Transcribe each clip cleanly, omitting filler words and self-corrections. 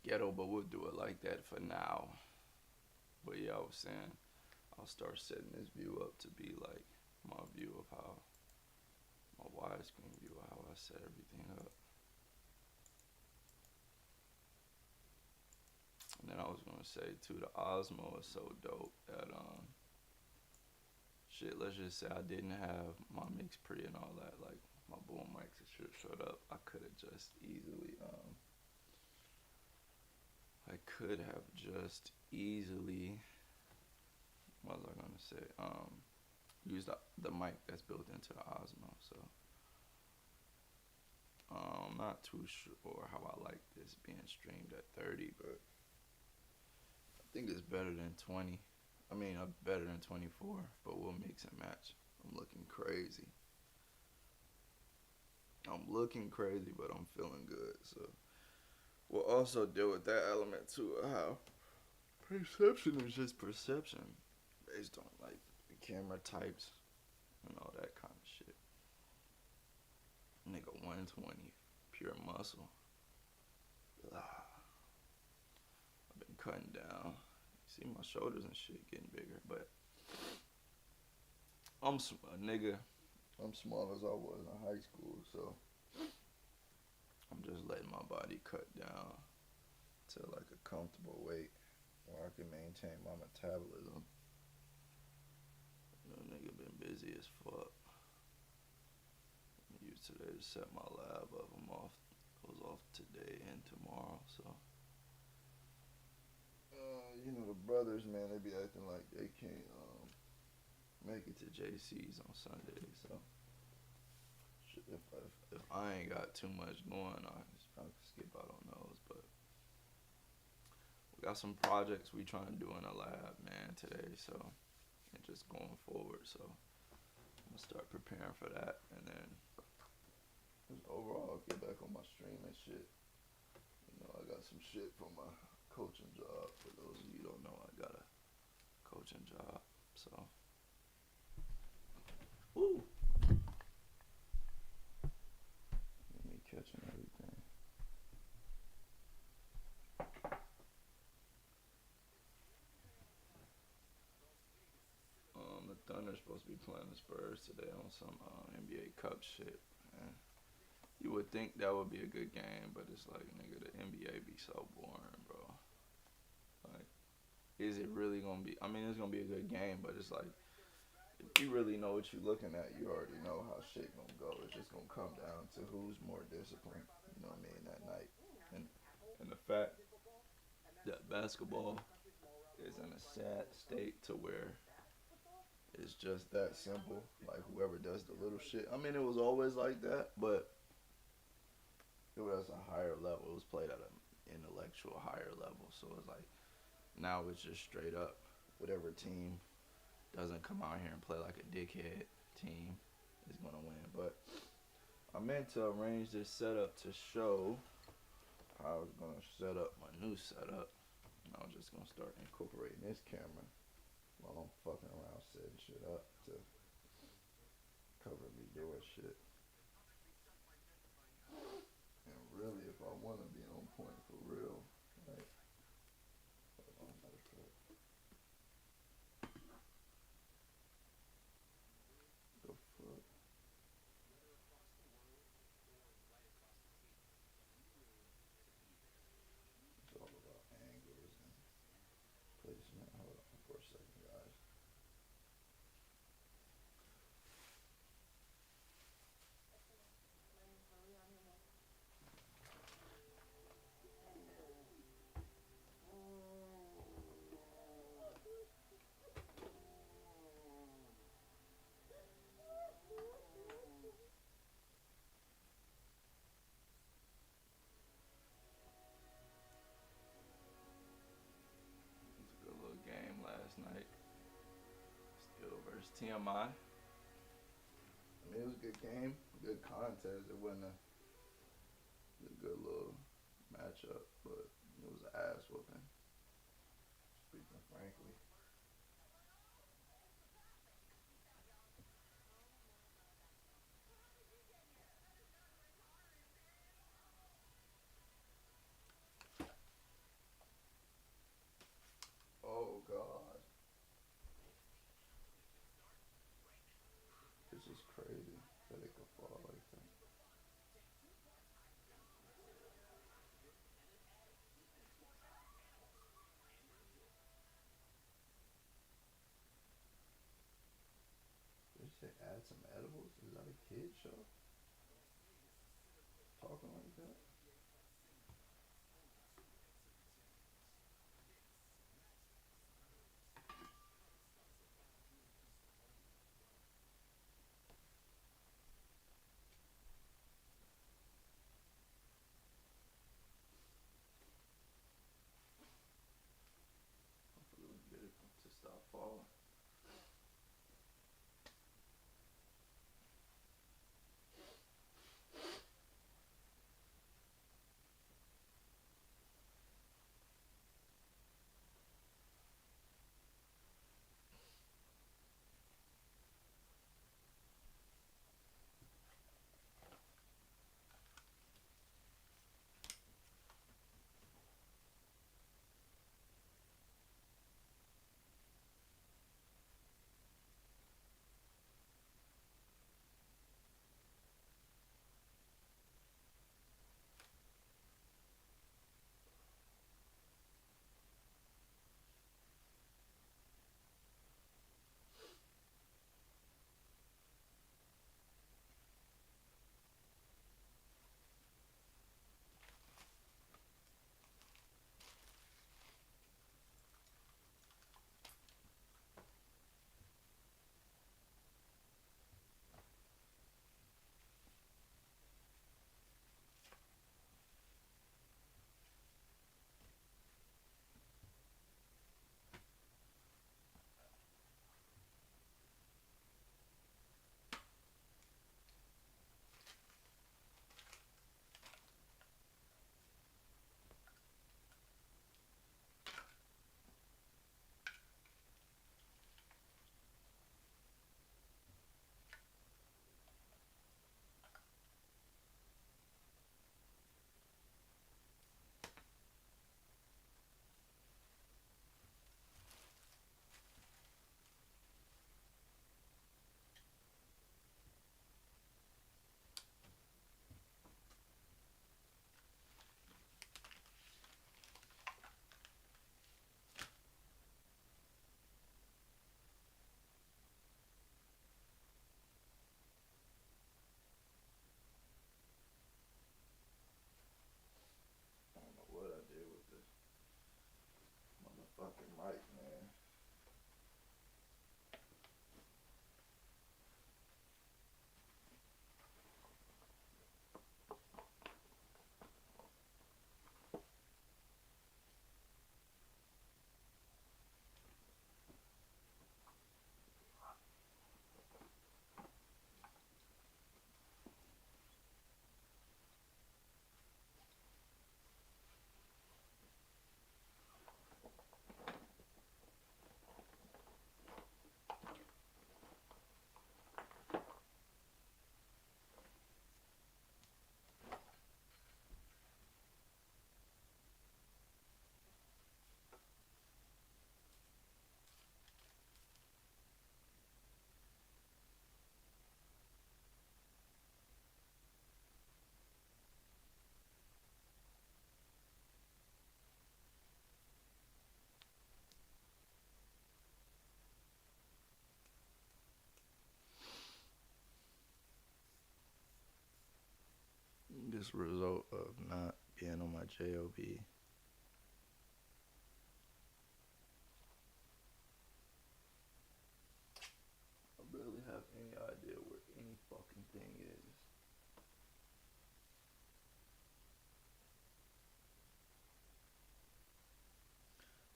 ghetto, but we'll do it like that for now. But yeah, I was saying I'll start setting this view up to be like my view of how my widescreen view of how I set everything up. And then I was gonna say too, the Osmo is so dope that shit. Let's just say I didn't have my mix pre and all that, like my boom mics and shit showed up. I could have just easily I could have just easily what was I gonna say? Use the mic that's built into the Osmo. So I'm not too sure how I like this being streamed at 30, but I think it's better than 20. I mean, better than 24, but we'll mix and match. I'm looking crazy. I'm looking crazy, but I'm feeling good. So we'll also deal with that element too of how perception is just perception based on like the camera types and all that kind of shit. Nigga, 120, pure muscle. I've been cutting down. See my shoulders and shit getting bigger, but I'm a nigga. I'm small as I was in high school, so I'm just letting my body cut down to like a comfortable weight where I can maintain my metabolism. You know, nigga been busy as fuck. I used today to set my lab up. I'm off. Goes off today and tomorrow, so. You know the brothers, man, they be acting like they can't make it to JC's on Sunday. So if I ain't got too much going, I can skip out on those. But we got some projects we trying to do in the lab, man, today. So and just going forward. So I'm gonna start preparing for that, and then just overall get back on my stream and shit. You know, I got some shit for my coaching job. For those of you who don't know, I got a coaching job. So, woo. Me catching everything. The Thunder's supposed to be playing the Spurs today on some NBA Cup shit. Man. You would think that would be a good game, but it's like, nigga, the NBA be so boring, bro. Like, is it really gonna be? I mean, it's gonna be a good game, but it's like, if you really know what you're looking at, you already know how shit gonna go. It's just gonna come down to who's more disciplined. You know what I mean? That night, and the fact that basketball is in a sad state to where it's just that simple. Like whoever does the little shit. I mean, it was always like that, but it was a higher level. It was played at an intellectual higher level. So it's like now it's just straight up. Whatever team doesn't come out here and play like a dickhead team is gonna win. But I meant to arrange this setup to show how I was gonna set up my new setup. And I was just gonna start incorporating this camera while I'm fucking around setting shit up to cover me doing shit. And really, if I want to be on point for real, like, hold on, matter of fact, the fuck, it's all about angles and placement. Hold on for a second, guys. It was a good little game last night. Skill versus TMI. I mean, it was a good game, good contest. It wasn't a good little matchup, but it was an ass whooping. Speaking frankly. fucking mic, man. This result of not being on my job. I barely have any idea where any fucking thing is.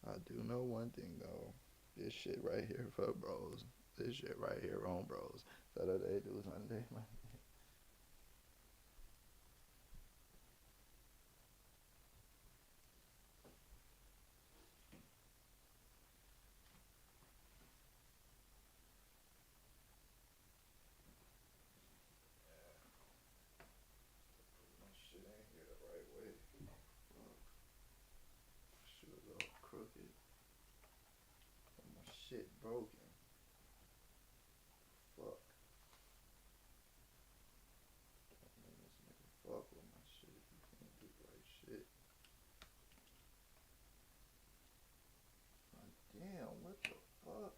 I do know one thing though. This shit right here for bros. This shit right here on bros. Saturday, do Sunday, Monday. My shit ain't here the right way. Fuck. Shit was all crooked. My shit broken. Fuck. Man, this nigga fuck with my shit. You can't do the right shit. God damn, what the fuck?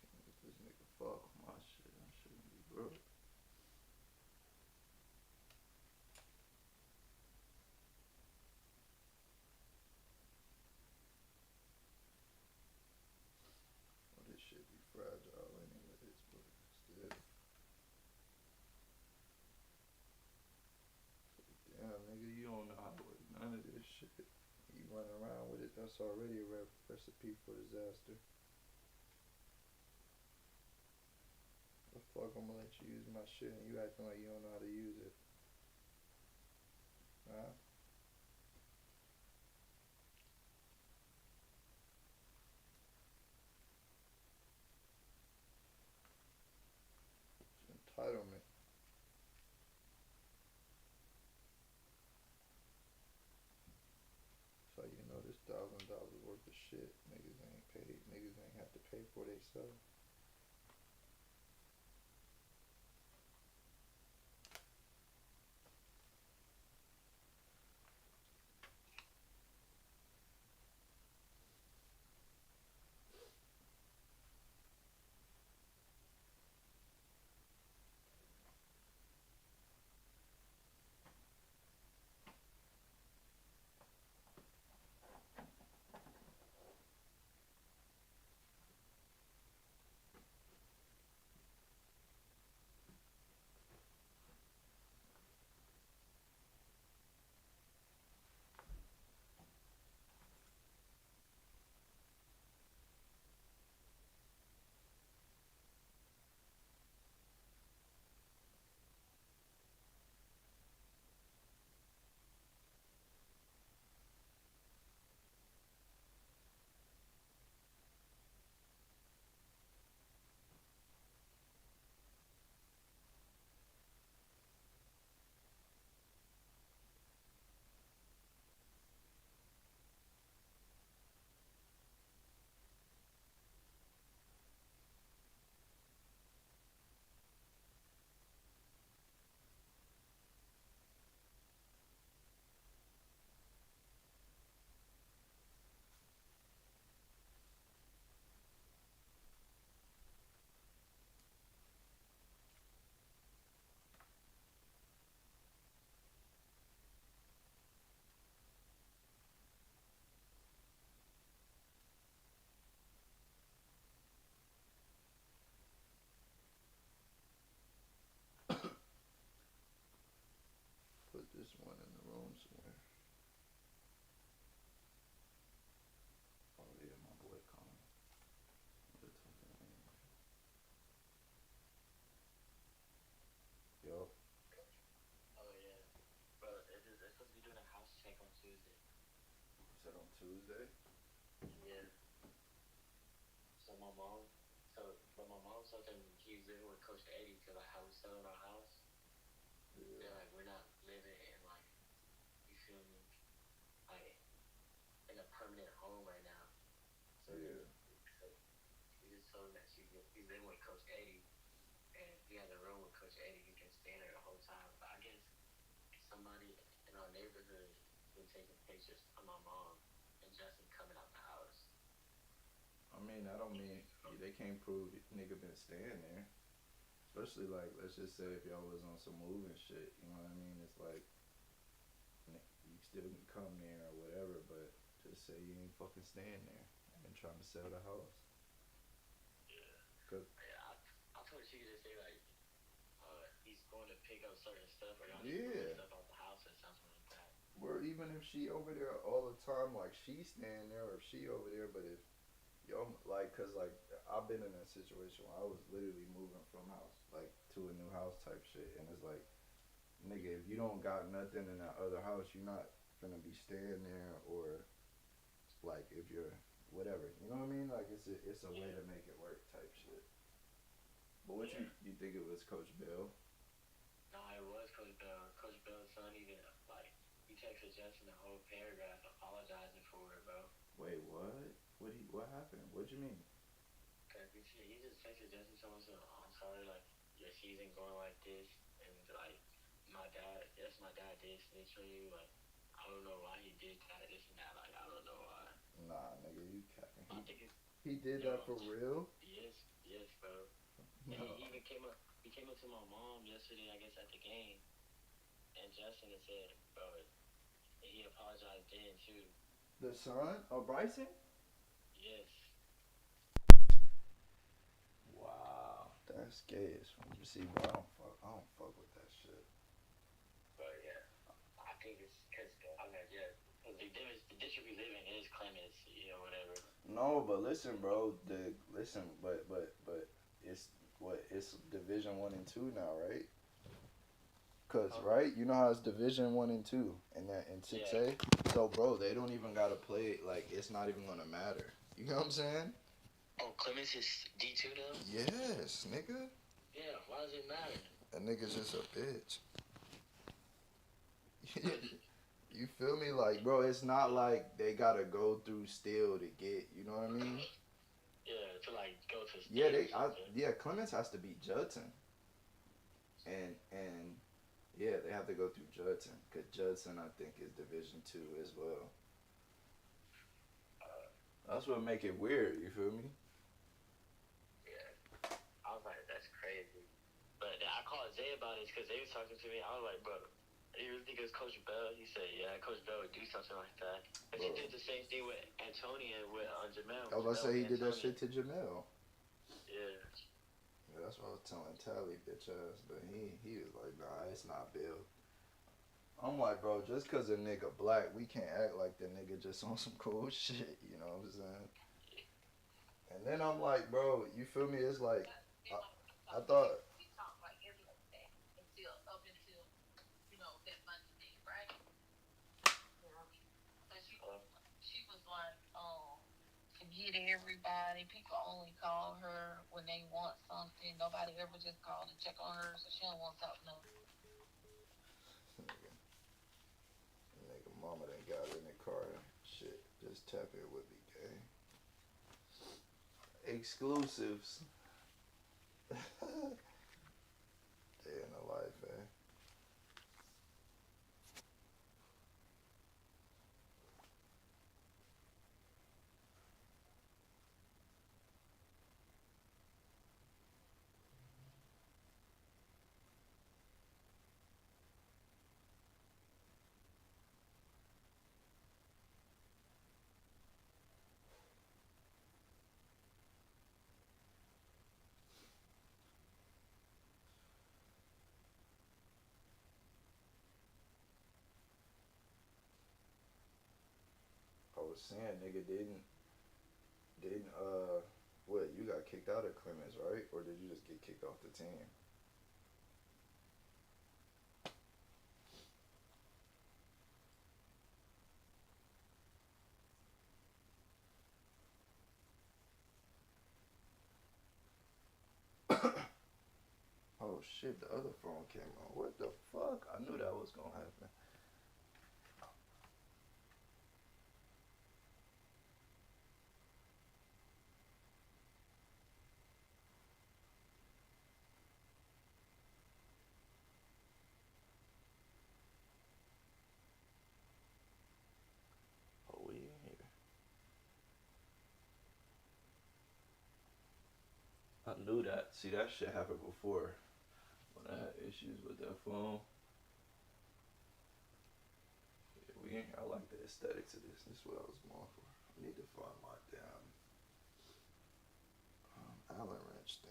Can't let this nigga fuck with my shit. I shouldn't be broke. Well, this shit be fragile anyways, but still. Damn, nigga, you don't know how to work none of this shit. You run around with it, that's already a recipe for disaster. The fuck I'm gonna let you use my shit and you acting like you don't know how to use it? Huh? It's entitlement. So you know this $1,000 worth of shit niggas ain't paid. Niggas ain't have to pay for themselves. Just one in the room somewhere. Oh yeah, my boy calling. We're talking anyway. Yo. Oh yeah, bro. It's supposed to be doing a house check on Tuesday. Is that on Tuesday? Yeah. So my mom, but my mom told him he's living with Coach Eddie till like how we selling our house. Yeah. They're like we're not living in like you feel me like in a permanent home right now. So then Yeah. so we just told him that he's living with Coach Eddie and he has a room with Coach Eddie. He can stay there the whole time. But I guess somebody in our neighborhood been taking pictures of my mom and Justin coming out the house. I mean, I don't mean they can't prove nigga been staying there. Especially like, let's just say if y'all was on some moving shit, you know what I mean? It's like you still can come there or whatever, but just say you ain't fucking staying there and trying to sell the house. Yeah. Cause Yeah, I told her she could just say like he's going to pick up certain stuff or y'all just moving yeah, stuff out the house or something like that. or even if she over there all the time, like she staying there, or if she over there, but if yo like, cause like I've been in that situation where I was literally moving from house like to a new house type shit, and it's like nigga, if you don't got nothing in that other house, you're not gonna be staying there, or like if you're whatever, you know what I mean? Like it's a way Yeah. to make it work type shit. But what Yeah. you think it was Coach Bill? No, it was Coach Bell. Coach Bell's son even like he texted Justin a whole paragraph apologizing for it, bro. Wait, what? What happened? What you mean? Cause he just texted Justin so much. I'm sorry, like your season going like this, and like my dad did snitch on you. Like I don't know why he did that, this and that. Like I don't know why. Nah, nigga, you capping. I think it's He did yo, that for real? yes, yes, bro. And No. he even came up. He came up to my mom yesterday, I guess, at the game, and Justin had said, bro, he apologized then too. The son of Bryson? Yes, Wow. That's gay as fuck. You see, bro, I don't fuck with that shit. but yeah, I think it's because I mean, yeah, 'cause the district we live in is Clemens, you know, whatever. No, but listen, bro. But it's what it's Division 1 and 2 now, right? Cause Huh? right, you know how it's Division 1 and 2, and that in six Yeah. A. So, bro, they don't even gotta play. Like, it's not even gonna matter. You know what I'm saying? Oh, Clemens is D2 though. Yes, nigga. Yeah. Why does it matter? That nigga's just a bitch. You feel me? Like, bro, it's not like they gotta go through still to get. You know what I mean? Yeah, to like go to Yeah, state or something. Clemens has to beat Judson, and yeah, they have to go through Judson because Judson I think is Division 2 as well. Uh, That's what make it weird. You feel me? yeah. I was like, that's crazy. But I called Zay about it because they was talking to me. I was like, bro, you really think it was Coach Bell? He said, yeah, Coach Bell would do something like that. But he Bro, did the same thing with Antonio and with Jamel. I was about to Jamel say he and did that Antonio. shit to Jamel. Yeah. Yeah, that's what I was telling Tally, bitch ass. But he was like, nah, it's not Bill. I'm like, bro, just cause a nigga black, we can't act like the nigga just on some cool shit. You know what I'm saying? And then I'm like, bro, you feel me? It's like, I thought, Uh, Get everybody. People only call her when they want something. Nobody ever just called to check on her, so she don't want something. No. nigga, nigga, mama done got in the car and shit. Just tap it with me, gang. Exclusives. Day in the life, eh? was saying, nigga, didn't what, you got kicked out of Clemens, right? Or did you just get kicked off the team? Oh shit, the other phone came on. What the fuck? I knew that was gonna happen. Oh, we in here. I knew that. See, that shit happened before when I had issues with that phone. Yeah, we in here. I like the aesthetics of this. This is what I was going for. I need to find my damn Allen wrench thing.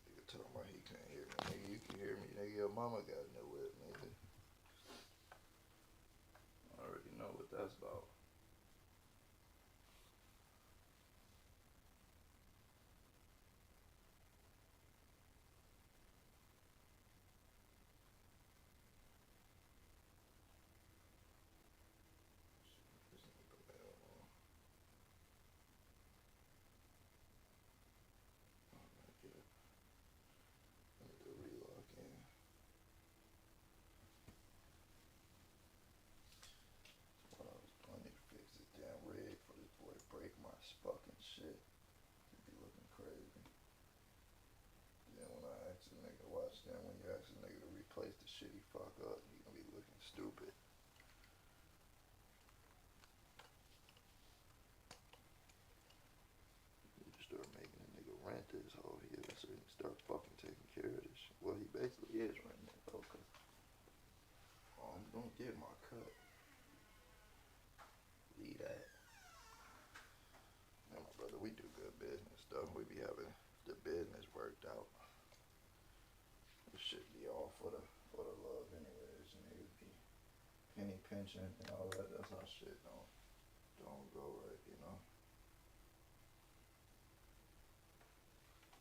Nigga talking about he can't hear me. Nigga, you can hear me. Nigga, your mama got no whip, nigga. I already know what that's about. This nigga mail on. Oh, not yet. I need to relock in. What I was doing, I need to fix this damn rig for this boy to break my fucking shit. He be looking crazy. Then when I ask a nigga, watch them, when you ask a nigga to replace the shit he fuck up, he gonna be looking stupid. You just start making a nigga rent this whole here so he can start fucking taking care of this shit. Well, he basically is renting it though, cause I'm gonna get my cut. Leave that. Man, my brother, we do good business stuff. We be having the business worked out. This shit be all for the love anyways. Niggas be penny pinching and all that. That's how shit don't go right, you know.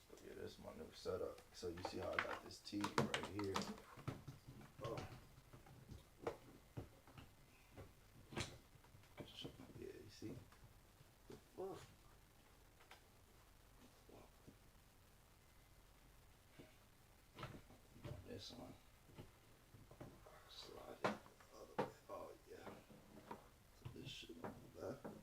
So yeah, this is my new setup. So you see how I got this TV right here. Oh. Yeah, you see? The fuck? This one. Slide it the other way. Oh yeah. So this shit on the backwards.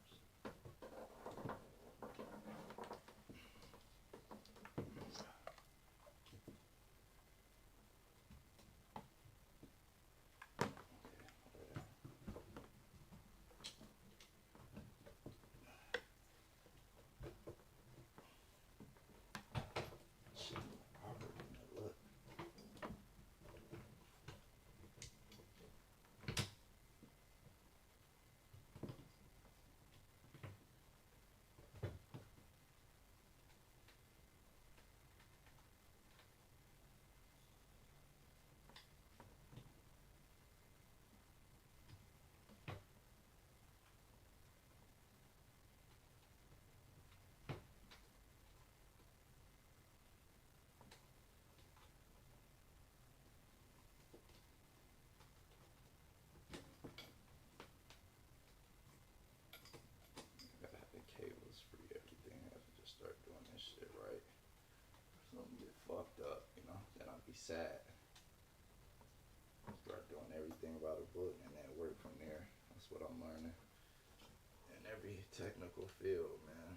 Gotta have the cables free, everything. I have to just start doing this shit right. If something get fucked up, you know, then I'll be sad. Start doing everything by the book and then work from there. That's what I'm learning in every technical field, man.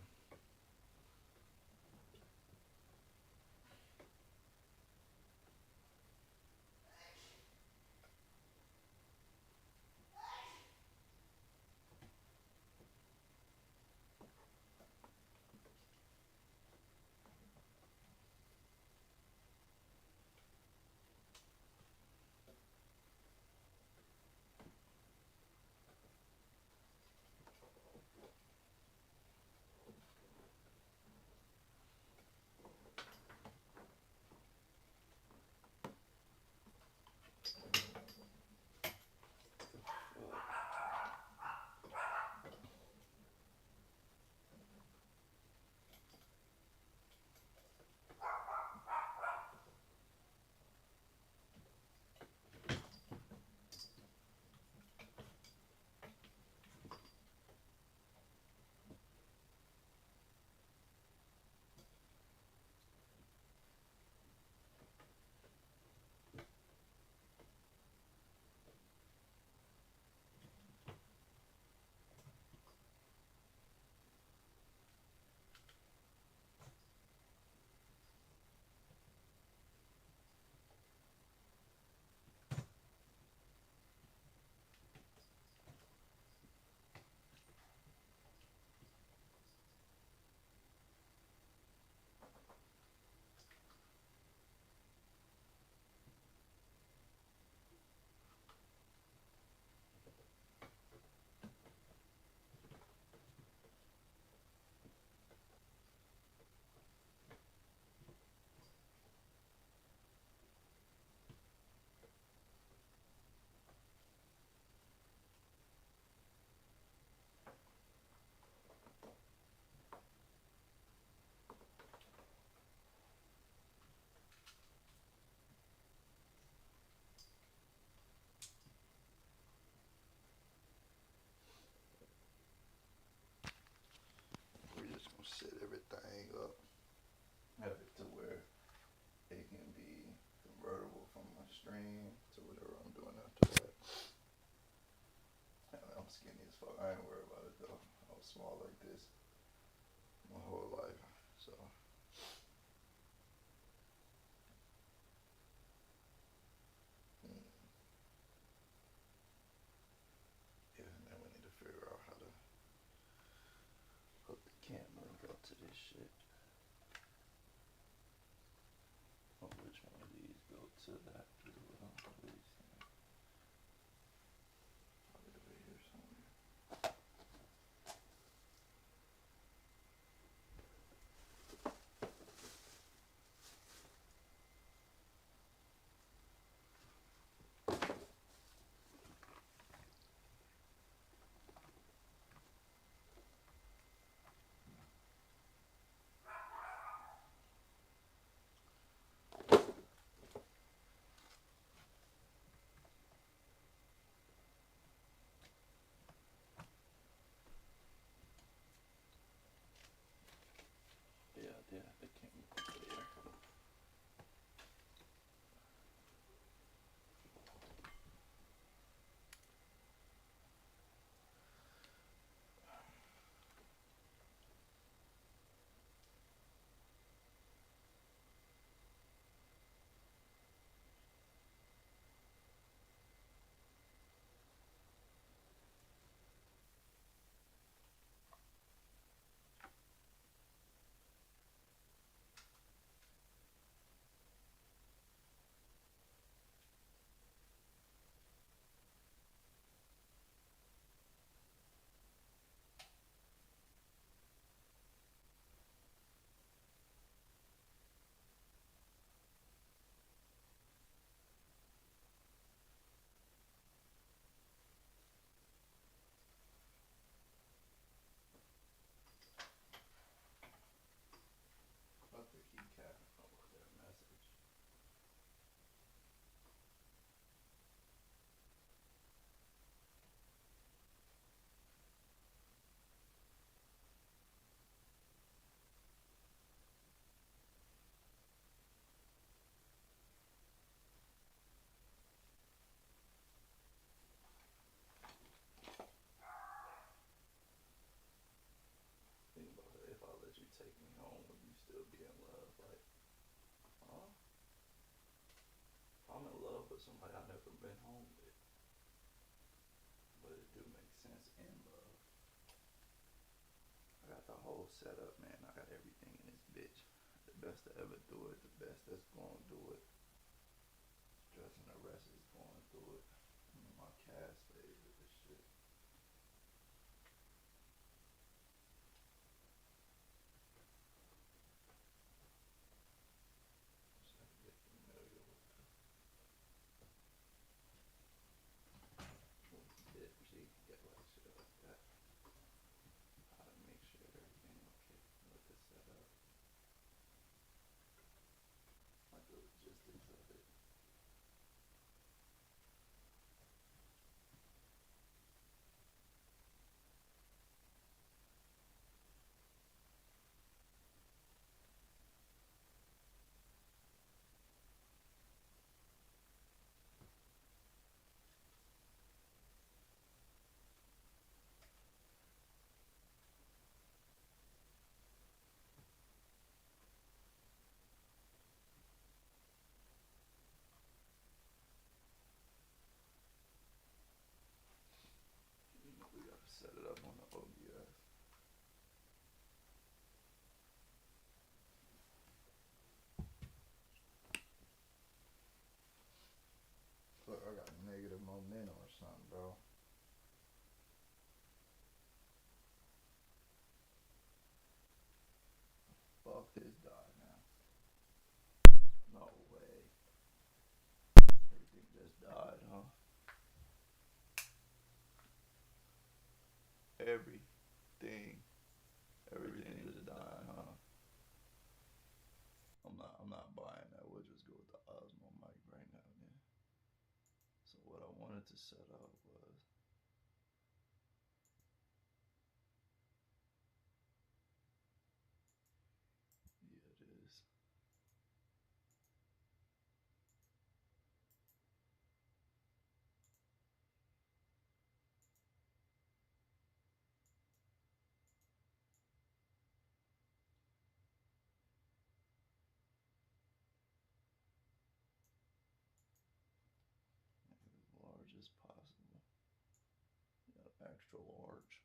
fuck. I ain't worried about it though. I was small like this my whole life, so. Mm. Yeah, now we need to figure out how to hook the camera link up to this shit. Oh, which one of these go to that? Probably over here somewhere. Yeah, the camera over there. About to keep capping over their message. Think about it. If I let you take me home, would you still be in love? Like, huh? I'm in love with somebody I've never been home with. But it do make sense in love. I got the whole setup, man. I got everything in this bitch. The best to ever do it. The best that's gonna do it. Dressing the rest is going through it. I'm in my cast phase of this shit. Just have to get familiar with the dip G, get like shit like that. How to make sure everything okay with the setup. Like the logistics of it. You know, we gotta set it up on the OBS. Look, I got negative momentum or something, bro. Fuck this died now. No way. Everything just died, huh? Everything. Everything just died, huh? I'm not buying that. We'll just go with the Osmo mic right now then. So what I wanted to set up was yeah it is. extra large.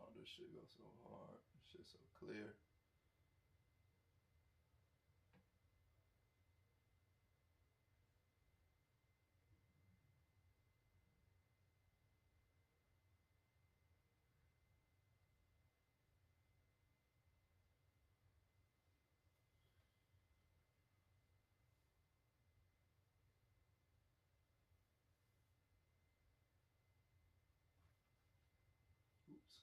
Oh, this shit goes so hard. This shit so clear. Oops.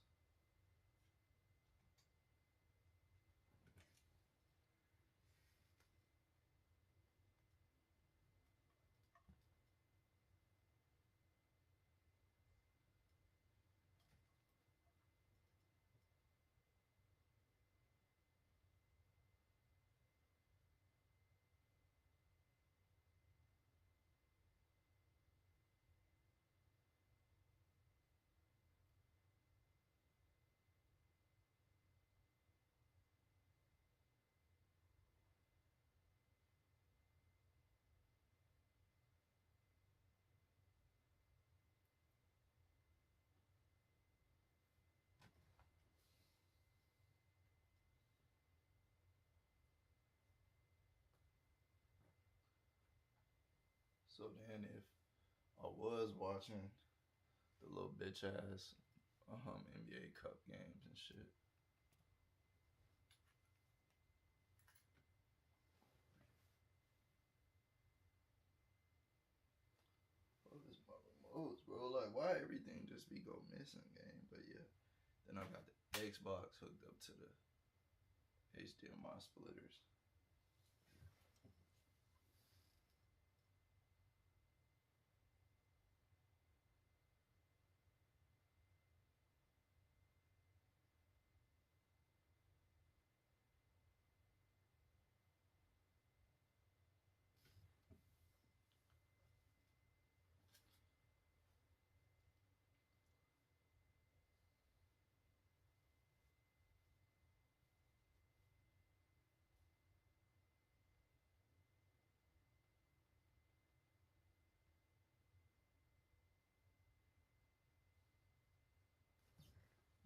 So then, if I was watching the little bitch ass NBA Cup games and shit, what is my remotes, bro? Like, why everything just be go missing, game? But yeah, then I got the Xbox hooked up to the HDMI splitters.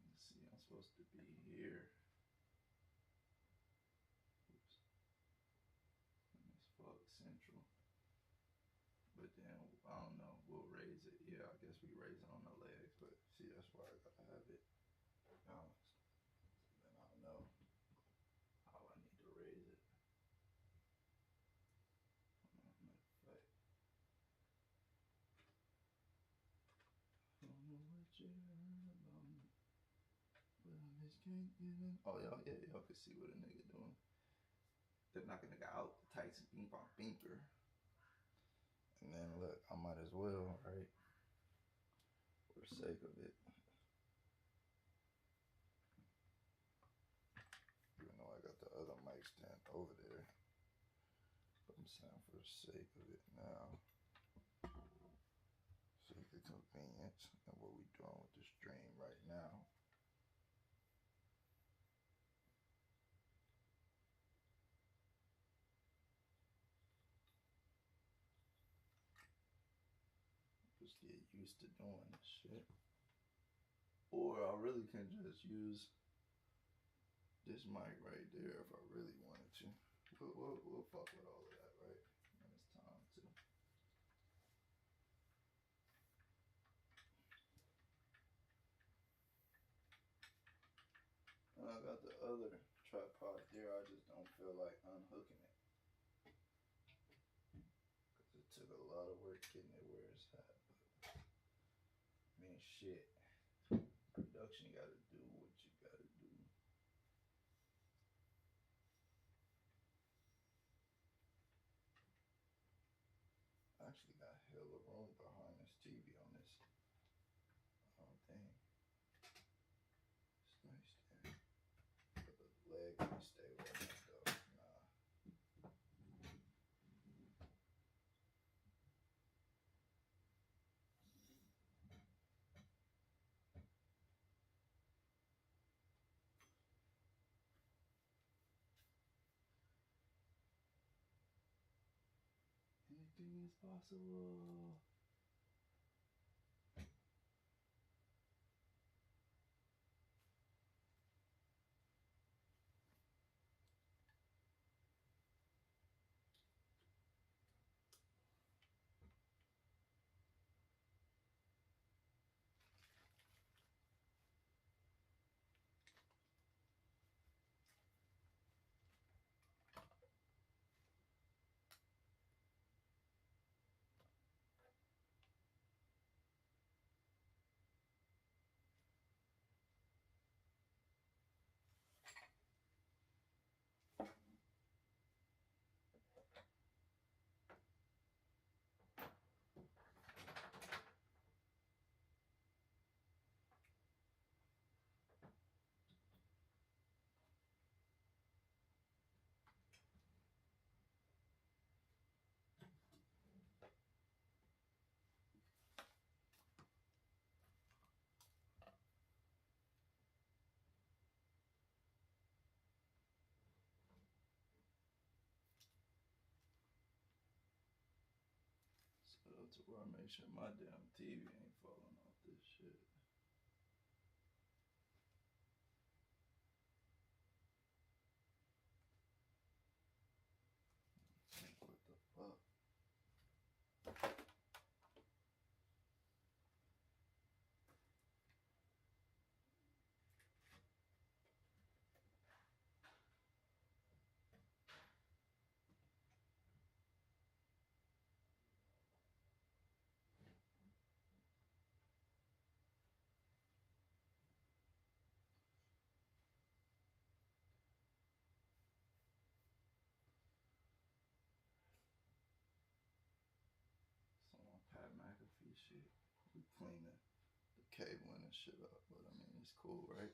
Let's see, I'm supposed to be here. Oops. It's fuck central. But then I don't know. We'll raise it. Yeah, I guess we raise it on the legs. But see, that's why I gotta have it. Then I don't know. shit about me. But I just can't get in. Oh, y'all can see what a nigga doing. They're knocking a nigga out. The Tyson bing bong binker. And then look, I might as well, right? For the sake of it. Even though I got the other mic stand over there. But I'm saying for the sake of it now. Sake of convenience and what we doing with the stream right now. Just get used to doing this shit. Or I really can just use this mic right there if I really wanted to. We'll fuck with all of that, right? When it's time to. And I got the other tripod there. I just don't feel like unhooking it. Because it took a lot of work getting it where it's at. But, I mean, shit. Production, you gotta do what you gotta do. I actually got hella room behind this TV on this thing. It's nice there. But the leg can stay where it's at though. Nah. Anything is possible. Set up to where I make sure my damn TV ain't falling off this shit. What the fuck? Some Pat McAfee shit. We clean the cabling and shit up, but I mean, it's cool, right?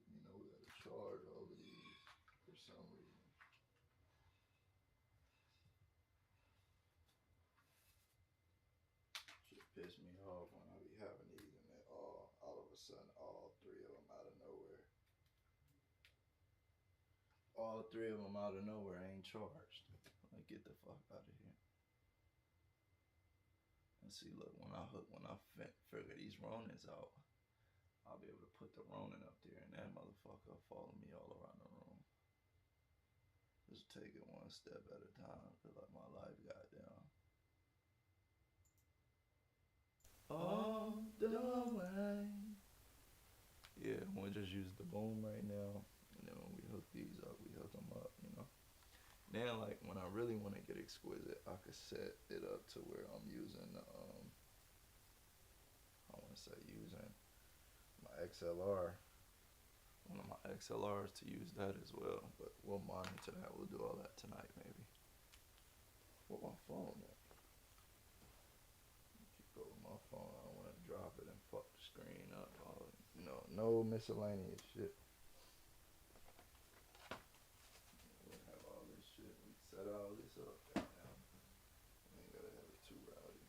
You know, we gotta charge all of these for some reason. Shit piss me off when I be having these and then all of a sudden, all three of them out of nowhere. All three of them out of nowhere ain't charged. Like, get the fuck out of here. And see, look, when I figure these Ronins out, I'll be able to put the Ronin up there and that motherfucker will follow me all around the room. Just take it one step at a time, cause like my life got down. All the way. Yeah, we'll just use the boom right now. And then when we hook these up, we hook them up, you know. Then like when I really want to get exquisite, I could set it up to where I'm using the I want to say using my XLR, one of my XLRs to use that as well. But we'll monitor that. We'll do all that tonight maybe. What my phone at? Keep go with my phone. I don't want to drop it and fuck the screen up. All no miscellaneous shit. We'll have all this shit. We set all this up right now. We ain't gotta have it too rowdy.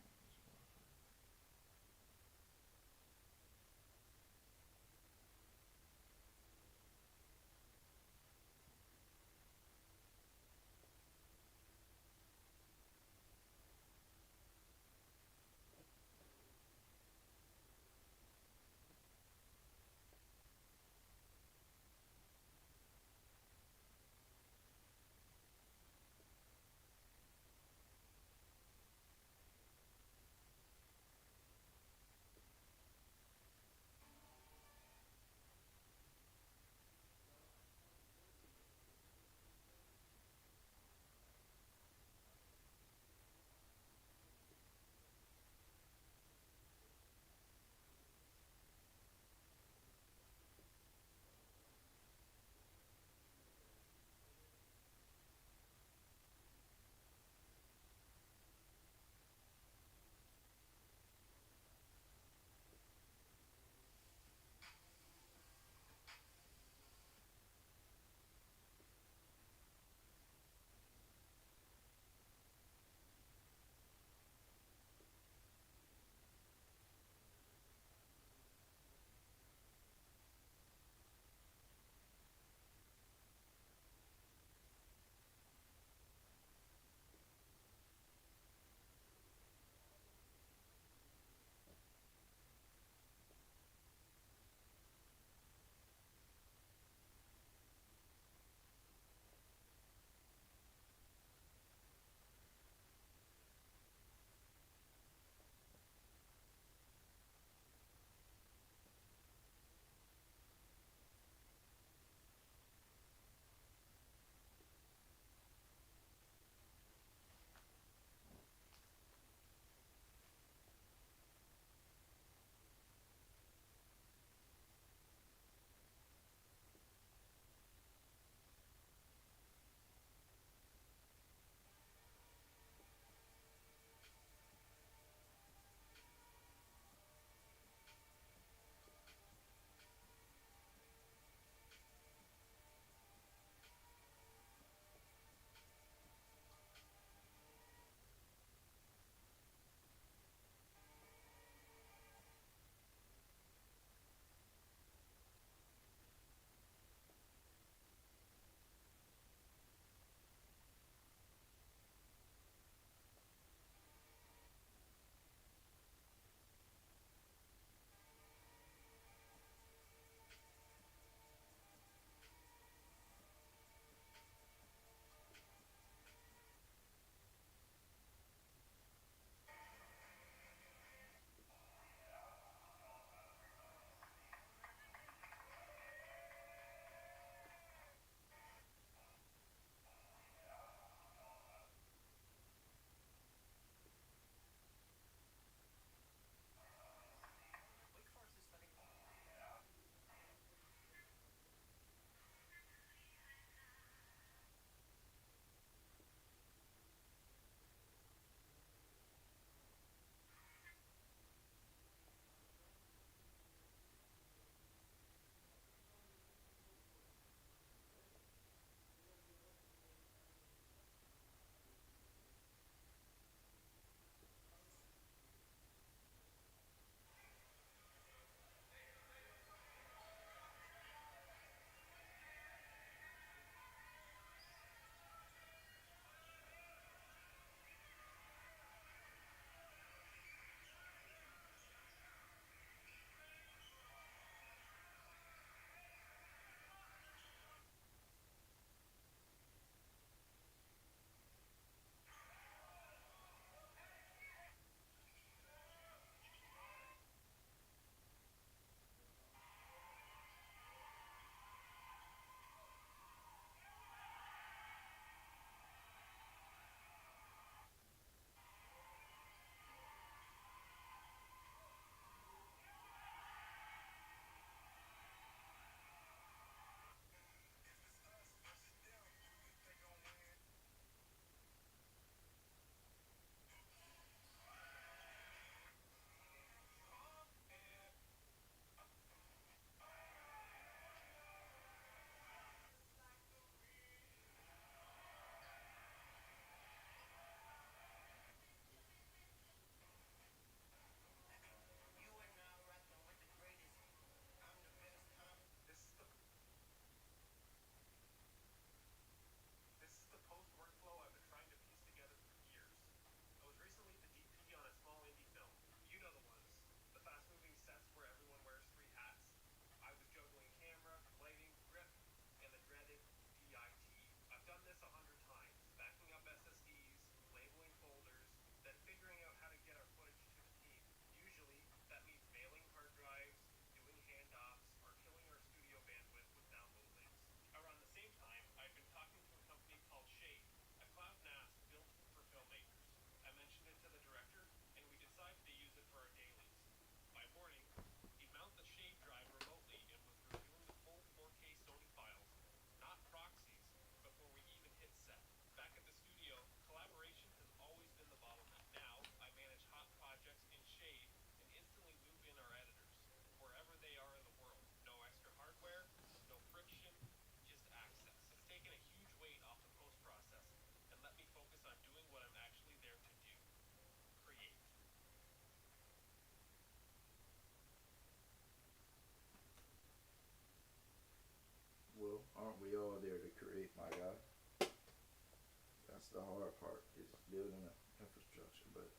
That's the hard part, is building the infrastructure, but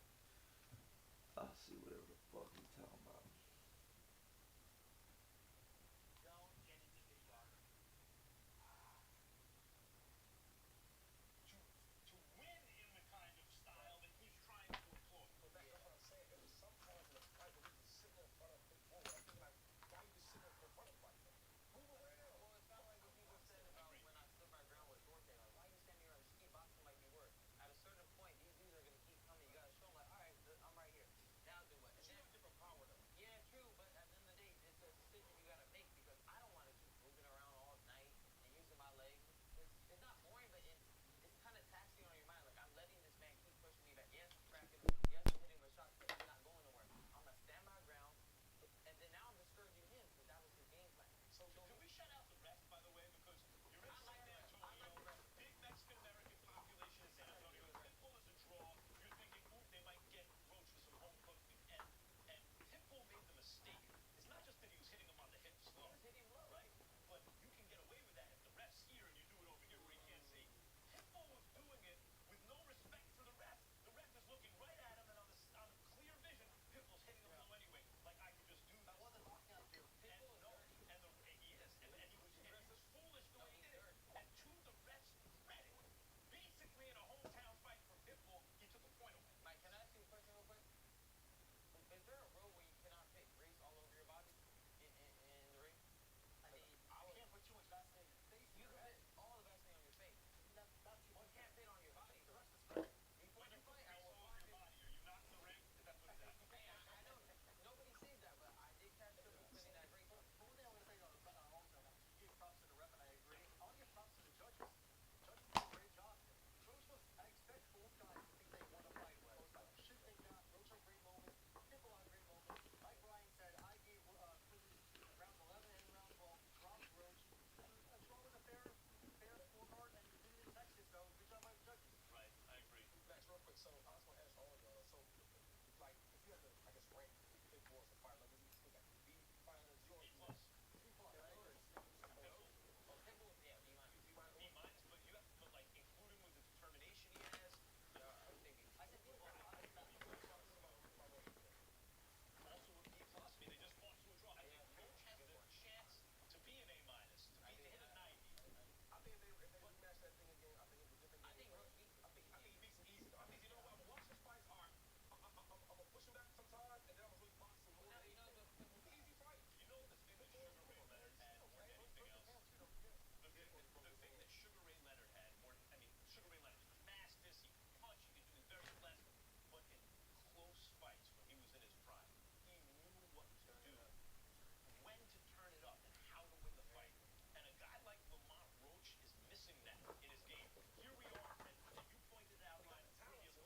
I'll see whatever the fuck he talking about.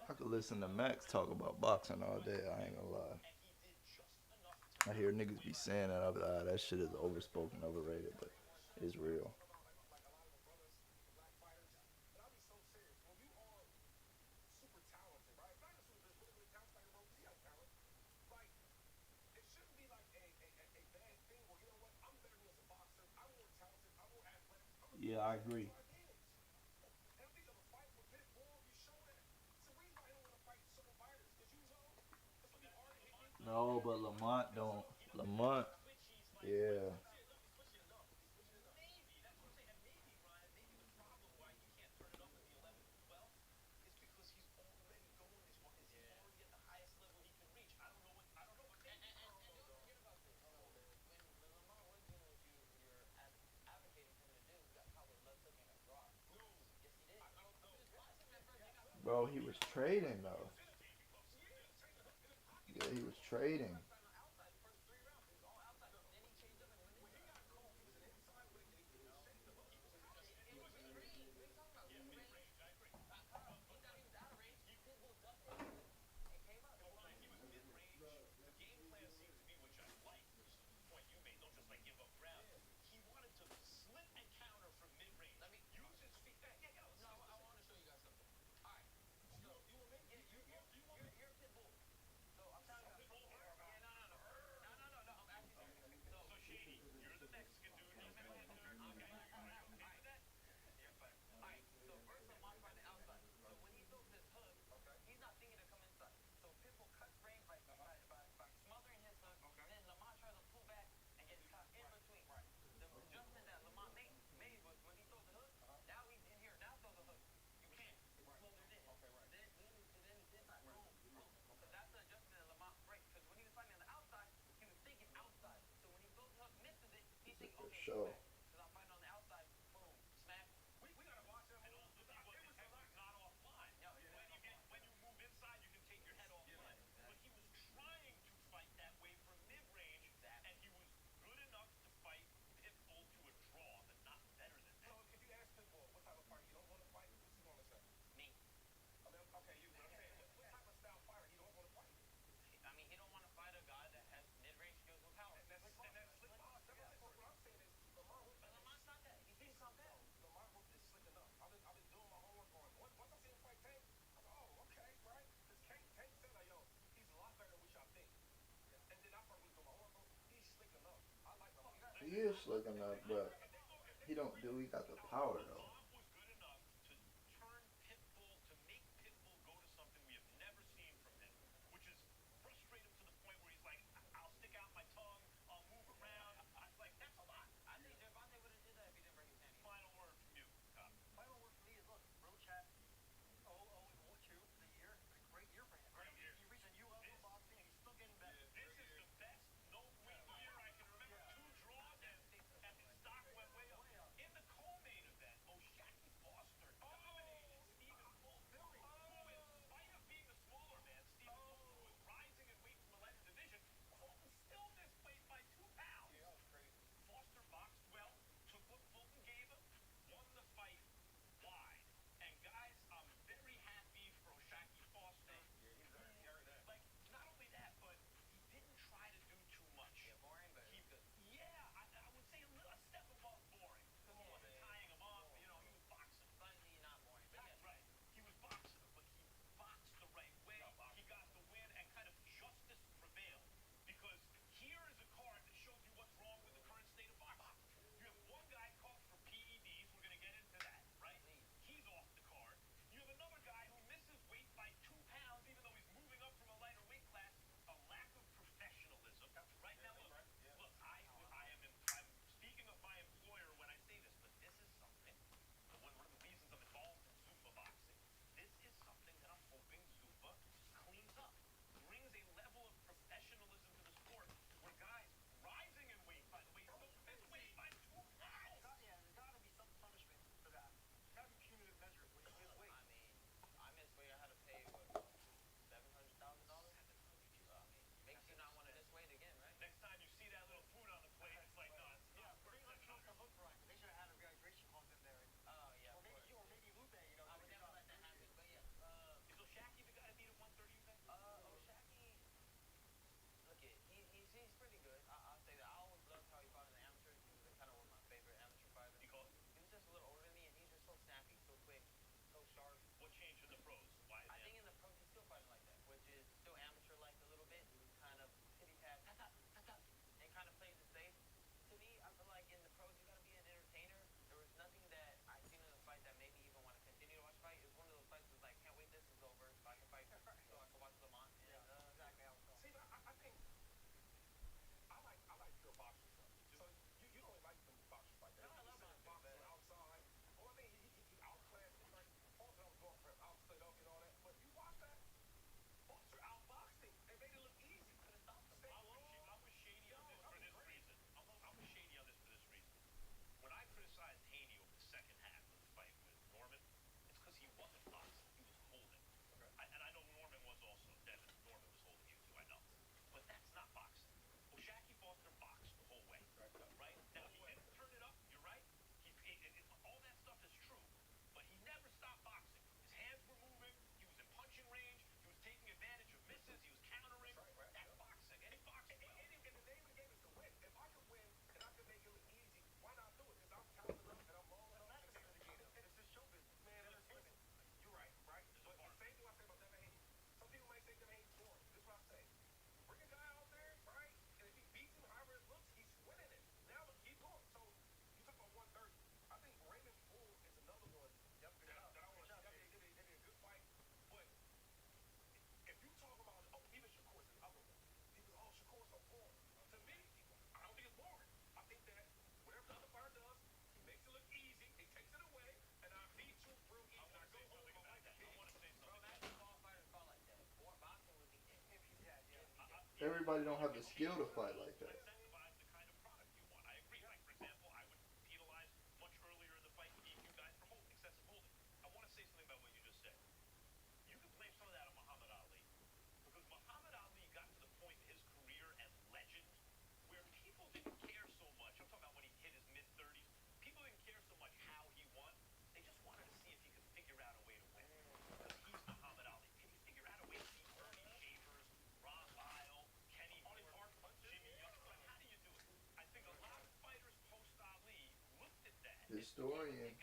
I could listen to Max talk about boxing all day. I ain't gonna lie. I hear niggas be saying that. I be like, ah, that shit is overspoken, overrated, but it's real. Yeah, I agree. No, but Lamont don't. Lamont, yeah. Bro, he was trading though. Yeah, he was trading. For sure. He is slick enough, but he don't do. He got the power though. Everybody don't have the skill to fight like that. historian.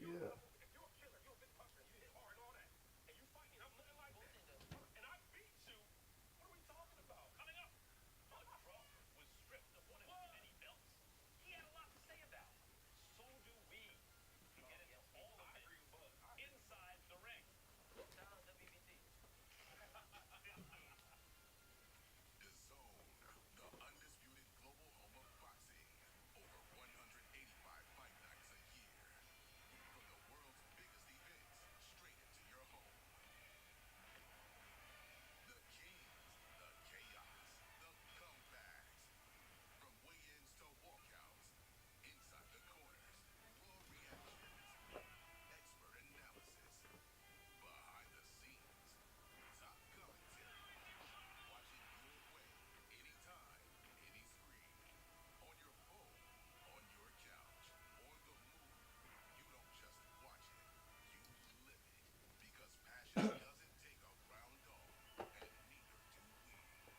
Yeah.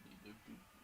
Neither do we.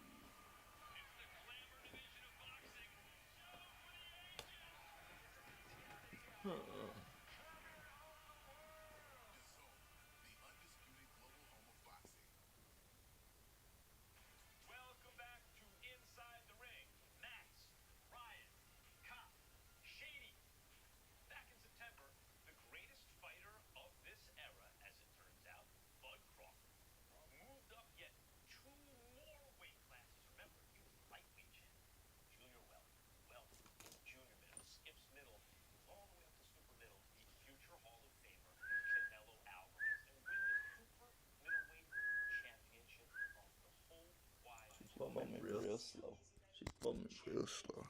She's bumming me real slow. She's bumming me real slow.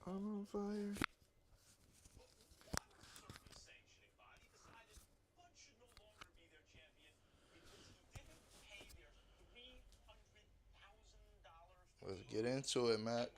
I'm on fire. Let's get into it, Max.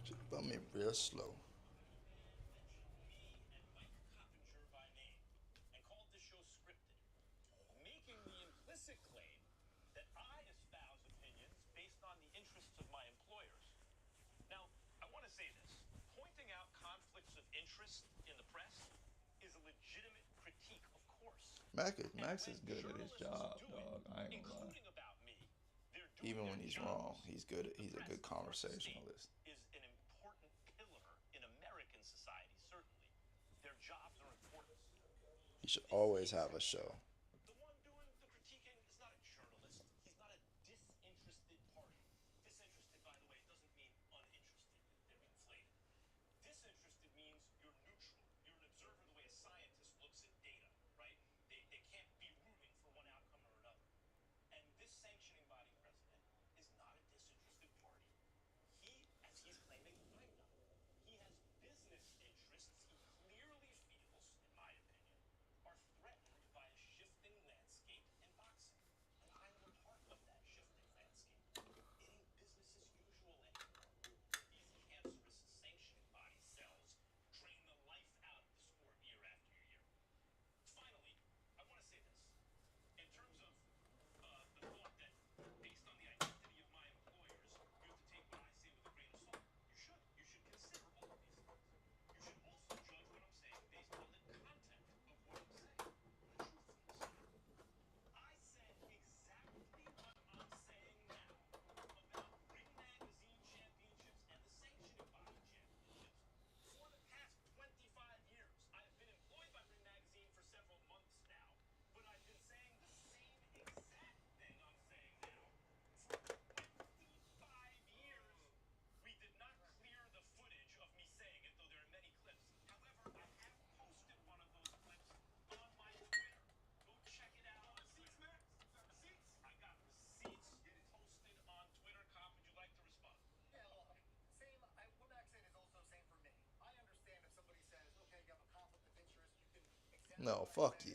She's bumming me real slow. Max is good at his job, dog. I ain't gonna lie. Even when he's wrong, he's good. He's a good conversationalist. He should always have a show. No, fuck you.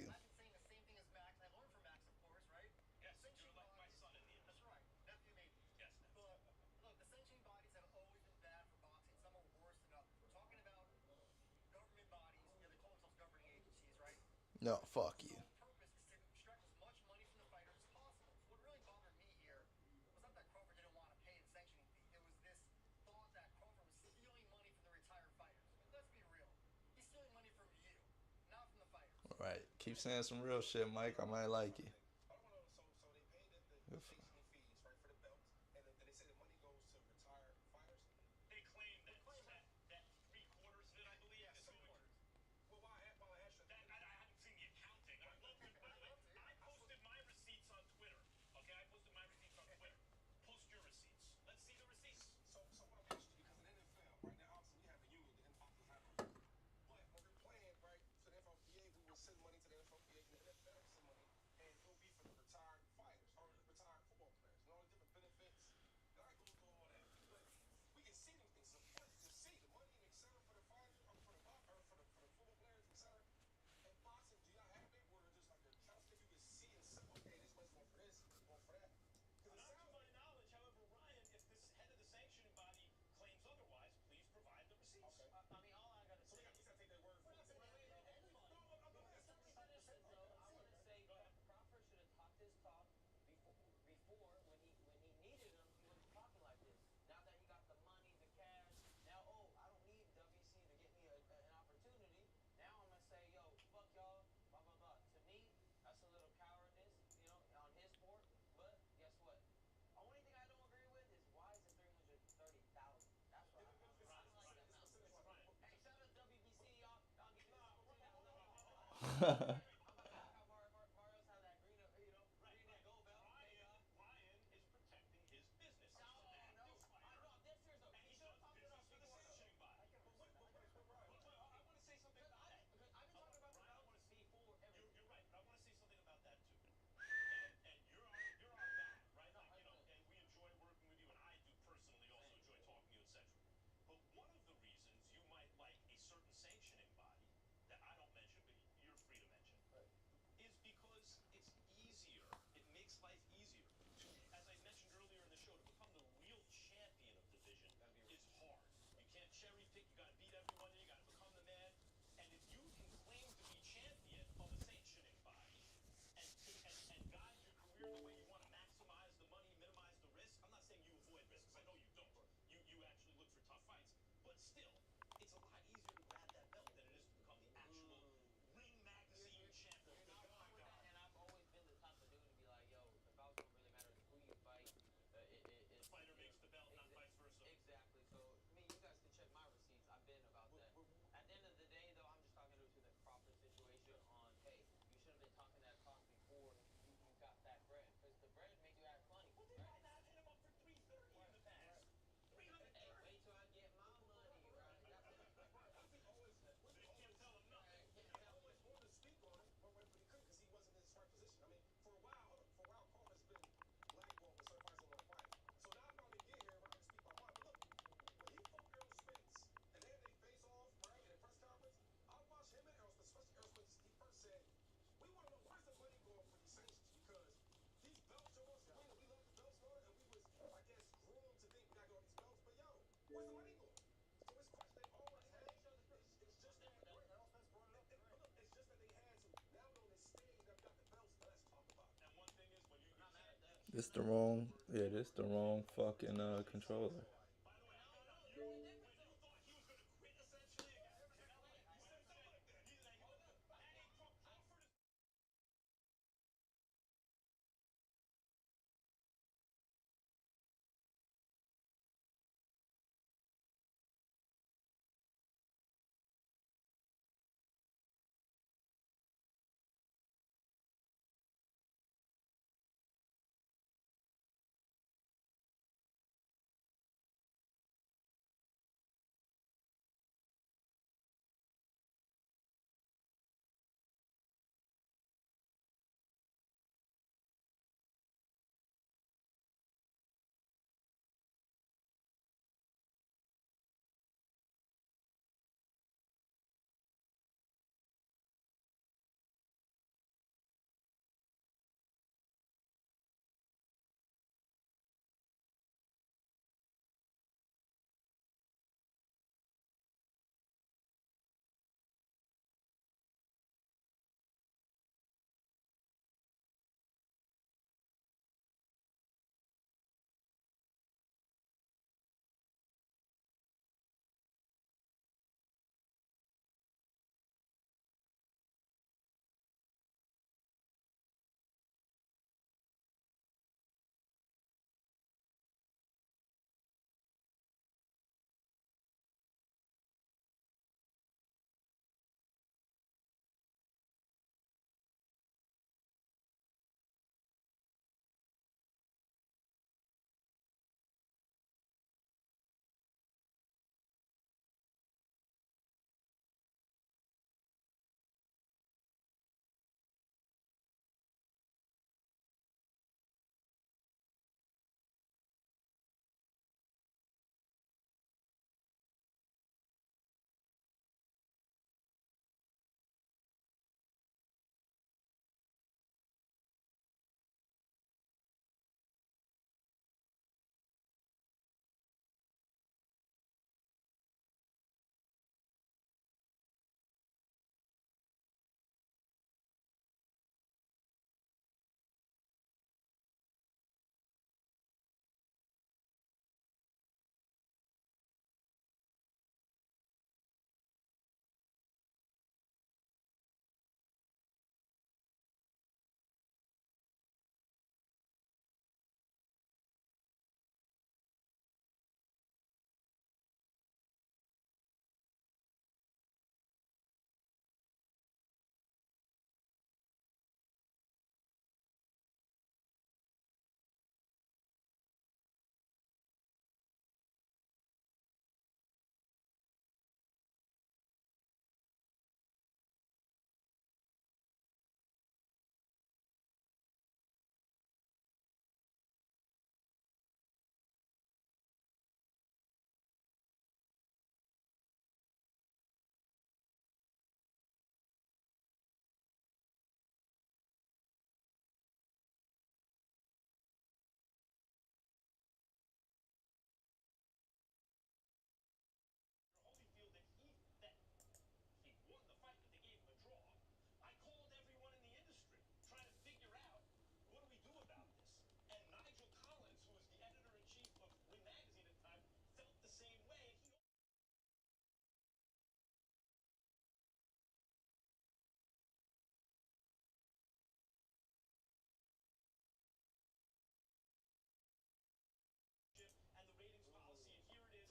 No, fuck you. Right. Keep saying some real shit, Mike. I might like you. This the wrong, yeah, this the wrong fucking controller.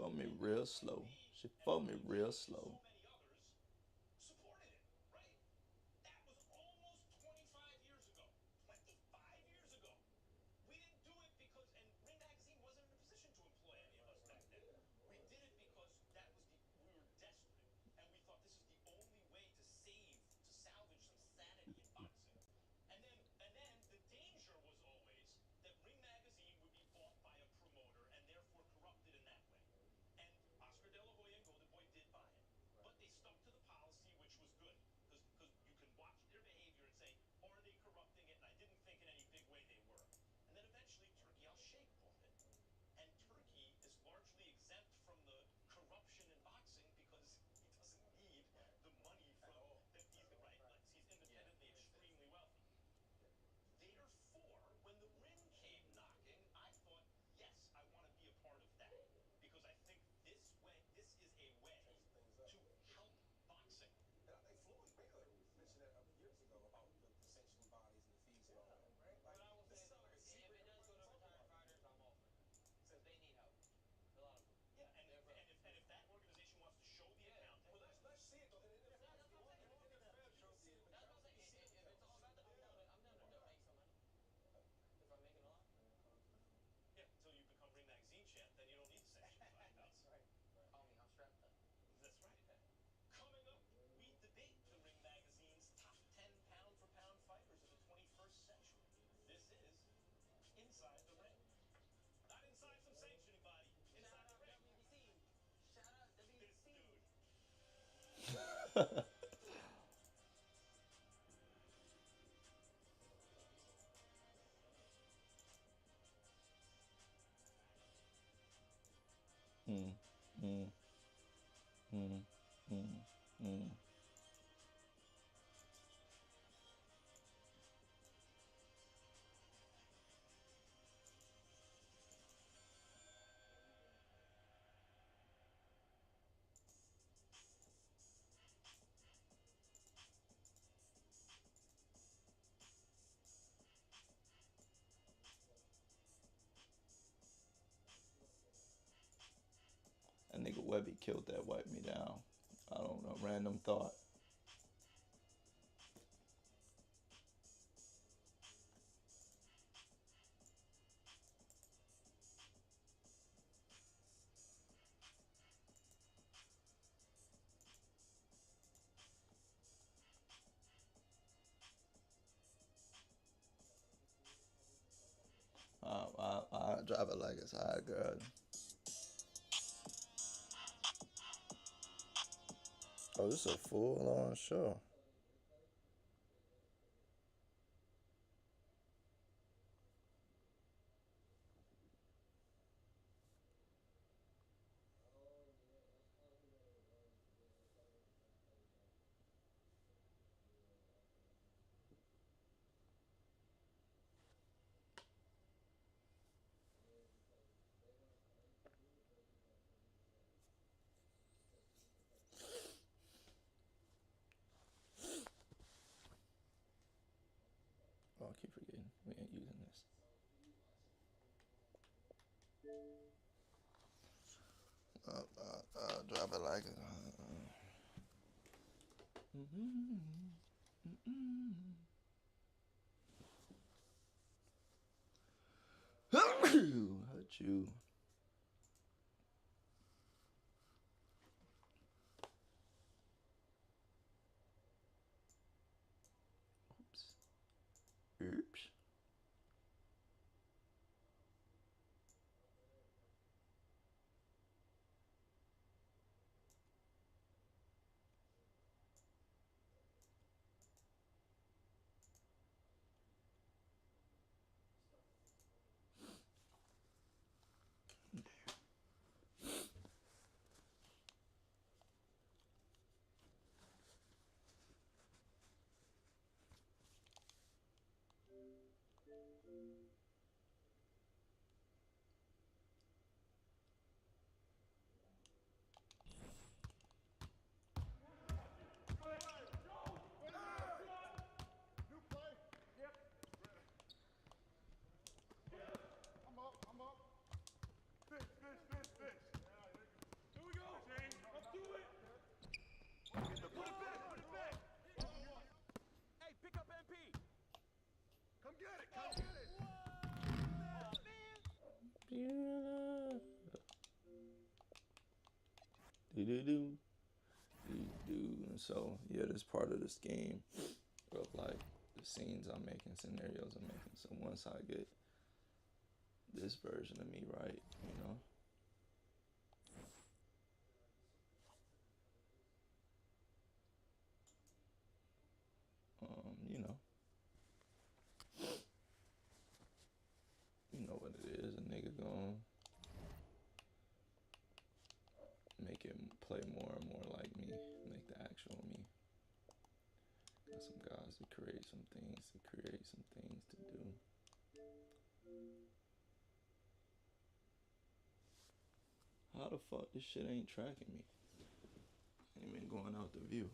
for me real slow. She for me real slow. Mm, mm, mm, mm, mm. That nigga Webby killed that wipe me down. I don't know, random thought. I drive it like it's high, girl. Oh, this is a full on show. Oh, I keep forgetting. We ain't using this. Drop it like it. Hurt you. Oops. Oops. do do do do. And so yeah, that's part of this game of like the scenes I'm making, scenarios I'm making. So once I get this version of me right, you know, you know what it is. A nigga gonna make it play more and more like me, like the actual me. Got some guys to create some things, to do. How the fuck this shit ain't tracking me? Ain't even going out the view.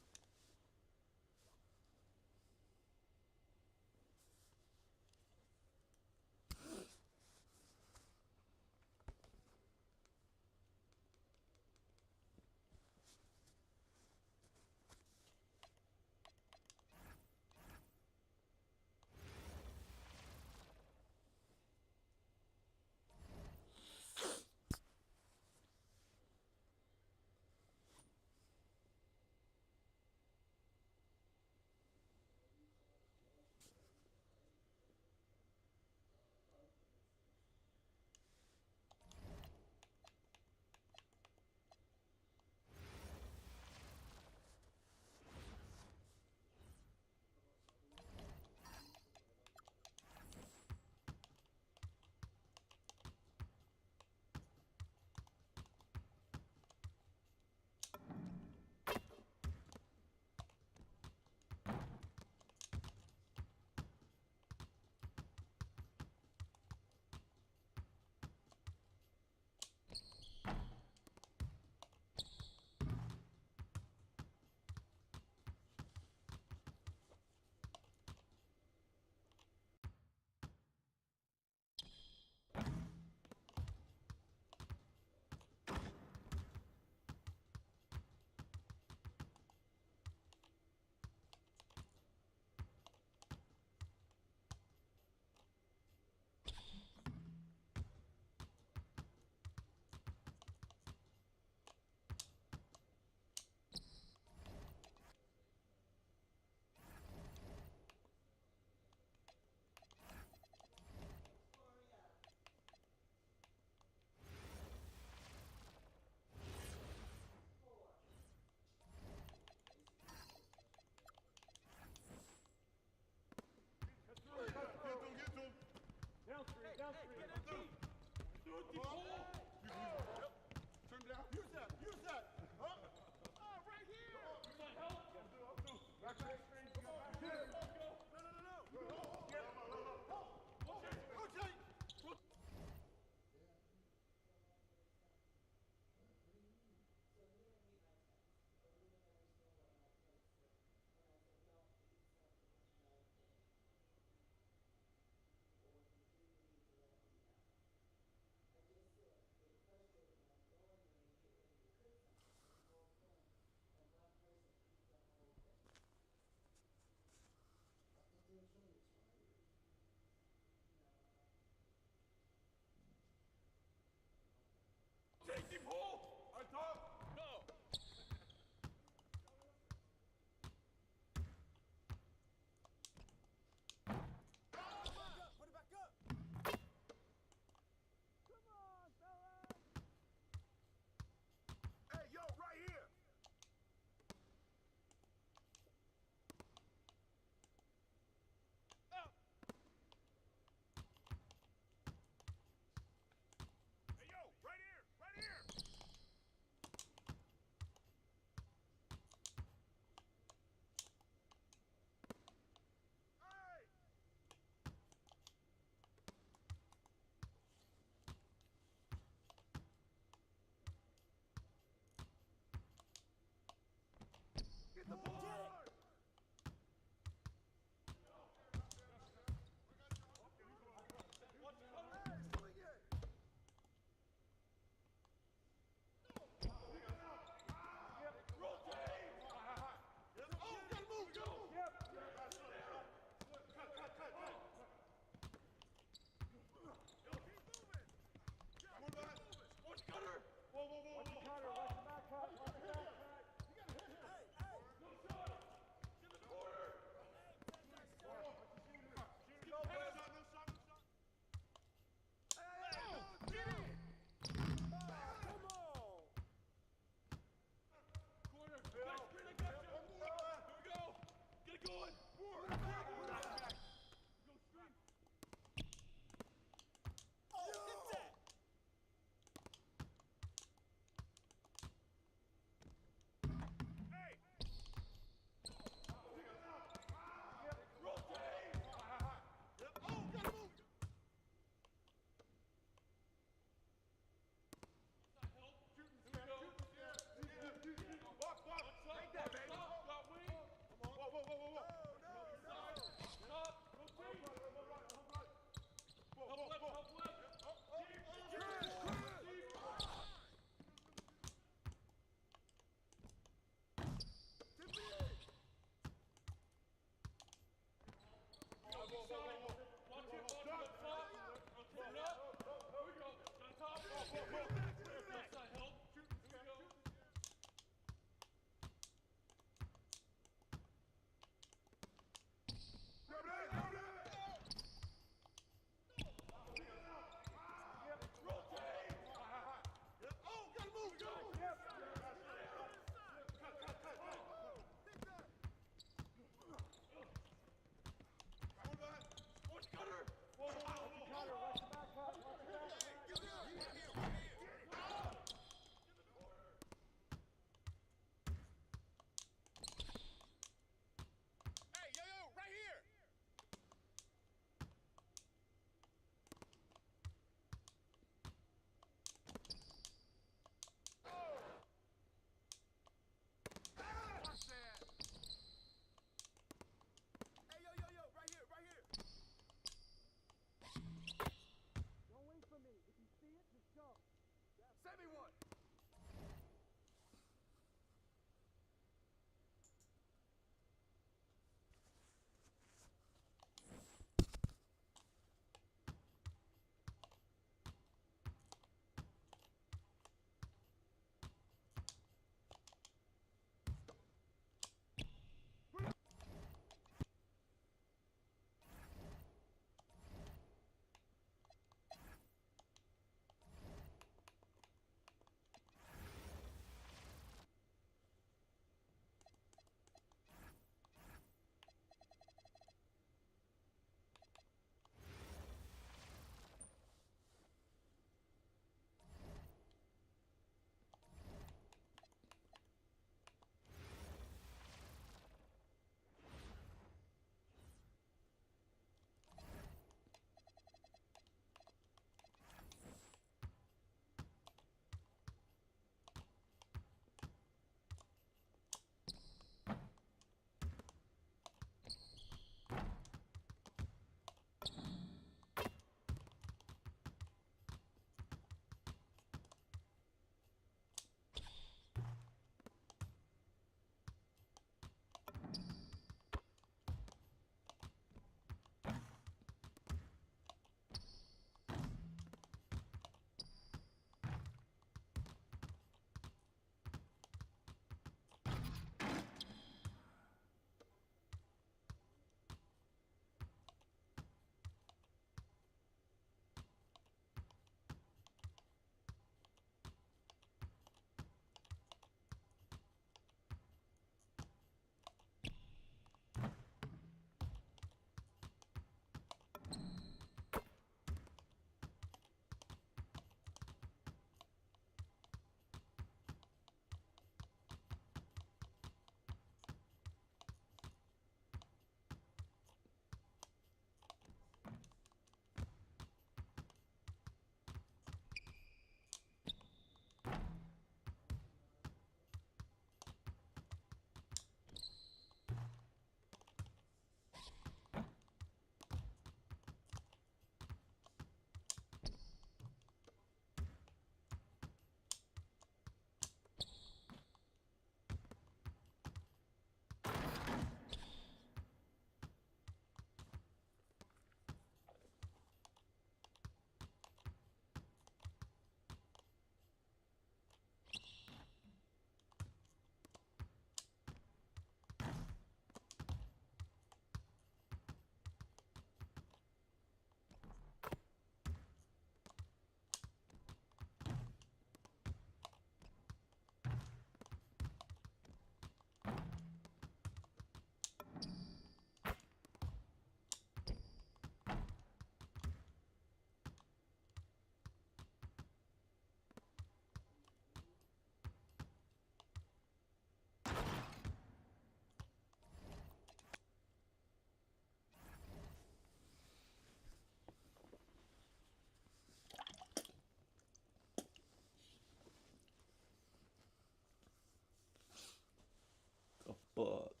Fuck.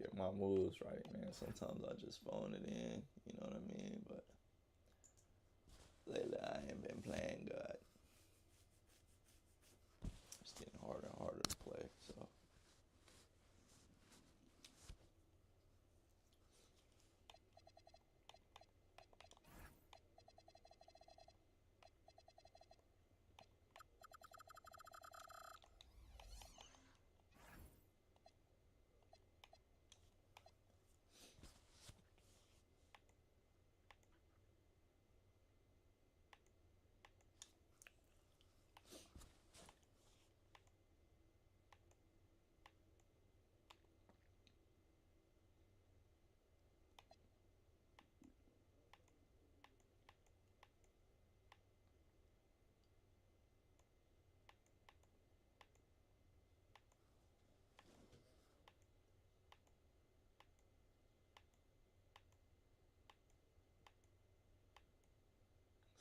get my moves right, man. Sometimes I just phone it in, you know what I mean? But lately I ain't been playing good. It's getting harder and harder to play, so.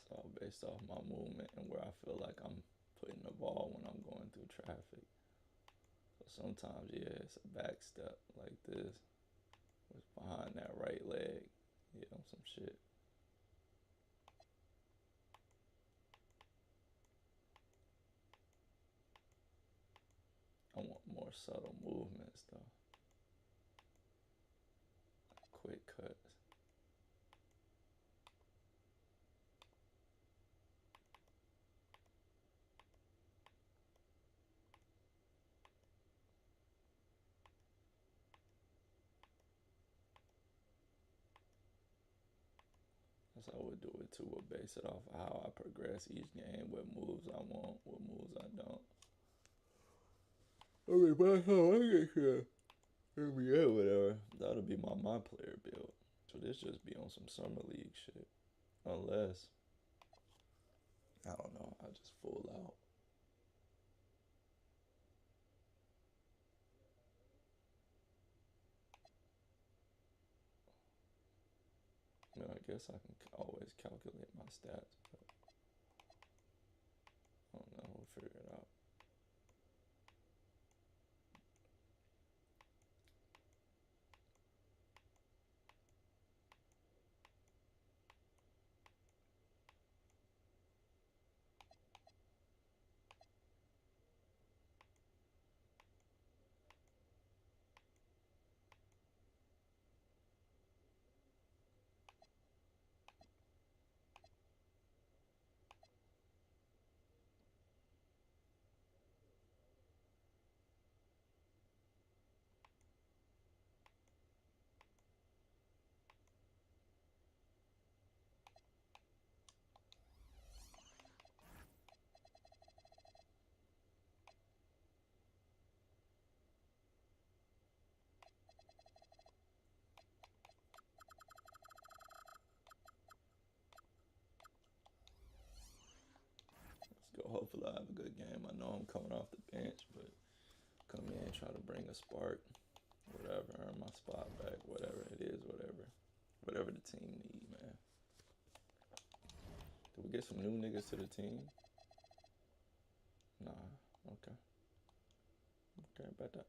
It's all based off my movement and where I feel like I'm putting the ball when I'm going through traffic. So sometimes, yeah, it's a back step like this. What's behind that right leg? Yeah, on some shit. I want more subtle movements though. Like quick cuts. That's how I would do it too. We'll base it off of how I progress each game, what moves I want, what moves I don't. I mean, by how I get here, NBA, whatever. That'll be my player build. So this just be on some summer league shit. Unless, I don't know, I just full out. I mean, I guess I can always calculate my stats, but I don't know. We'll figure it out. Let's go. Hopefully, I have a good game. I know I'm coming off the bench, but come in, try to bring a spark, whatever, earn my spot back, whatever it is, whatever the team need, man. Did we get some new niggas to the team? Nah. Okay. Okay, about that.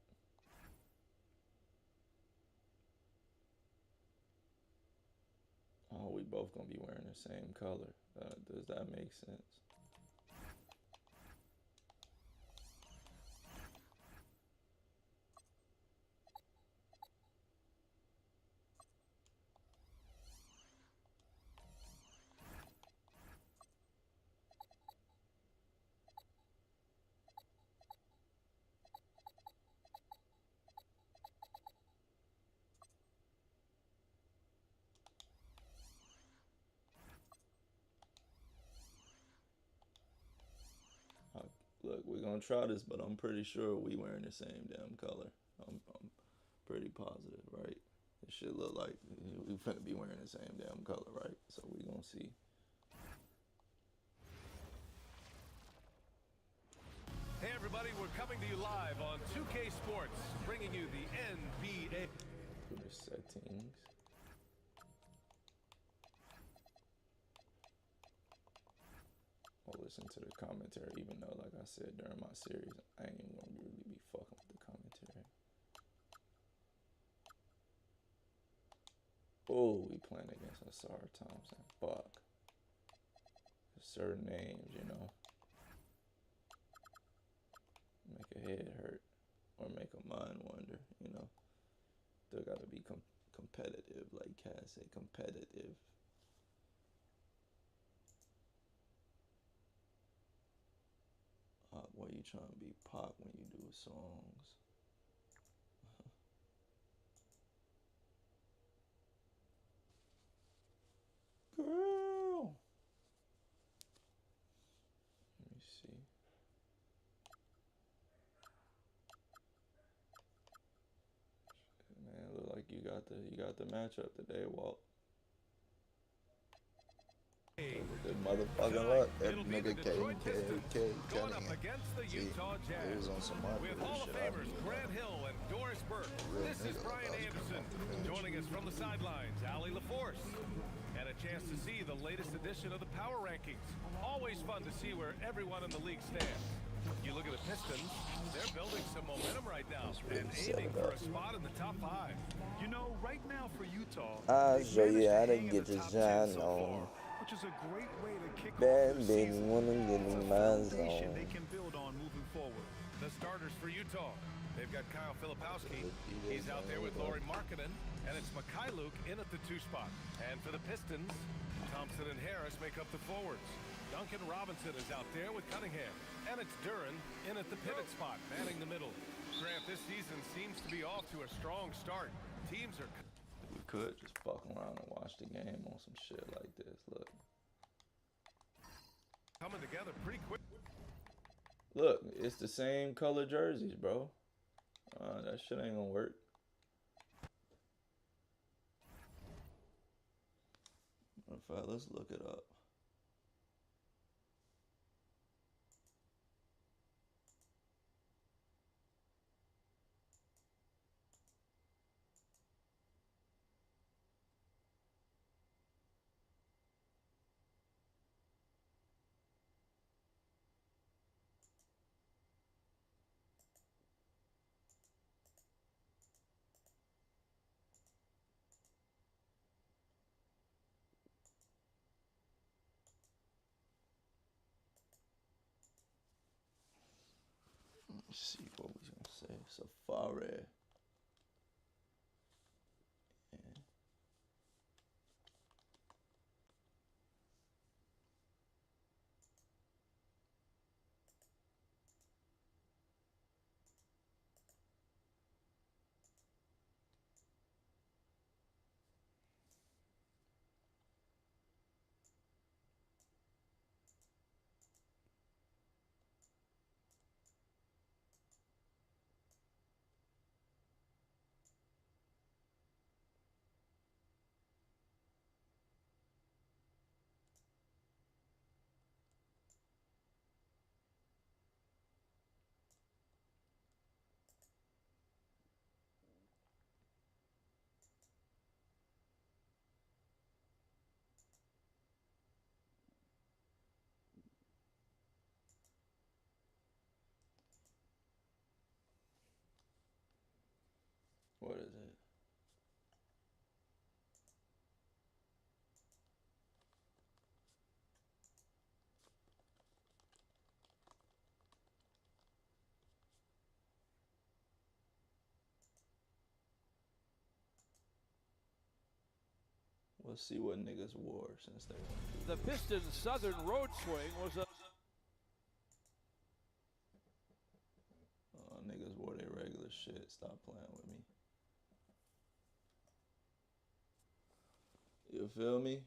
Oh, we both gonna be wearing the same color. Does that make sense? Look, we're gonna try this, but I'm pretty sure we wearing the same damn color. I'm pretty positive, right? It should look like we finna be wearing the same damn color, right? So we gonna see. Hey everybody, we're coming to you live on 2K Sports, bringing you the NBA. To the settings. I'll listen to the commentary, even though, like I said during my series, I ain't even gonna really be fucking with the commentary. Oh, we playing against Asar Thompson. Fuck. Certain names, you know. Make a head hurt. Or make a mind wonder, you know. They gotta be competitive, like Cass say, competitive. Why you trying to be Pac when you do songs? Girl! Let me see. Man, look like you got the matchup today, Walt. Good motherfucking luck. That nigga KK going up against the Utah Jazz. It was on some With Hall of Famers Grant Hill and Doris Burke, this is Brian Anderson. Joining us from the sidelines, Allie LaForce. And a chance to see the latest edition of the Power Rankings. Always fun to see where everyone in the league stands. You look at the Pistons, they're building some momentum right now and aiming for a spot in the top 5. You know, right now for Utah, I'll show you how to get your shine on. which is a great way to kick off Bad their baby, season. wanna get It's a in my foundation zone. they can build on moving forward. The starters for Utah. They've got Kyle Filipowski. He's out there with Lauri Markkanen. And it's Mikhailuk in at the 2 spot. And for the Pistons, Thompson and Harris make up the forwards. Duncan Robinson is out there with Cunningham. And it's Duran in at the pivot spot, manning the middle. Grant, this season seems to be off to a strong start. Teams are... We could just fuck around and watch the game on some shit like this. Look. coming together pretty quick. Look, it's the same color jerseys, bro. That shit ain't gonna work. Matter of fact, let's look it up. Let's see what we gonna say. Safari. Yeah. What is it? We'll see what niggas wore since they won. The Pistons' southern road swing was a... Niggas wore their regular shit. Stop playing with me. You feel me?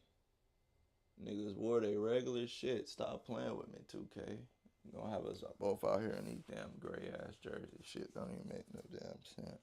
Niggas wore their regular shit. Stop playing with me, 2K. You gonna have us both out here in these damn gray ass jerseys. Shit don't even make no damn sense.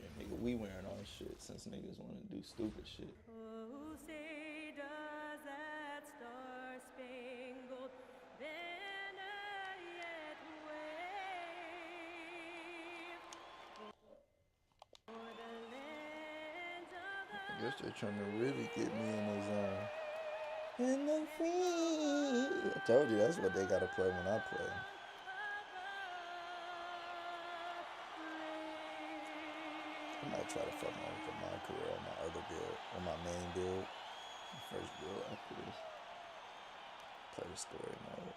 Yeah, nigga, we wearing our shit since niggas want to do stupid shit. Who say does Guess they're trying to really get me in the zone. In the free. I told you that's what they gotta play when I play. I might try to fuck my career on my other build, on my main build, my first build after this. Play the story mode.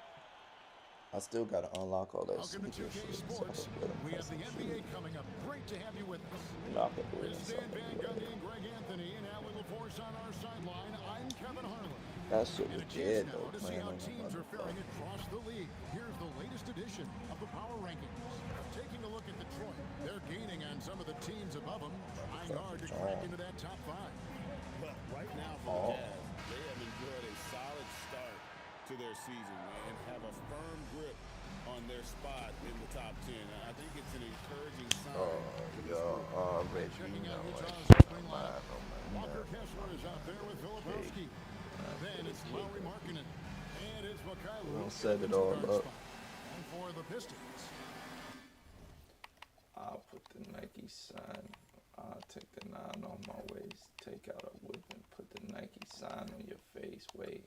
I still gotta unlock all that Welcome to secret 2K shit. Sports. We have the NBA coming up. Great to have you with us. Knock it With with Dan Van Gundy and Greg Anthony and Alan LaForce on our sideline, I'm Kevin Harlan. That shit And was a chance dead now though, to see playing how on teams the are faring motherfucker. across the league. Here's the latest edition of the Power Rankings. Taking a look at Detroit, they're gaining on some of the teams above them, trying hard to crack into that top 5. Well, right now for the Jazz, they have enjoyed a solid start to their season and have a firm grip on their spot in the top 10. I think it's an encouraging sign. Reggie, Checking out no, Utah's like, opening lineup. Walker Kessler is out there with Filipowski. Then it's Lauri Markkanen. And it's Mikhailuk. We'll set it all up. And for the Pistons, I'll put the Nike sign. I'll take the 9 off my waist. Take out a whip and put the Nike sign on your face. Wait,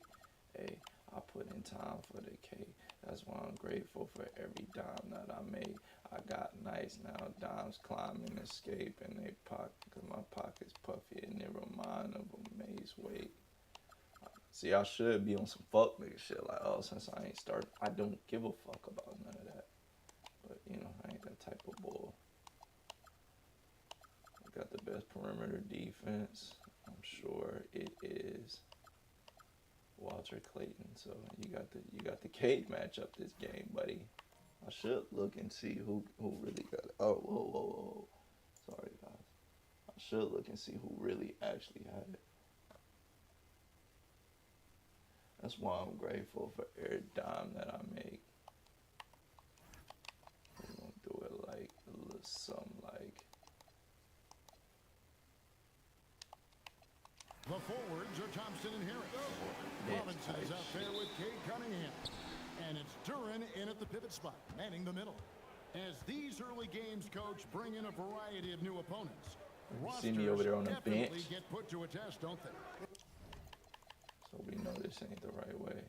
hey, I put in time for the K. That's why I'm grateful for every dime that I made. I got nice now. Dimes climbing, escape, and they pocket, cause my pocket's puffy and they remind of a maze. Wait. See, I should be on some fuck nigga shit. Like, oh, since I ain't started, I don't give a fuck about none of that. But, you know, I ain't that type of bull. I got the best perimeter defense. I'm sure it is Walter Clayton. So you got the Cade matchup this game, buddy. I should look and see who really got it. Oh, whoa. Sorry, guys. I should look and see who really actually had it. That's why I'm grateful for every dime that I make. We're gonna do it like something like. the forwards are Thompson and Harris. Robinson is out there with Cade Cunningham. And it's Duran in at the pivot spot, manning the middle. As these early games, Coach, bring in a variety of new opponents. See me over there on the definitely bench. get put to a test, don't they? So we know this ain't the right way.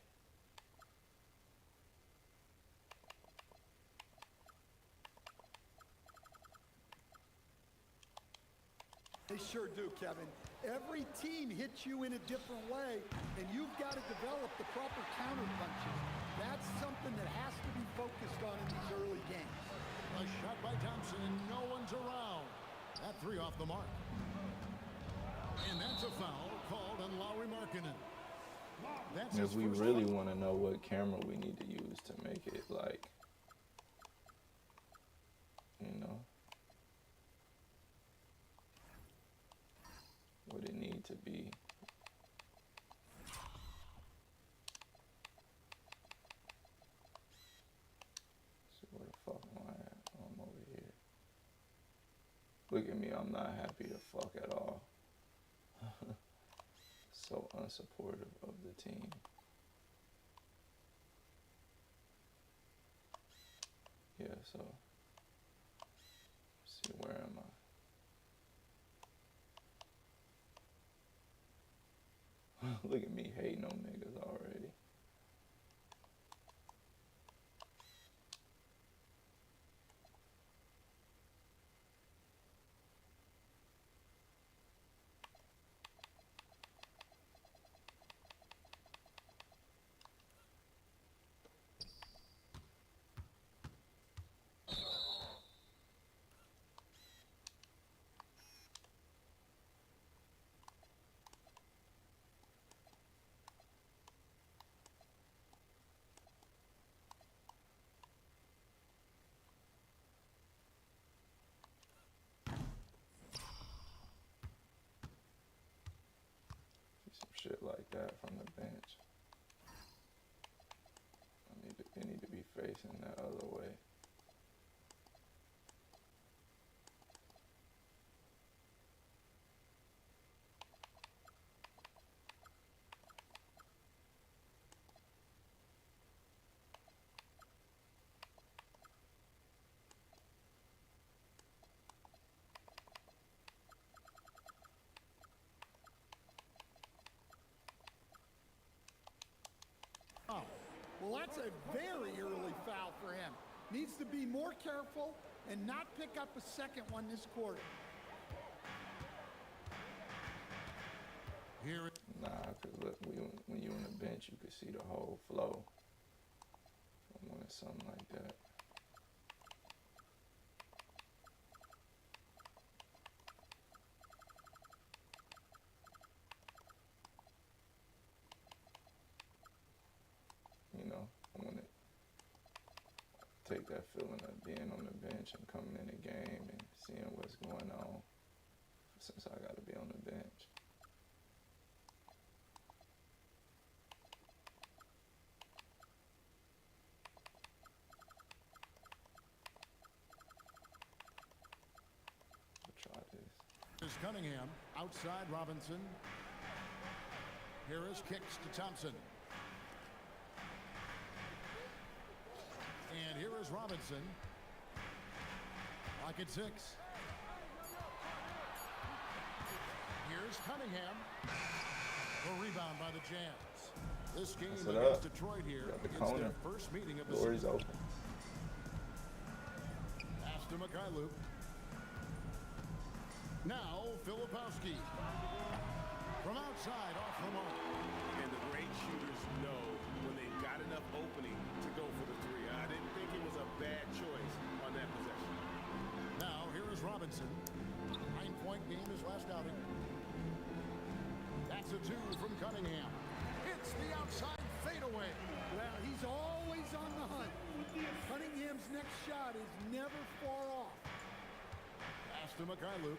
They sure do, Kevin. Every team hits you in a different way, and you've got to develop the proper counter punches. That's something that has to be focused on in these early games. A shot by Thompson, and no one's around. That 3 off the mark. And that's a foul called on Lauri Markkanen. That's If we really want to know what camera we need to use to make it like, you know, what it need to be. See where the fuck am I at? I'm over here. Look at me, I'm not happy to fuck at all. So unsupportive of the team. Yeah, so see, where am I? Look at me hating on niggas already. Some shit like that from the bench. It need to be facing that other way. Well, that's a very early foul for him. Needs to be more careful and not pick up a second one this quarter. Here. Nah, because look, when you on the bench, you can see the whole flow. I wanted something like that. You know, I want to take that feeling of being on the bench and coming in the game and seeing what's going on since I got to be on the bench. Is Cunningham outside Robinson. Harris kicks to Thompson. And here is Robinson. Lock at 6. Here's Cunningham. A rebound by the Jazz. This game against Detroit here is their first meeting of the season. Open. Pass to Mikhailuk. Now, Filipowski. From outside, off the mark. And the great shooters know when they've got enough opening to go for the three. I didn't think it was a bad choice on that possession. Now, here is Robinson. 9-point game his last outing. That's a 2 from Cunningham. Hits the outside fadeaway. Well, he's always on the hunt. Cunningham's next shot is never far off. Pass to Mikhailuk.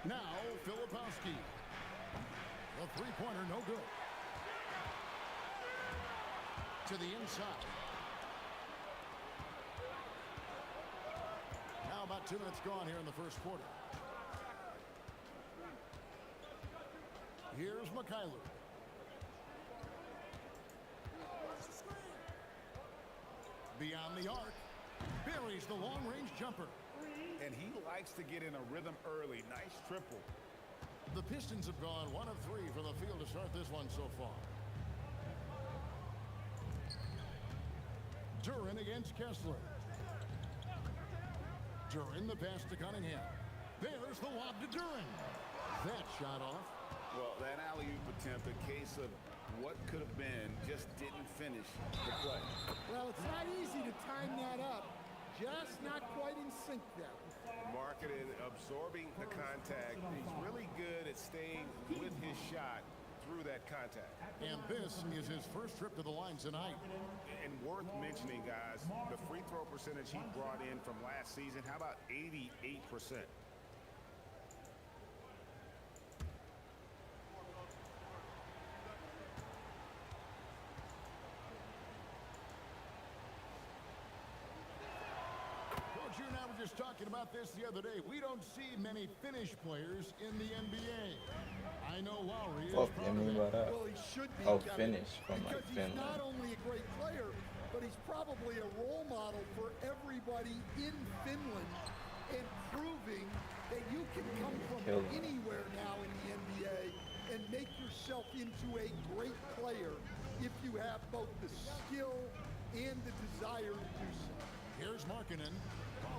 Now, Filipowski. The three-pointer, no good. To the inside. Now about 2 minutes gone here in the first quarter. Here's Mikhailuk. Beyond the arc. Buries the long-range jumper. And he likes to get in a rhythm early. Nice triple. The Pistons have gone 1 of 3 from the field to start this one so far. Duren against Kessler. Duren, the pass to Cunningham. There's the lob to Duren. That shot off. Well, that alley-oop attempt, a case of what could have been, just didn't finish the play. Well, it's not easy to time that up. Just not quite in sync there. Marketed, absorbing the contact. He's really good at staying with his shot through that contact. And this is his first trip to the line tonight. And worth mentioning, guys, the free throw percentage he brought in from last season, how about 88%? You and I were just talking about this the other day. We don't see many Finnish players in the NBA. I know Lowry is proud of it. Well, he should be. Finnish from because like Finland. He's not only a great player, but he's probably a role model for everybody in Finland and proving that you can come from anywhere now in the NBA and make yourself into a great player if you have both the skill and the desire to do so. Here's Markkanen.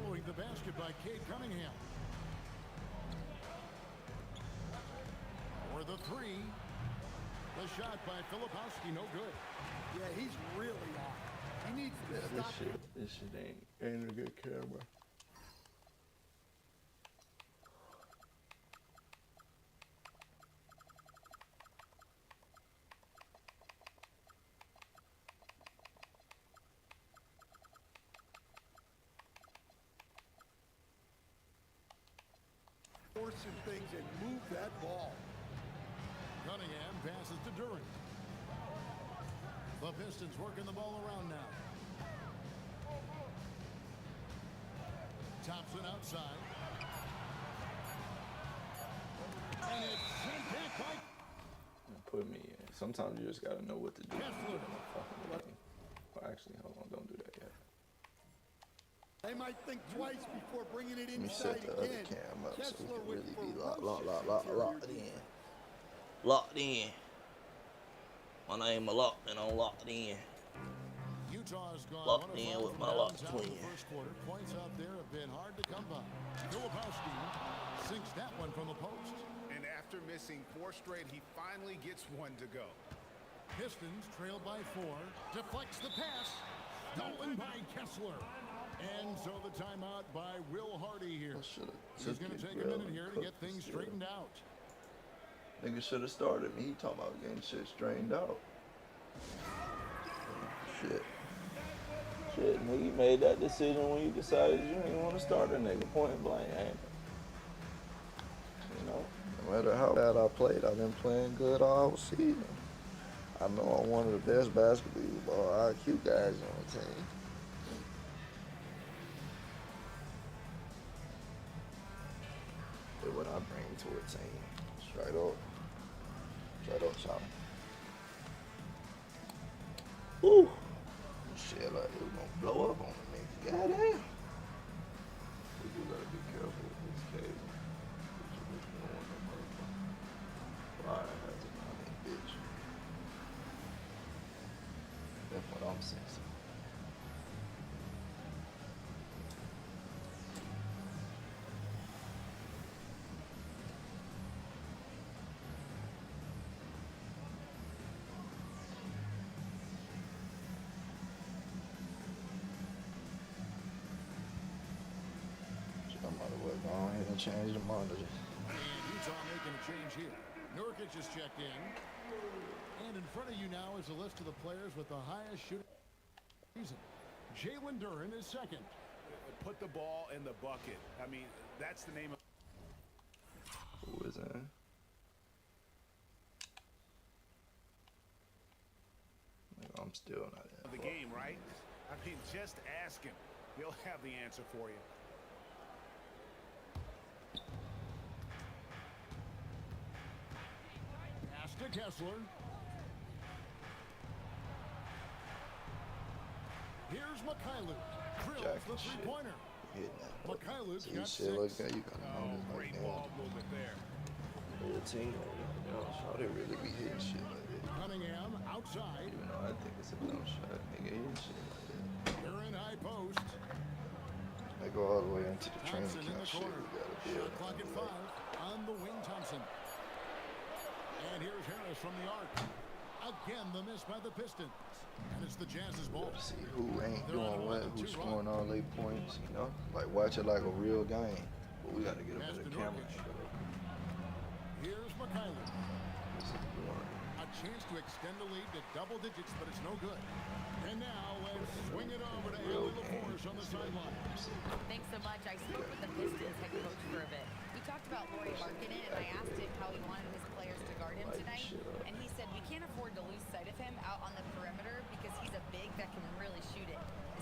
Following the basket by Cade Cunningham. For the 3. The shot by Filipowski, no good. Yeah, he's really off. He needs to stop. This shit ain't a good camera. Forcing things and move that ball. Cunningham passes to Duren. The Pistons working the ball around now. Thompson outside. And it's sent back by... Put me in. Sometimes you just gotta know what to do. Kessler. Well, actually, hold on. Don't do that yet. They might think twice before bringing it Let me inside set the other again. cam up so Kessler we with can really be ferocious locked in. Locked in. My name is locked and I'm locked in. Utah's gone Locked 1 of in 5 with from my locked downtown in twin. the first quarter. Points out there have been hard to come by. Filipowski sinks that one from the post. And after missing 4 straight, he finally gets one to go. Pistons trail by 4. Deflects the pass. Stolen by Kessler. And so the timeout by Will Hardy here. He's going to take a minute here to get things straightened out. Nigga should have started me. He talking about getting shit straightened out. Shit, nigga, you made that decision when you decided you didn't want to start a nigga point blank, ain't it? You know, no matter how bad I played, I've been playing good all season. I know I'm one of the best basketball IQ guys on the team. That's what I bring to a team. Straight up, y'all. Woo! Shit, like it was gonna blow up on the nigga. Goddamn. We do gotta be careful with this cable. Fire has it on that bitch. That's what I'm saying. Go ahead and change the monitor. And Utah making a change here. Nurkic is checked in. And in front of you now is a list of the players with the highest shooting season. Jalen Duren is second. Put the ball in the bucket. I mean, that's the name of... Who is that? I'm still not in the game, right? I mean, just ask him. He'll have the answer for you. To Kessler. Here's Mikhailuk. Drills the three-pointer. Mikhailuk's got 6. Like you gotta great ball movement there. The team, they really be hitting shit like that. Cunningham outside. Even though I think it's a dumb shot, nigga hitting shit like that. They're in high post. They go all the way into the training Thompson in camp the shit. corner. Shot clock at 5 on the wing. Thompson. And here's Harris from the arc. Again, the miss by the Pistons. And it's the Jazz's ball. See who ain't doing what, who's scoring all their points, you know? Like, watch it like a real game. But we got to get a better camera. Here's Mikhailuk. A chance to extend the lead to double digits, but it's no good. And now let's swing it over to Allie LaForce on the sideline. Thanks so much. I spoke with the Pistons head coach for a bit. We talked about Lauri Markkanen, and I asked him how he wanted his players to guard him tonight. And he said, we can't afford to lose sight of him out on the perimeter because he's a big that can really shoot it,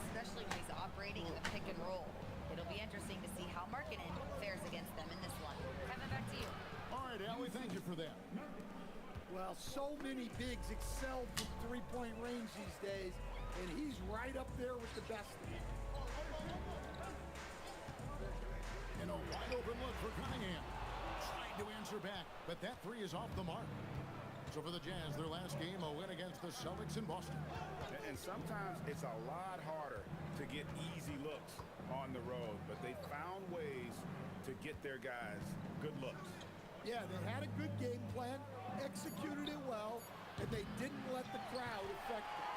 especially when he's operating in the pick and roll. It'll be interesting to see how Markkanen fares against them in this one. Kevin, back to you. All right, Allie, thank you for that. Well, so many bigs excel from three-point range these days, and he's right up there with the best of them. And a wide-open look for Cunningham. Tried to answer back, but that 3 is off the mark. So for the Jazz, their last game, a win against the Celtics in Boston. And sometimes it's a lot harder to get easy looks on the road, but they found ways to get their guys good looks. Yeah, they had a good game plan, executed it well, and they didn't let the crowd affect them.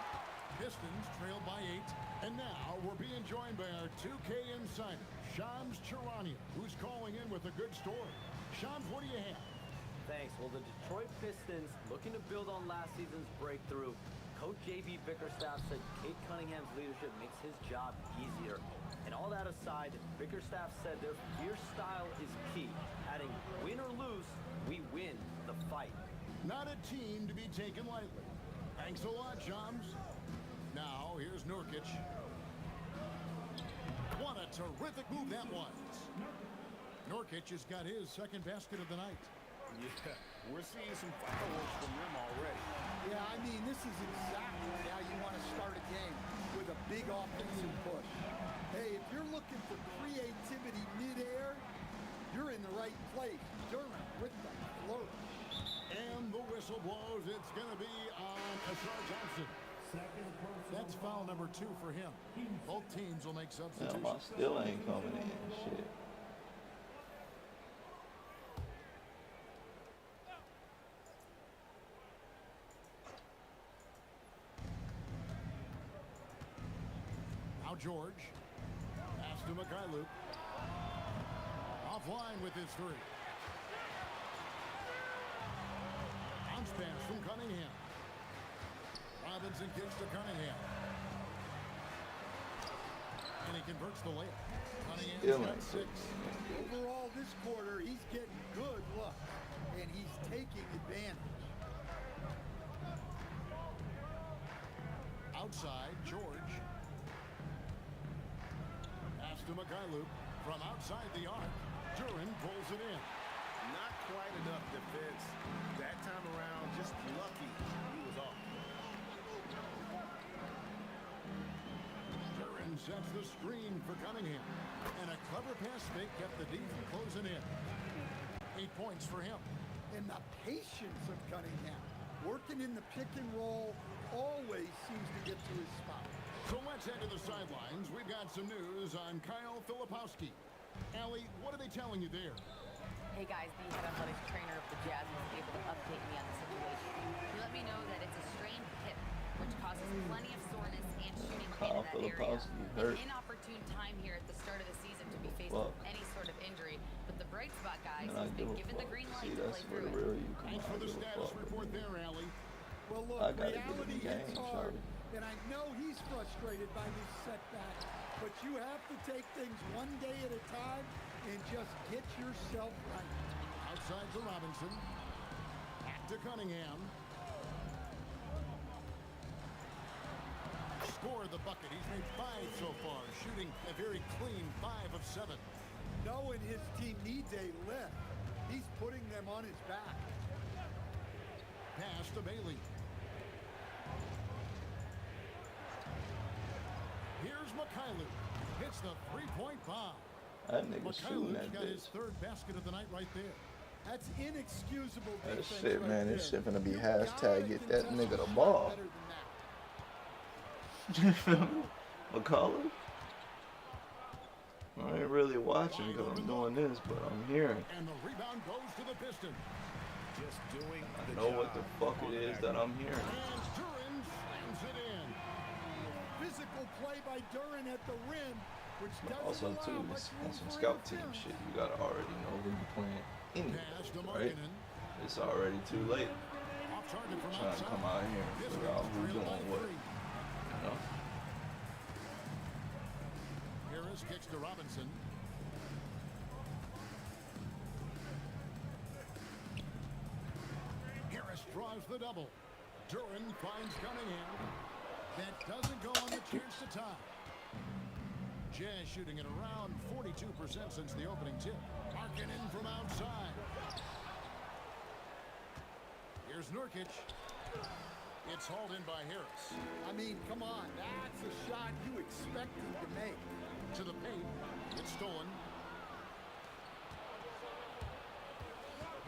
Pistons trail by 8, and now we're being joined by our 2K insider, Shams Charania, who's calling in with a good story. Shams, what do you have? Thanks. Well, the Detroit Pistons, looking to build on last season's breakthrough. Coach J.B. Bickerstaff said Kate Cunningham's leadership makes his job easier. And all that aside, Bickerstaff said their fierce style is key, adding, win or lose, we win the fight. Not a team to be taken lightly. Thanks a lot, Shams. Now, here's Nurkic. What a terrific move that was. Nurkic has got his second basket of the night. Yeah, we're seeing some fireworks from them already. Yeah, I mean, this is exactly how you want to start a game, with a big offensive push. Hey, if you're looking for creativity mid-air, you're in the right place. Durant with the flourish. And the whistle blows. It's going to be on Ashar Johnson. That's foul number 2 for him. Both teams will make substitutions. Damn, I still ain't coming in. Shit. Now George. Pass to Mikhailuk. Offline with his 3. Bounce pass from Cunningham. Robinson kicks to Cunningham. And he converts the layup. Cunningham's got 6. Overall, this quarter, he's getting good luck, and he's taking advantage. Outside, George. Pass to Mikhailuk. From outside the arc, Duran pulls it in. Not quite enough defense. That time around, just lucky he was off. Duran sets the screen for Cunningham. And a clever pass fake kept the D from closing in. 8 points for him. And the patience of Cunningham, working in the pick and roll, always seems to get to his spot. So let's head to the sidelines. We've got some news on Kyle Filipowski. Allie, what are they telling you there? Hey guys, the head athletics trainer of the Jazz was able to update me on the situation. He let me know that it's a strained hip, which causes plenty of soreness and shooting pain in that area. An inopportune time here at the start of the season to be faced with any sort of injury. But the bright spot, guys, has been given the green light to play through it. Thanks for the status report there, Allie. Well, look, reality hits hard, and I know he's frustrated by this setback, but you have to take things one day at a time and just get yourself right. Outside to Robinson. Back to Cunningham. Scored the bucket. He's made 5 so far, shooting a very clean 5 of 7. Knowing his team needs a lift, he's putting them on his back. Pass to Bailey. Here's Mikhailuk. Hits the 3-point bomb. That nigga shooting that got his bitch. 3rd basket of the night right there. That's inexcusable That defense shit, right man. there. This shit finna be You hashtag gotta get that contest nigga the a shot ball. better than that. You feel me? McCullough? I ain't really watching because I'm doing this, but I'm hearing. And the rebound goes to the Pistons. Just doing I the know job what the fuck it is that I'm hearing. And Duran slams it in. Physical play by Duran at the rim, which doesn't Also, allow too, much this room on some for scout team interference. shit. You gotta already know who you playing Pass to anyway, right? Markkanen. It's already too late. Off target from Trying to outside. come out here and figure out who's Pistons trail by doing what. 3. You know? Harris kicks to Robinson. Harris draws the double. Duran finds Cunningham. That doesn't go on the chance to tie. Jazz shooting at around 42% since the opening tip. Markkanen from outside. Here's Nurkic. It's hauled in by Harris. I mean, come on, that's a shot you expect him to make. To the paint. It's stolen.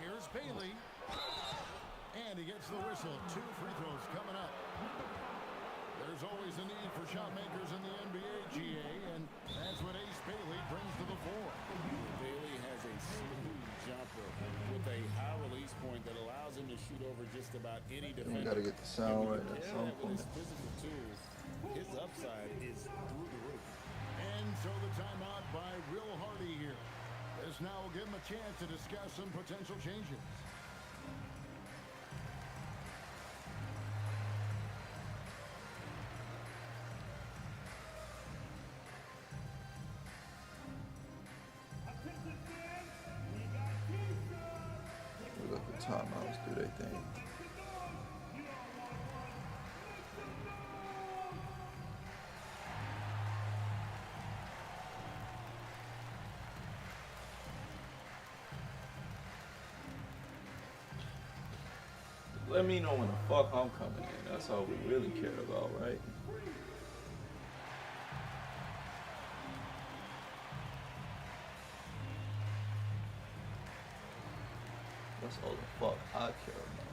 Here's Bailey. And he gets the whistle. 2 free throws coming up. There's always a need for shot makers in the NBA, GA, and that's what Ace Bailey brings to the fore. Bailey has a smooth jumper with a high release point that allows him to shoot over just about any We defender. gotta get the sound right at Yeah, some with point. his physical tools, his upside is through the roof. And so the timeout by Will Hardy here. This now will give him a chance to discuss some potential changes. We got the timeouts do their thing. Let me know when the fuck I'm coming in. That's all we really care about, right? That's all the fuck I care about.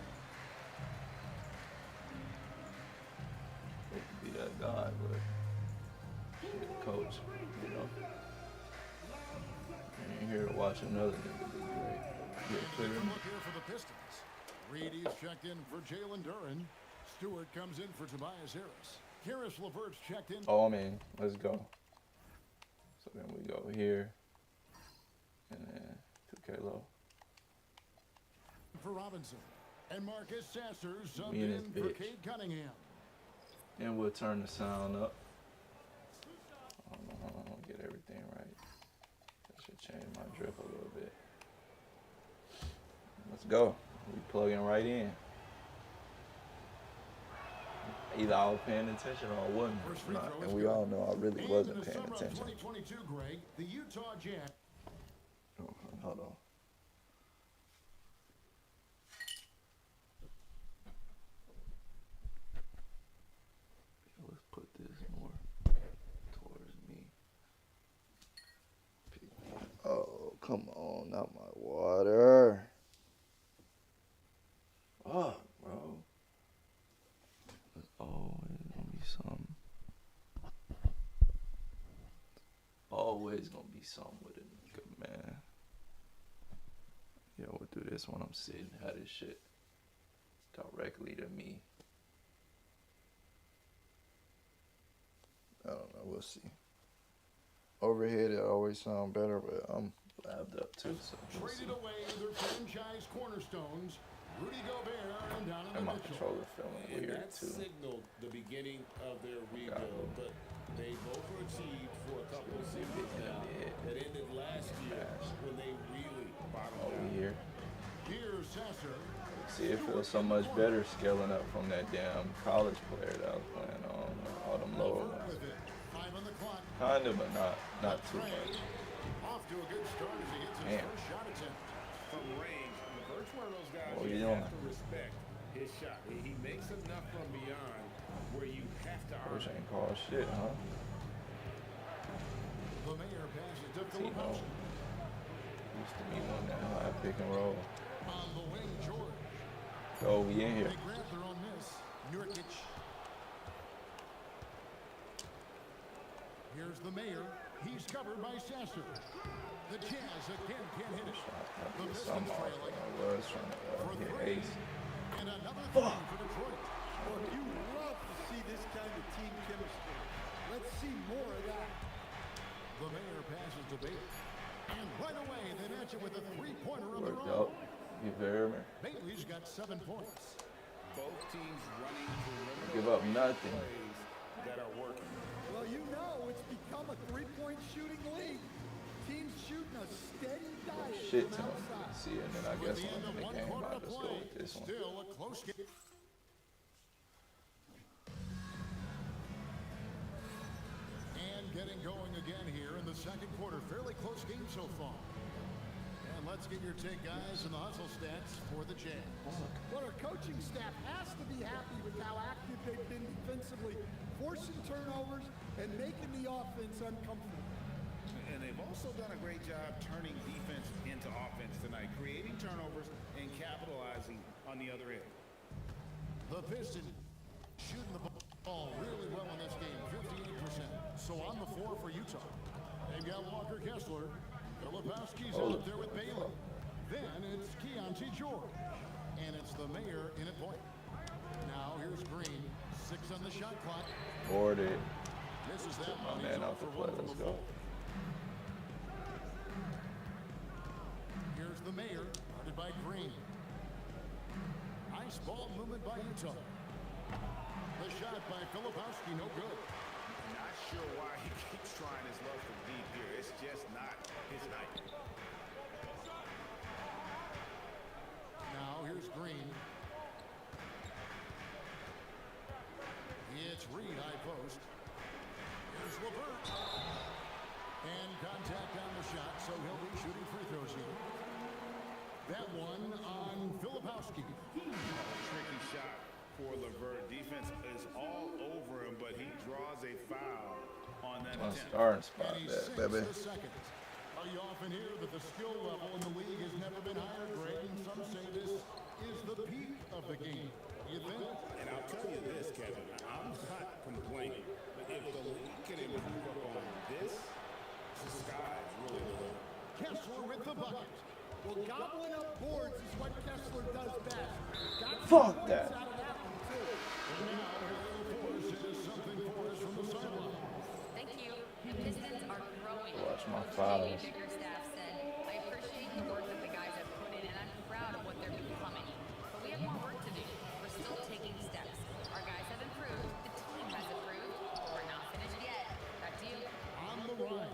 They could be that guy, but the coach, you know. You ain't here to watch another nigga do great. Get clear. Look here for the Pistons. Reedy's checked in for Jalen Duren. Stewart comes in for Tobias Harris. Karis LeVert's checked in. Oh, man, let's go. So then we go here, and then 2K low. For Robinson. And Marcus Sasser subbed Me and in his for bitch. Cade Cunningham. And we'll turn the sound up. Hold on, get everything right. That should change my drip a little bit. Let's go. We plugging right in. Either I was paying attention or I wasn't. And we all know I really wasn't paying attention. 2022, Greg, the Utah Jazz. Oh, hold on. Let's put this more towards me. Oh, come on, not my water. Oh, bro. There's always gonna be something. Always gonna be something with a nigga, man. Yeah, we'll do this when I'm sitting. Have this shit directly to me. I don't know, we'll see. Overhead, it always sound better, but I'm labbed up too, so we'll see. Traded away their franchise cornerstones, Rudy Gobert and Donovan And my Mitchell. controller feeling And weird that too. signaled the beginning of their rebuild, but they both were achieved for a couple of seasons now that ended last year when they really bottomed Over out. here. Here's Sasser. See, it feels so much better scaling up from that damn college player that I was playing on, all them lower LeVert ones. with it. 5 on the clock. Kinda, but not too much. Off to a good start as he hits his Damn. first shot attempt. From range, LeVert's one of those guys What you you have doing? to respect his shot. He makes enough from beyond where you have to Coach earn it. ain't called shit, huh? The mayor passes to Tino. Philip Used to be one that high pick and roll. on the wing, George. Oh, we in here. They grab their own miss. Nurkic. Here's the mayor. He's covered by Sasser. The Jazz again can't hit it. The Pistons Some off. trailing I was trying to for hit 3. ace. And another three for Detroit. Well, you love to see this kind of team chemistry. Let's see more of that. The mayor passes to Bailey. And right away, they match it with a three-pointer of their Worked own. out. You hear me? Bailey's got 7 points. Both teams running perimeter Give up nothing. plays that are working. Well, you know it's become a three-point shooting league. Teams shooting a steady diet Shit from ton. outside. See, and then I With guess the end I'm of in the one game. quarter I'll to just go play, with this one. still a close game. And getting going again here in the second quarter. Fairly close game so far. And let's get your take, guys, and the hustle stats for the Jazz. Well, our coaching staff has to be happy with how active they've been defensively, forcing turnovers and making the offense uncomfortable. And they've also done a great job turning defense into offense tonight, creating turnovers and capitalizing on the other end. The Pistons shooting the ball really well in this game, 58%. So on the floor for Utah. They've got Walker Kessler. Filipowski's out there with Bailey. Then it's Keontae George. And it's the mayor in at point. Now here's Green. 6 on the shot clock. Boarded. Misses that My one. man He's out off the for play. 1 from Let's the go. floor. Here's the mayor, guarded by Green. Nice ball movement by Utah. The shot by Filipowski, no good. Not sure why he keeps trying his luck from deep here. It's just not his night. Now here's Green. It's Reed, high post. Here's LeVert. And contact on the shot, so he'll be shooting free throws here. That one on Filipowski. Tricky shot for LeVert. Defense is all over him, but he draws a foul on that My attempt. starting spot And he there, sinks baby. the second. A Well, you often hear that the skill level in the league has never been higher, Greg, and some say this is the peak of the game. You think? And I'll tell you this, Kevin, I'm not complaining, but if the league can improve upon this, the sky's really the limit. Kessler with the bucket. Well, gobbling up boards is what Kessler does best. Got Fuck points that. out of that one, too. And now, Forrest has something for us from the sideline. Thank you. The Pistons are growing. Watch my Coach fouls. JB Bickerstaff said, I appreciate the work that the guys have put in, and I'm proud of what they're becoming. But we have more work to do. We're still taking steps. Our guys have improved. The team has improved. We're not finished yet. Back to you. On the run.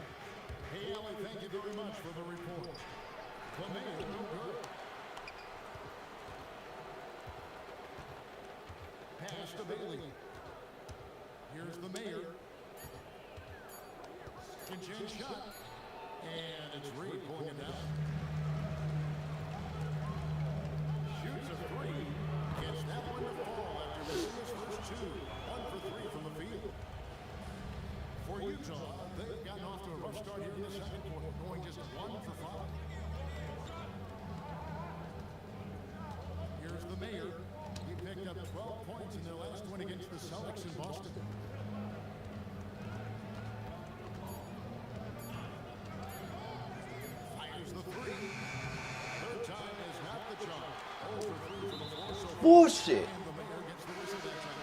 Hey, Allie, thank you very much for the report. Clement, no good. Pass to Bailey. Here's the mayor. Second chance shot. And it's Reed pulling it down. Shoots a three. Gets that one to fall after missing his first two. 1 for 3 from the field. For Utah, they've gotten off to a rough start here in the second quarter, going just 1 for 5. Here's the mayor. He picked up 12 points in their last win against the Celtics in Boston. Fires the three. Third time is not the charm. 0 for 3 for the floor so far. Bullshit. And the mayor gets the whistle that time.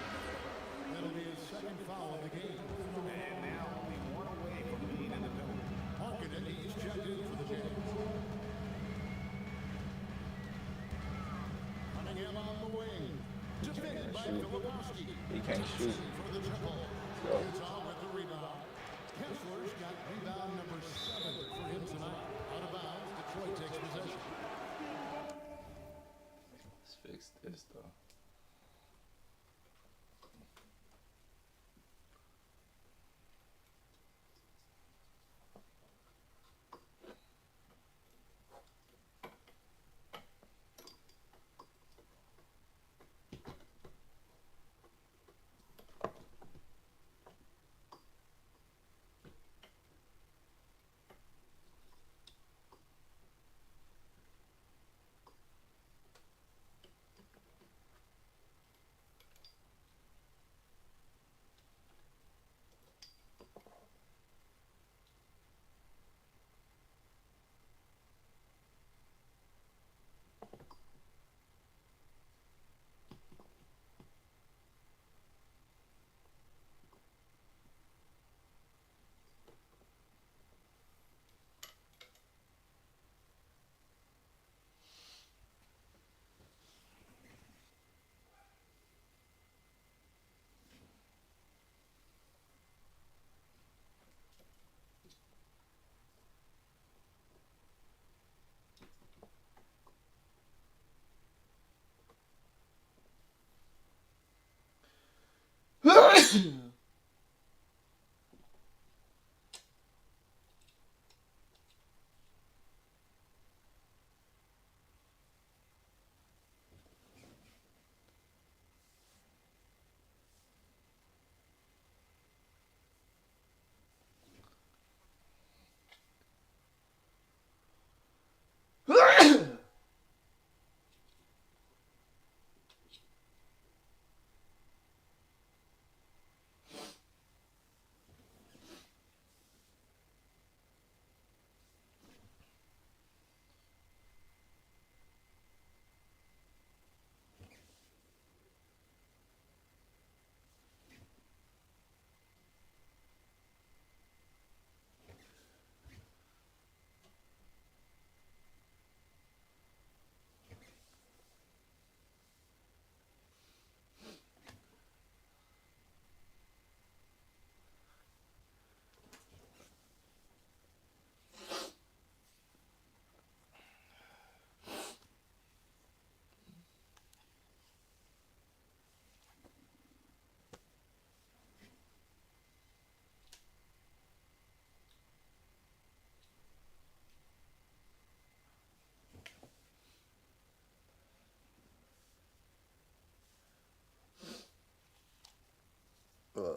That'll be his second foul of the game. And now only one away from being in the middle. Marketing, he's checked in for the Jays. Cunningham on the wing. Defended by Filipowski. He can't shoot. For the triple. Go. Utah with the rebound. Kessler's got rebound number 7 for him tonight. Out of bounds, Detroit takes possession. Let's fix this though.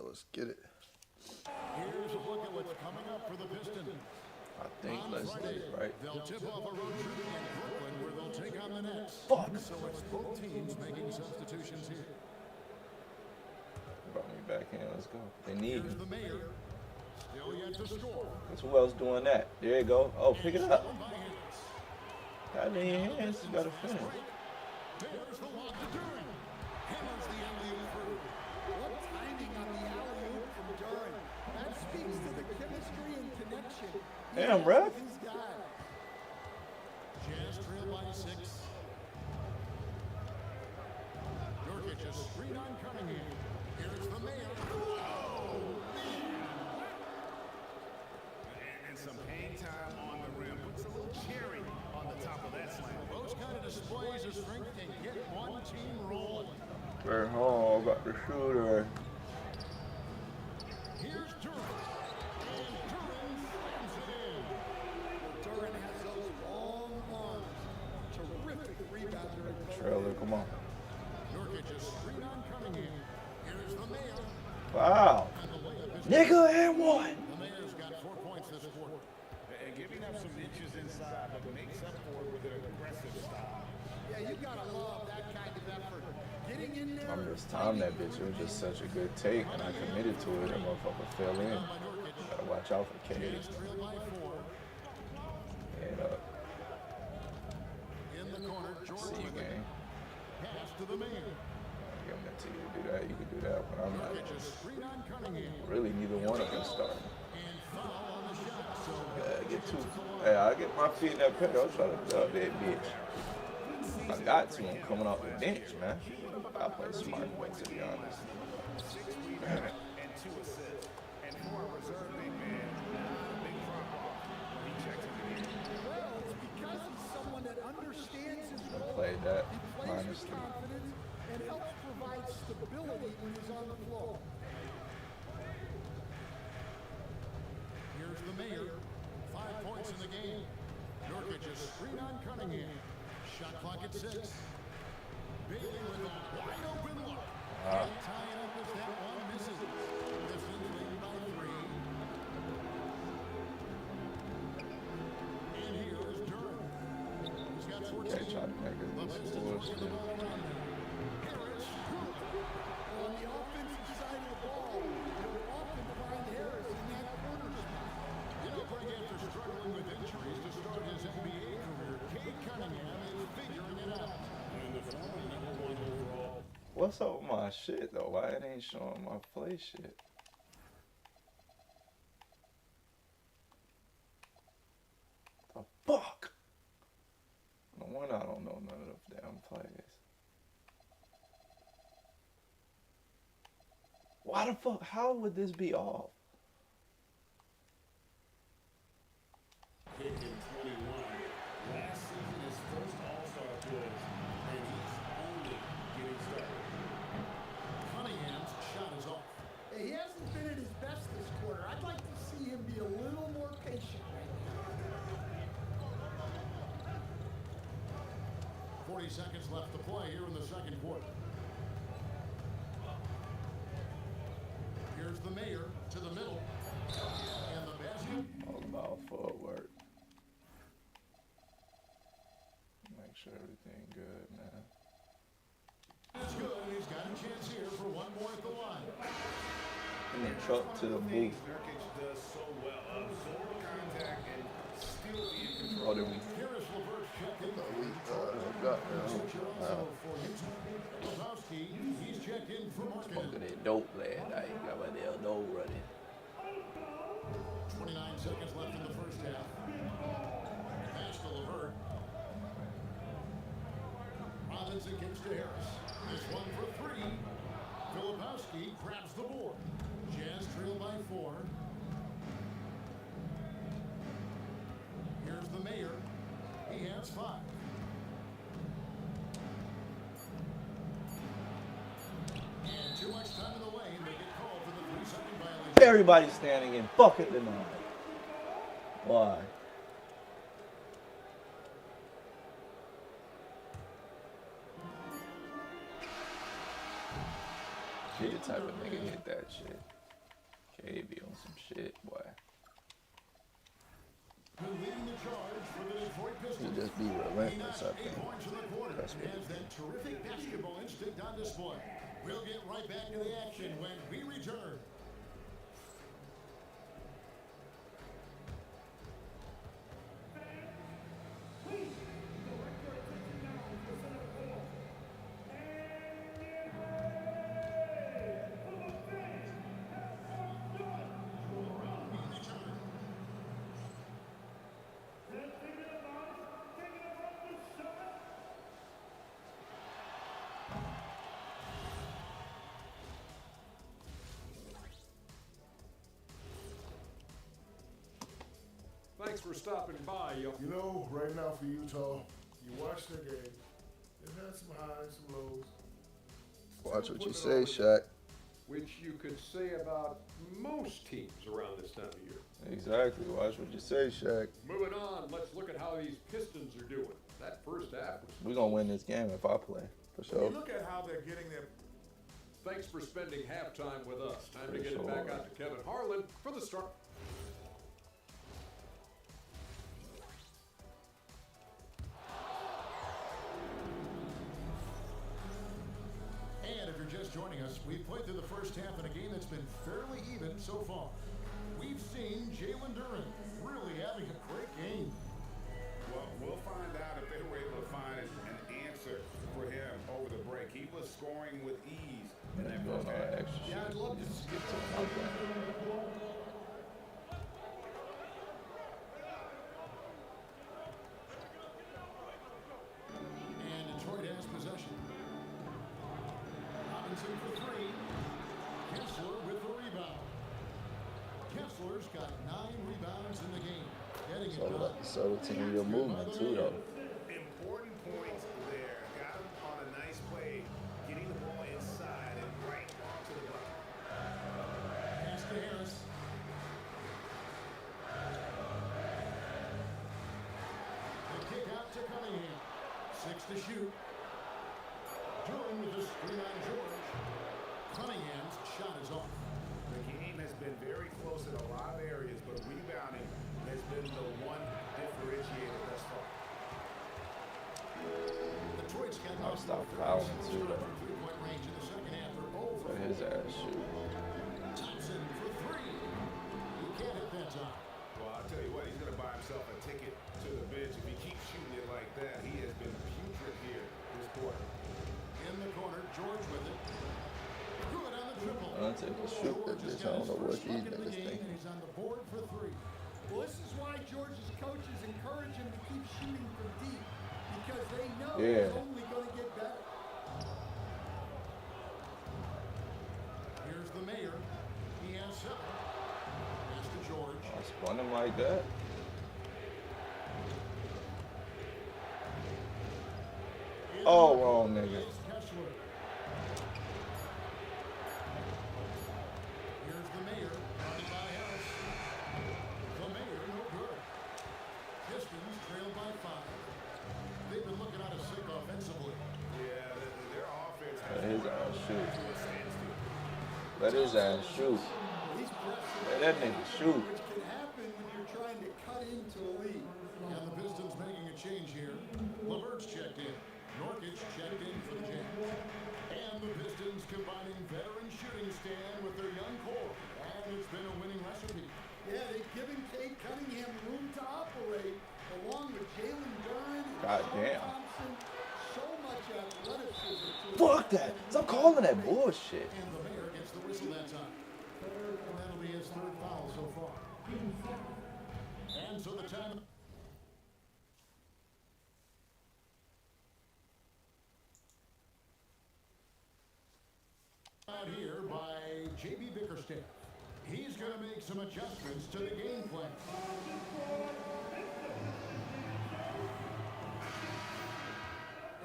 Let's get it. Here's a look at what's coming up for the Pistons. I think let's get it right. They'll tip off a road trip in Brooklyn where they'll take on the Nets. Fuck. So it's both teams making substitutions here. Brought me back in. Let's go. They need Here's him. the mayor. Still yet to score. That's who else doing that? There you go. Oh, pick it up. Got it in your hands. You gotta finish. There's the lob to Duran. Hammers the alley-oop through. What timing on the alley-oop from Duran. That speaks to the chemistry and connection. Damn, ref. His guy. Jazz trail by 6. Nurkic a screen on Cunningham. Here's the mayor. And some hang time on the rim. Puts a little cherry on the top of that slam. Those kind of displays of strength can get one team rolling. Very home. Got the shooter. Here's Duran. And Duran slams it in. Duran has those long arms. Terrific rebounder. Trailer, come on. Nurkic a screen on Cunningham. Here's the mayor. Wow. And the layup is Nigga and one. The mayor's got 4 points this quarter. And giving up some inches inside, but makes up for it with an aggressive style. Yeah, you gotta love that kind of effort. Getting in there. I'm just timing that bitch. It was just such a good take, and I committed to it. That motherfucker fell in. Gotta watch out for K. Jazz trail by 4. Head up. In the corner, See Jordan you, with it. gang. Pass to the mayor. I'm giving it to you to do that. You can do that when I'm not. Nurkic a screen on Cunningham. Really, neither one of them starting. And foul on the shot. So Get two. Hey, I get my feet in that pit. I'll try to dub that bitch. I got to. I'm coming off the bench, man. I play smart way, to be honest. 6 rebounds and 2 assists. And for a reserve big man, not a big drop-off when he checks in the game. Well, it's because he's someone that understands his I role. played that. He plays with Minus 3. confidence and helps provide stability when he's on the floor. here's the mayor. 5 points in the game. Nurkic a screen on Cunningham. Shot clock at 6. Bailey with a wide open look. Can't tie it up as that one misses. Pistons lead by 3. And here is Duran. He's got 14. Yeah, try to make it The Pistons bullshit. bring the ball around there. Harris. On the offensive side of the ball, you'll often find Harris in that corner spot. You know, Greg, after struggling with injuries to start his NBA career, Cade Cunningham is figuring it out. And the former #1 overall. What's up with my shit, though? Why it ain't showing my play shit? The fuck? No wonder I don't know none of them damn plays. Why the fuck? How would this be off? Hit in 21. Last season, his first All-Star appearance, and he's only getting started. Cunningham's shot is off. He hasn't been at his best this quarter. I'd like to see him be a little more patient right now. 40 seconds left to play here in the second quarter. Here's the mayor to the middle. And the basket. All about footwork. Make sure everything good, man. It's good. He's got a chance here for one more at the line. And then truck to the booth. Nurkic does so well. Absorb contact and still be in control. Oh, then we Harris LeVert checked in. got For Houston. Lebowski, he's checked in for Smoking Markkanen. that dope last night. Got my damn dope running. 29 seconds left in the first half. Pass to LeVert. Robinson gives to Harris. This one for 3. Filipowski grabs the board. Jazz trail by 4. Here's the mayor. He has 5. And too much time in the lane. They get called for the 3-second violation. Everybody's standing in bucket tonight. Why? He the type of nigga hit that shit. KB on some shit, boy. Detroit He Pistons. just be He relentless, notched I 8 think. points in the quarter That's what as that terrific basketball instinct on display. We'll get right back to the action when we return. Thanks for stopping by, You know, right now for Utah, you watch their game. They've had some highs, some lows. Watch what you say, Shaq. which you could say about most teams around this time of year. Exactly. Watch what you say, Shaq. Moving on, let's look at how these Pistons are doing. That first half was... We're going to win this game if I play, for When sure. you look at how they're getting their... Thanks for spending halftime with us. Time to For get it back sure. out to Kevin Harlan for the start. And if you're just joining us, we've played through the first half in a game that's been fairly even so far. We've seen Jalen Duren really having a great game. Well, we'll find out if they were able to find an answer for him over the break. He was scoring with ease in that first half. Yeah, I'd love to see it. And Detroit has possession. Robinson for three. Kessler with the rebound. Kessler's got 9 rebounds in the game. Getting It's it all done. about the subtlety of your movement, too, though. Important points there. Got him on a nice play, getting the ball inside and right to the bucket. Pass to Harris. The kick out to Cunningham. 6 to shoot. Duren with the screen on George. Cunningham's shot is off. The game has been very close in a lot of areas, but rebounding has been the one differentiator thus far. Detroit's got I'll stop fouling, too, though. three-point range in the second half. They're 0 for Let his ass shoot. Thompson for 3. He can't hit that time. Well, I'll tell you what, he's going to buy himself a ticket to the bench. If he keeps shooting it like that, he has been putrid here this quarter. In the corner, George with it. Good on the triple. I'll take a shoot at this. I don't know what these niggas And thinking. he's on the board for 3. Well, this is why George's coaches encourage him to keep shooting from deep, because they know Yeah. it's only going to get better. Here's the mayor. He has 7. Pass to George. I spun him like that. Oh, wrong nigga. Kessler. Here's the mayor. Guarded by Harris. The mayor, no good. Pistons trailed by 5. They've been looking out of sync offensively. Yeah, their offense Let has his ass shoot. to a standstill. Let his ass shoot. He's pressing, Let that nigga shoot. which can happen when you're trying to cut into a lead. And the Pistons making a change here. Levert's checked in. Norkic checked in for the Jazz. And the Pistons combining veteran shooting stand with their young core. And it's been a winning recipe. Yeah, they've given Cade Cunningham room to operate, along with Jalen Duren and God Sean damn. Thompson. So much athleticism to Fuck that. Stop calling that bullshit. And the mayor gets the whistle that time. And that'll be his 3rd foul so far. And so the time... Out here by J.B. Bickerstaff. He's going to make some adjustments to the game plan.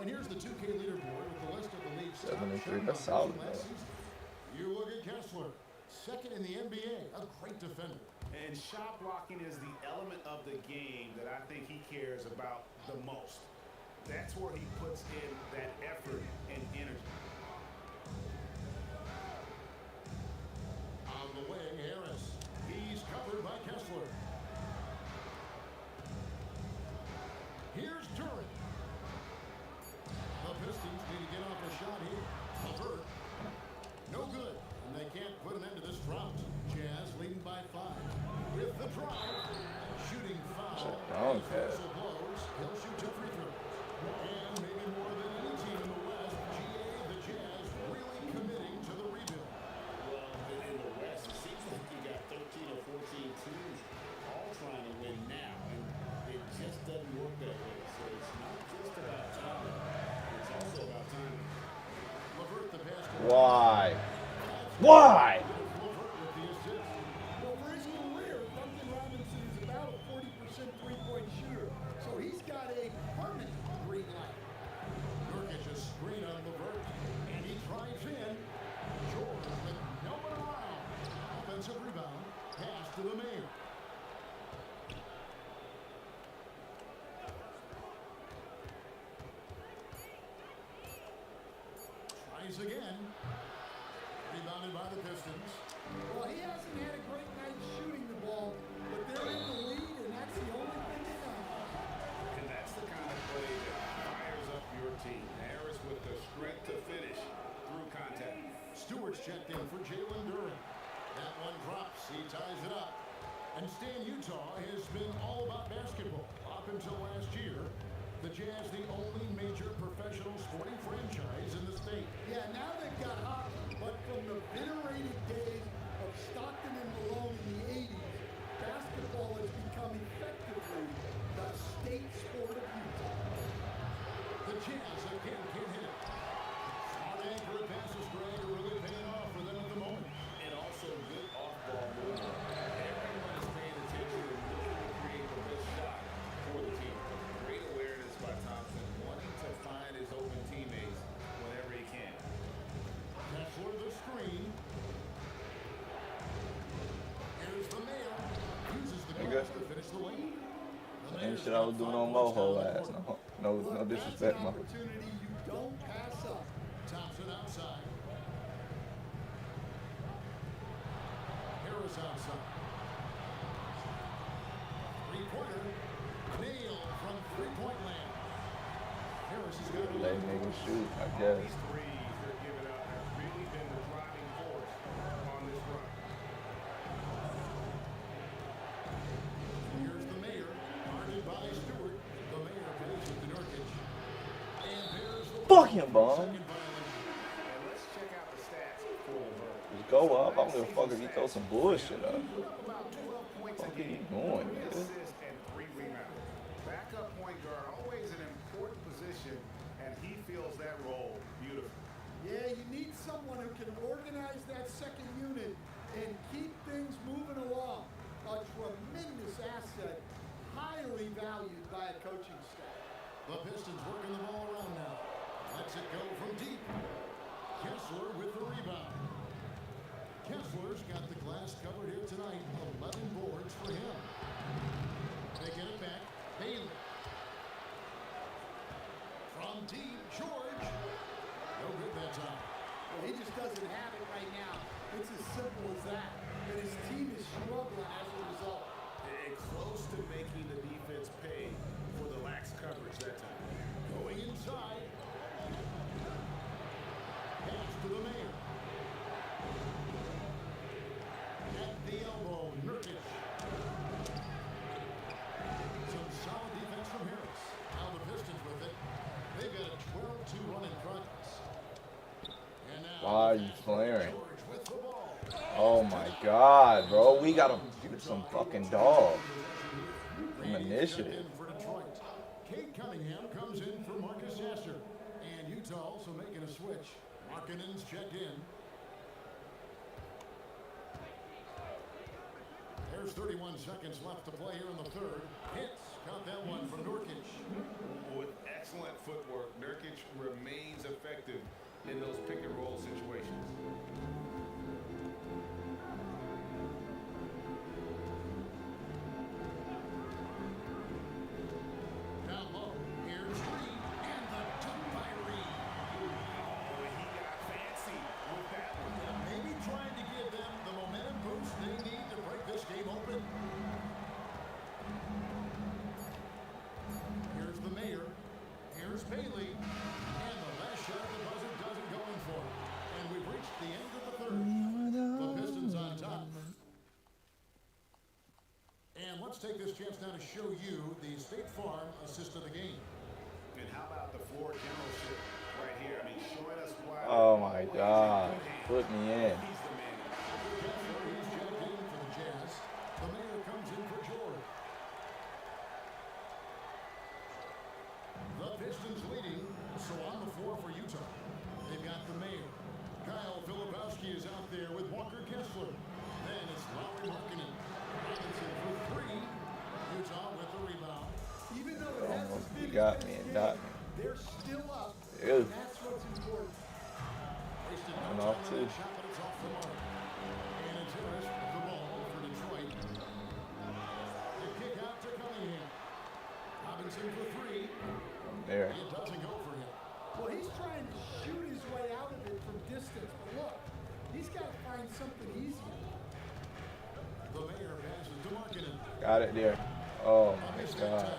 And here's the 2K leaderboard with the list of the league's top 7 and 3. shot That's solid, last though. season. You look at Kessler, 2nd in the NBA, a great defender. And shot blocking is the element of the game that I think he cares about the most. That's where he puts in that effort and energy. On the wing, Harris. He's covered by Kessler. Shooting foul. Dunk pass. He'll shoot 2 free throws. And maybe more than any team in the West, the Jazz really committing to the rebuild. Well, in the West, it seems like you got 13 or 14 teams all trying to win now, and it just doesn't work that way. So it's not just about talent, it's also about timing. LeVert the basket. Why? Why? Well, for his career, Duncan Robinson is about a 40% three-point shooter, so he's got a permanent green light. Nurkic a screen on LeVert, and he drives in. George with no one around. Offensive rebound. Pass to the Mayor. Tries again. Rebounded by the Pistons. Well, he hasn't had a great night shooting the ball, but they're in the lead, and that's the only thing they know. And that's the kind of play that fires up your team. Harris with the strength to finish through contact. Stewart's checked in for Jalen Duren. That one drops. He ties it up. And Stan, Utah has been all about basketball up until last year. The Jazz, the only major professional sporting franchise in the state. Yeah, now they've got hockey, but from the venerated days of Stockton and Malone in the 80s, basketball has become effectively the state sport of Utah. The Jazz again can't hit it. Smart anchor passes, Greg, are really paying off for them at the moment. And also good off-ball movement. Everyone is paying attention and looking to create the best shot for the team. Great awareness by Thompson, wanting to find his open teammates whenever he can. Kessler the screen. Here's the Mayor. Uses the glass to finish the lane. Ain't shit I was doing on Moho ass. No disrespect, That's an man. opportunity you don't pass up. Thompson outside. Harris outside. Three-pointer. Nail from three-point land. Harris has got Let niggas shoot, I guess. These threes they're giving up have really been the driving force on this run. Here's the Mayor. Guarded by Stewart. The Mayor plays with the Nurkic. And there's the Fuck him, Bond. second violation. And let's check out the stats for LeVert. Just go up. I don't give a fuck if he throw some bullshit up. About 12 points Fuck a are you game, doing, 3 nigga? assists and 3 rebounds. Backup point guard, always an important position, and he fills that role beautifully. Yeah, you need someone who can organize that second unit and keep things moving along. A tremendous asset, highly valued by a coaching staff. The Pistons working the ball around now. Lets it go from deep. Kessler with the rebound. Kessler's got the glass covered here tonight. 11 boards for him. They get it back. Bailey. From deep, George. No good that time. Well, he just doesn't have it right now. It's as simple as that. And his team is struggling as a result. And close to making the defense pay for the lax coverage that time. Going inside. Pass to the Mayor. At the elbow, Nurkic. Some solid defense from Harris. Now the Pistons with it. They've got a 12-2 run in progress. And now Why are you flaring? George with the ball. Oh my god, bro. We gotta get some fucking dog. Some initiative. In for Detroit. Cade Cunningham comes in for Marcus Sasser. And Utah also making a switch. Markkanen's checked in. There's 31 seconds left to play here in the third. Hits. Got that one from Nurkic. With excellent footwork, Nurkic remains effective in those pick and roll situations. Down low. Here's Reed. And the dunk by Reed. Oh, he got fancy with that one. Maybe trying to give them the momentum boost they need to break this game open. Here's the Mayor. Here's Bailey. And the last shot at the buzzer doesn't go in for it. And we've reached the end of the third. And let's take this chance now to show you the State Farm assist of the game. And how about the floor generalship right here? I mean, showing us why. Oh my God. Put me in. He's the man. He's checked in for the Jazz. The mayor comes in for George. The Pistons leading, so on the floor for Utah. They've got the mayor. Kyle Filipowski is out there with Walker Kessler. Then it's Lauri Markkanen. Robinson for three. Utah with the rebound. Even though it hasn't Almost been got me and got me. they're still up. Ew. That's what's important. And off too. Shot, but it's off the mark. And it's Harris with the ball for Detroit. The kick out to Cunningham. Robinson for three. From there. It doesn't go for him. Well, he's trying to shoot his way out of it from distance. But look, he's got to find something easier. The mayor passes to Markkanen. Got it there. Oh my God.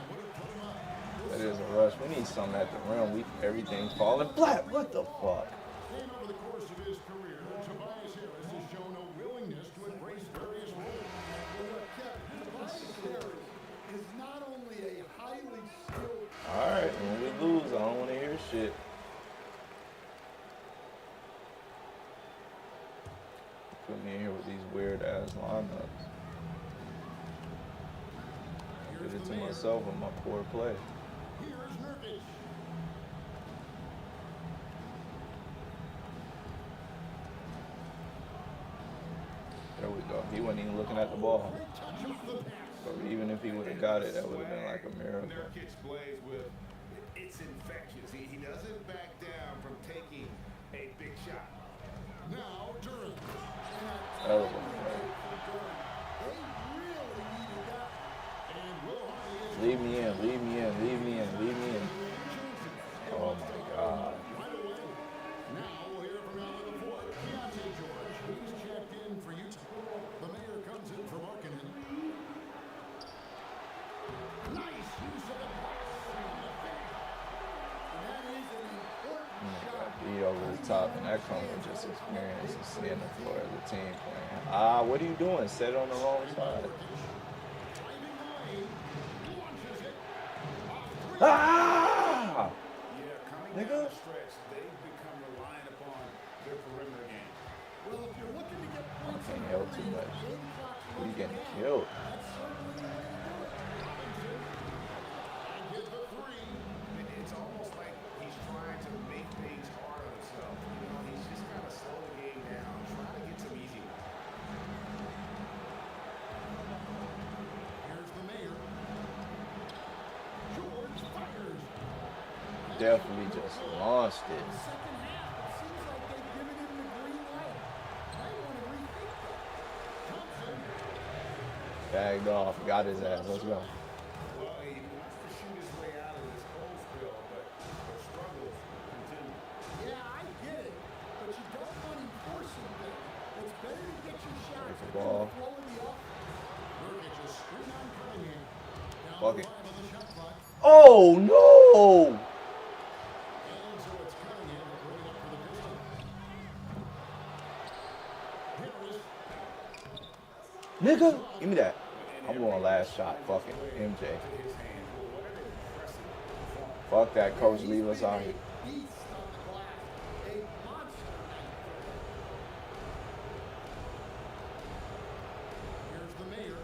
That is a rush. We need something at the rim. Everything's falling flat. What the fuck? And over the course of his career, Tobias Harris has shown a willingness to embrace various roles. Well, look, Kevin, Tobias Harris is not only a highly skilled. All right, when we lose, I don't want to hear shit. Put me in here with these weird ass lineups. Give it to myself with my poor play. Here's Nurkic. There we go. He wasn't even looking at the ball. But even if he would have got it, that would have been like a miracle. Nurkic plays with, it's infectious. He doesn't back down from taking a big shot. Now Durant. Hell of a play. Leave me in, leave me in, leave me in, leave me in. Oh my God. Now we'll hear from out of the fourth. Keontae George. He's checked in for Utah. The mayor comes in for Markkanen. Nice use of the pass. And that is an important shot. Beat over the top, and that comes with just experience and seeing the floor as a team playing. What are you doing? Set it on the wrong side. Ah! Yeah, coming Nigga. down the stretch, they've become reliant upon their perimeter game. Well, if you're looking to get points Can't in help too much. We getting killed. that's certainly the way to do it. And get the three. It's almost like he's trying to make things hard on himself. You know, he's just got to slow the game down, try to get some easy ones. Here's the mayor. George fires. Definitely just launched it. Second half, it seems like they've given him the green light. I want to rethink that. Thompson. Bagged off. Got his ass. Let's go. Well, he wants to shoot his way out of this cold spill, but the struggles continue. Yeah, I get it, but you don't want him forcing things. It's better to get your shots the ball. and flow in the offense. Nurkic is screen on Cunningham. Down Fuck to it. 5 on the shot clock. Oh no! And so it's Cunningham to bring it up for the Pistons. Harris. Nigga, give me that. I'm going last shot. Fucking MJ. Fuck that, coach. Leave us out here. Beast on the glass. A monster. Here's the mayor.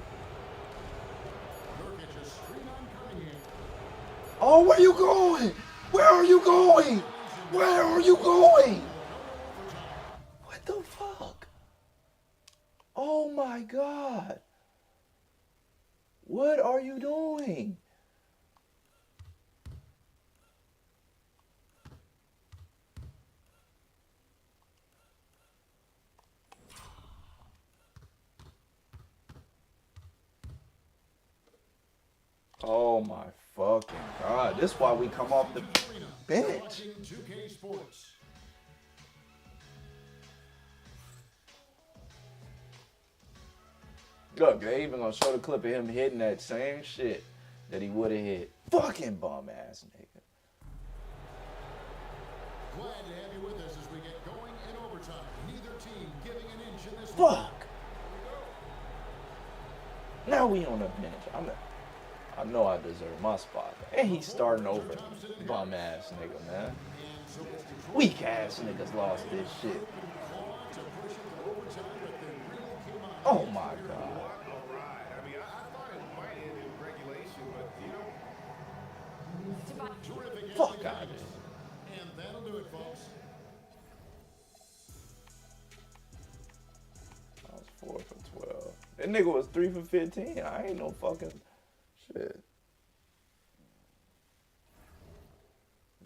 Nurkic is screen on Cunningham. Oh, where you going? Where are you going? Where are you going? What the fuck? Oh my God. What are you doing? Oh my fucking God. This is why we come off the bench. Watching 2K Sports. Look, they even gonna show the clip of him hitting that same shit that he would have hit. Fucking bum ass nigga. Glad to have you with us as we get going in overtime. Neither team giving an inch in this. Fuck. Now we on the bench. I know I deserve my spot. And he's starting over. Bum ass nigga, man. Weak ass niggas lost this shit. Oh my God. I mean, I thought it might end in regulation, but you know. Fuck out of here. And that'll do it, folks. I was 4 for 12. That nigga was 3 for 15. I ain't no fucking shit.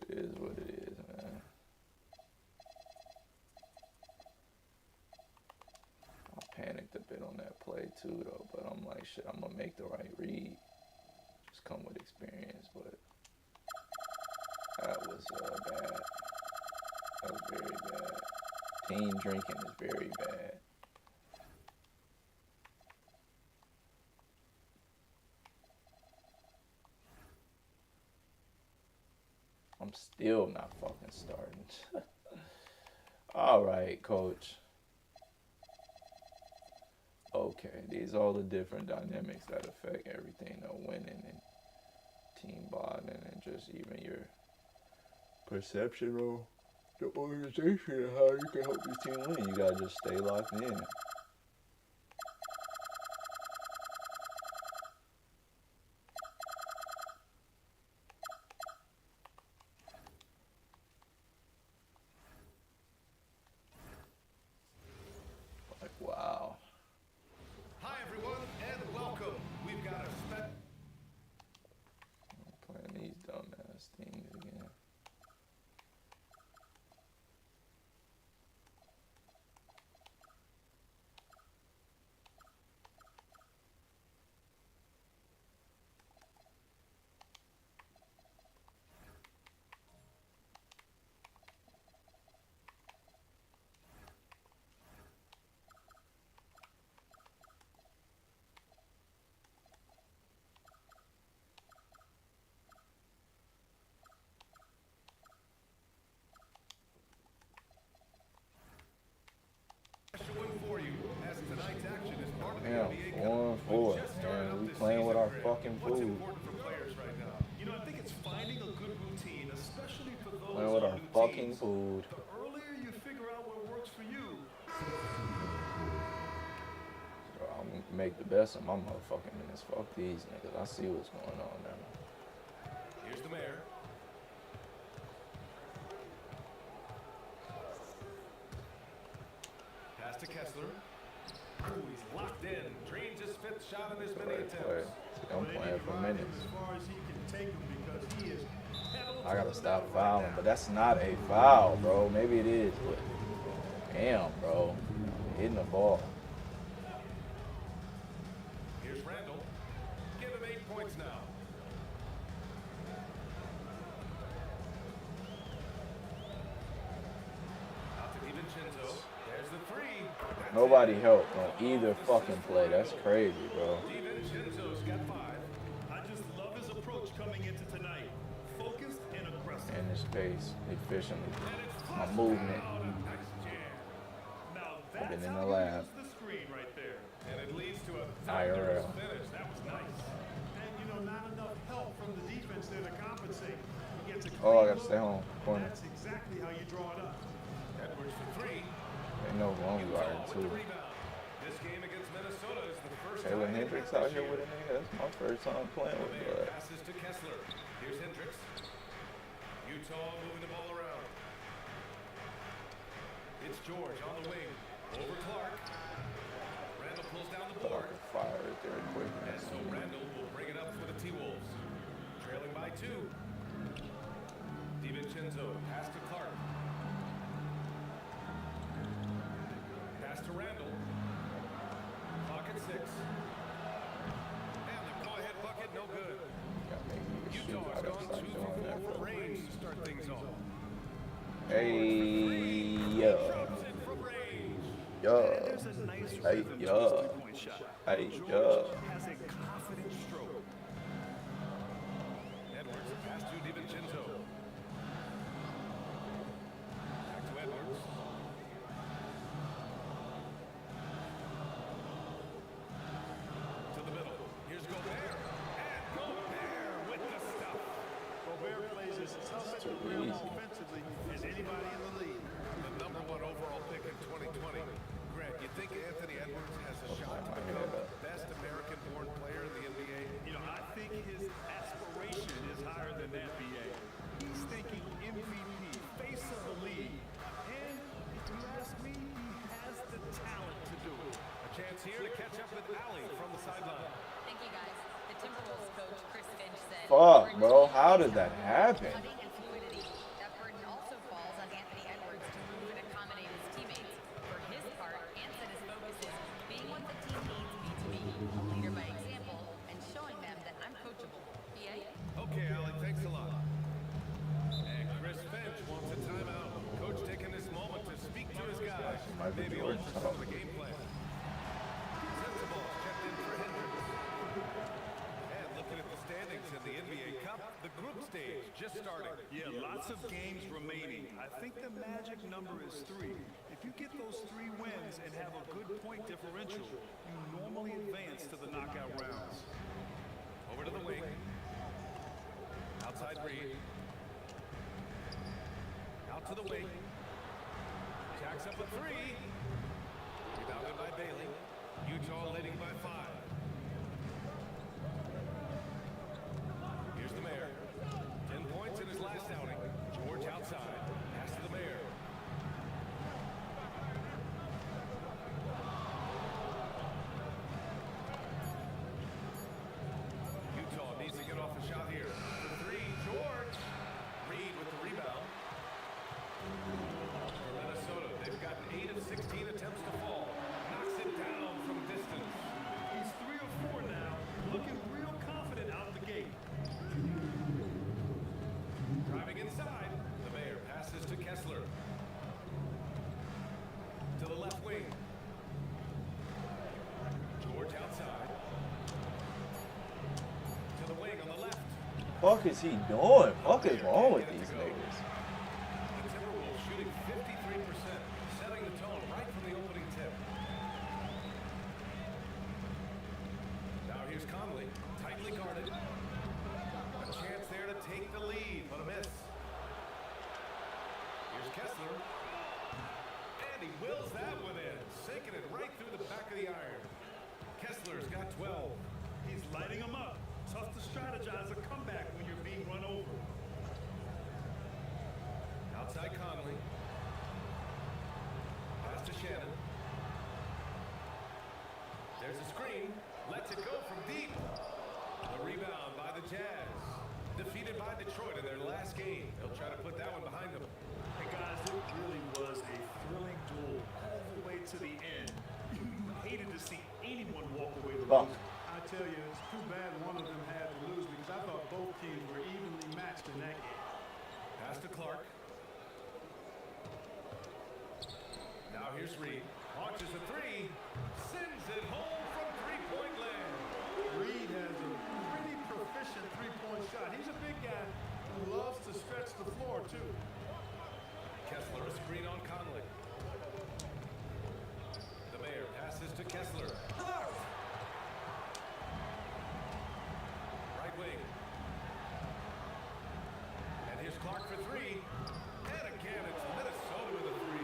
It is what it is, man. I panicked a bit on that play too, though. But I'm like, shit, I'm gonna make the right read. Just come with experience, but that was bad. That was very bad. Team drinking is very bad. I'm still not fucking starting. All right, coach. Okay, these are all the different dynamics that affect everything, though, winning and team bonding and just even your perception of the organization and how you can help your team win. You gotta just stay locked in. Like, wow. Hi, everyone, and welcome. We've got a I'm playing these dumbass things again. Yeah, 4-4. Man, we playing with our fucking food. You know, I think it's finding a good routine, especially for those Playing with our fucking food. The earlier you figure out what works for you. So I'm gonna make the best of my motherfucking minutes. Fuck these niggas. I see what's going on now. Here's the mayor. Pass to Kessler. Ooh, he's locked in. Drains his fifth shot in his many attempts. I'm playing for minutes. As far as he can take him because he is. I gotta stop fouling, but that's not a foul, bro. Maybe it is, but damn, bro. Hitting the ball. Here's Randall. Give him 8 points now. Out to DiVincenzo. There's the three. Nobody helped on either fucking play. That's crazy, bro. DiVincenzo's got 5. I just love his approach coming into tonight. Focused and aggressive. In his space, efficiently. My movement. I've been in the lab. The screen right there. And it leads to a IRL. finish. That was nice. And you know, not enough help from the defense there to compensate. He gets a Oh, I clean gotta stay home. look, Corner. That's exactly how you draw it up. Edwards for 3. Ain't no wrong guard, too. This game against Minnesota is the first Taylor time Hendricks out here with a nigga. That's my first time playing with blood. passes to Kessler. Here's Hendricks. Utah moving the ball around. It's George on the wing. Over Clark. Randall pulls down the board. Fire it there quick. And so Randall will bring it up for the T-Wolves. Trailing by 2. DiVincenzo, pass to Clark. Pass to Randall. Clock at 6. And the go-ahead bucket, no good. Utah's gone 2 for 4 from range to start things off. Hey, yo. Yo. Hey, yo. Hey, yo. Has a confident stroke. Edwards, pass to DiVincenzo. Back to Edwards. To the middle. him offensively as anybody in the league. The number 1 overall pick in 2020. Grant, you think Anthony Edwards has a shot to become the best American-born player in the NBA? You know, I think his aspiration is higher than that, BA. He's thinking MVP, face of the league. And if you ask me, he has the talent to do it. A chance here to catch up with Allie from the sideline. Thank you, guys. The Timberwolves coach, Chris Finch, said, Fuck, bro. How did that happen? cutting and fluidity. That burden also falls on Anthony Edwards to move and accommodate his teammates. For his part, Ant said his focus is being what the team needs me to be, a leader by example, and showing them that I'm coachable. BA? Okay, Allie, thanks a lot. And Chris Finch wants a timeout. Coach taking this moment to speak to his guys. Maybe alter some of the game plan. Sensible checked in for Hendricks. And looking at the standings in the NBA Cup, the group stage just starting. Yeah, lots of games remaining. I think the magic number is 3. If you get those 3 wins and have a good point differential, you normally advance to the knockout rounds. Over to the wing. Outside Reed. Out to the wing. Jacks up a 3. Rebounded by Bailey. Utah leading by 5. Here's the mayor. 10 points in his last outing. George outside. Pass to the mayor. Utah needs to get off a shot here. For 3, George. Reed with the rebound. For Minnesota, they've gotten 8 of 16 attempts to fall. Knocks it down from distance. He's 3 or 4 now, looking real confident out the gate. Driving inside, the mayor passes to Kessler. To the left wing. George outside. To the wing on the left. Fuck is he doing? Fuck is wrong with these niggas? The Timberwolves shooting 53%, setting the tone right from the opening tip. Now here's Conley, tightly guarded. A chance there to take the lead, but a miss. Here's Kessler. And he wills that one in, sinking it right through the back of the iron. Kessler's got 12. He's lighting them up. Tough to strategize a comeback when you're being run over. Outside Conley. Pass to Shannon. There's a screen. Lets it go from deep. The rebound by the Jazz. Defeated by Detroit in their last game. They'll try to put that one behind them. Hey guys, it really was a thrilling duel all the way to the end. You hated to see anyone walk away with losing. I tell you, it's too bad one of them had to lose because I thought both teams were evenly matched in that game. Pass to Clark. Now here's Reed. Launches a 3. Sends it home from three-point land. Reed has a pretty proficient three-point shot. He's a big guy who loves to stretch the floor, too. Kessler, a screen on Conley. The mayor passes to Kessler. Blocked. Right wing. And here's Clark for 3. And again, it's Minnesota with a 3.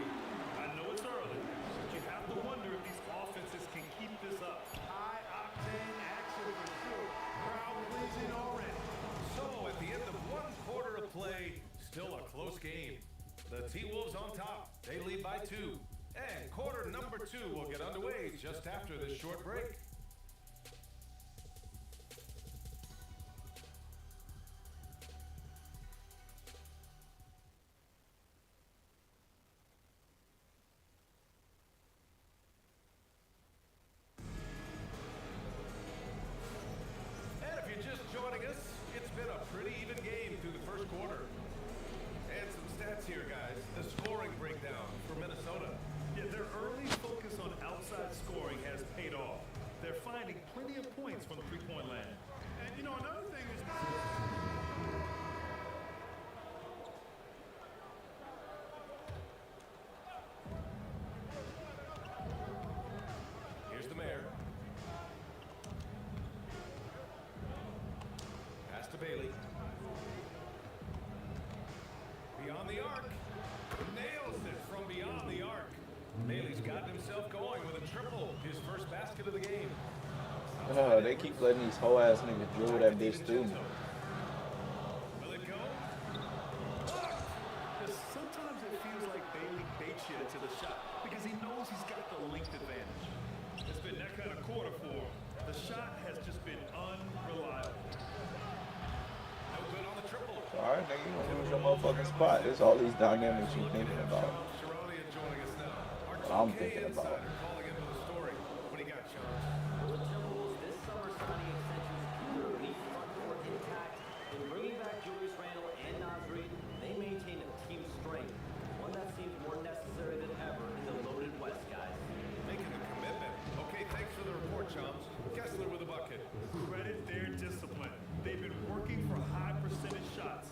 I know it's early, but you have to wonder if these offenses can keep this up. High-octane action for sure. Crowd pleasing already. So, at the end of 1 quarter of play, still a close game. The T-Wolves on top. They lead by 2. And quarter number 2 will get underway just after this short break. And if you're just joining us, it's been a pretty even game through the first quarter. And some stats here, guys. The scoring breakdown for Minnesota. Yeah, their early focus on outside scoring has paid off. They're finding plenty of points from the three-point land. And, you know, another thing is... Here's the mayor. Pass to Bailey. They keep letting these whole ass niggas dribble that bitch through me. Will it go? Sometimes it feels like Bailey baits you to the shot because he knows he's got the length advantage. It's been that kind of quarter for him. The shot has just been unreliable. No good on the triple. Alright, nigga, you gonna lose your motherfucking spot. There's all these dynamics you're thinking about. What I'm thinking about. Credit their discipline. They've been working for high percentage shots.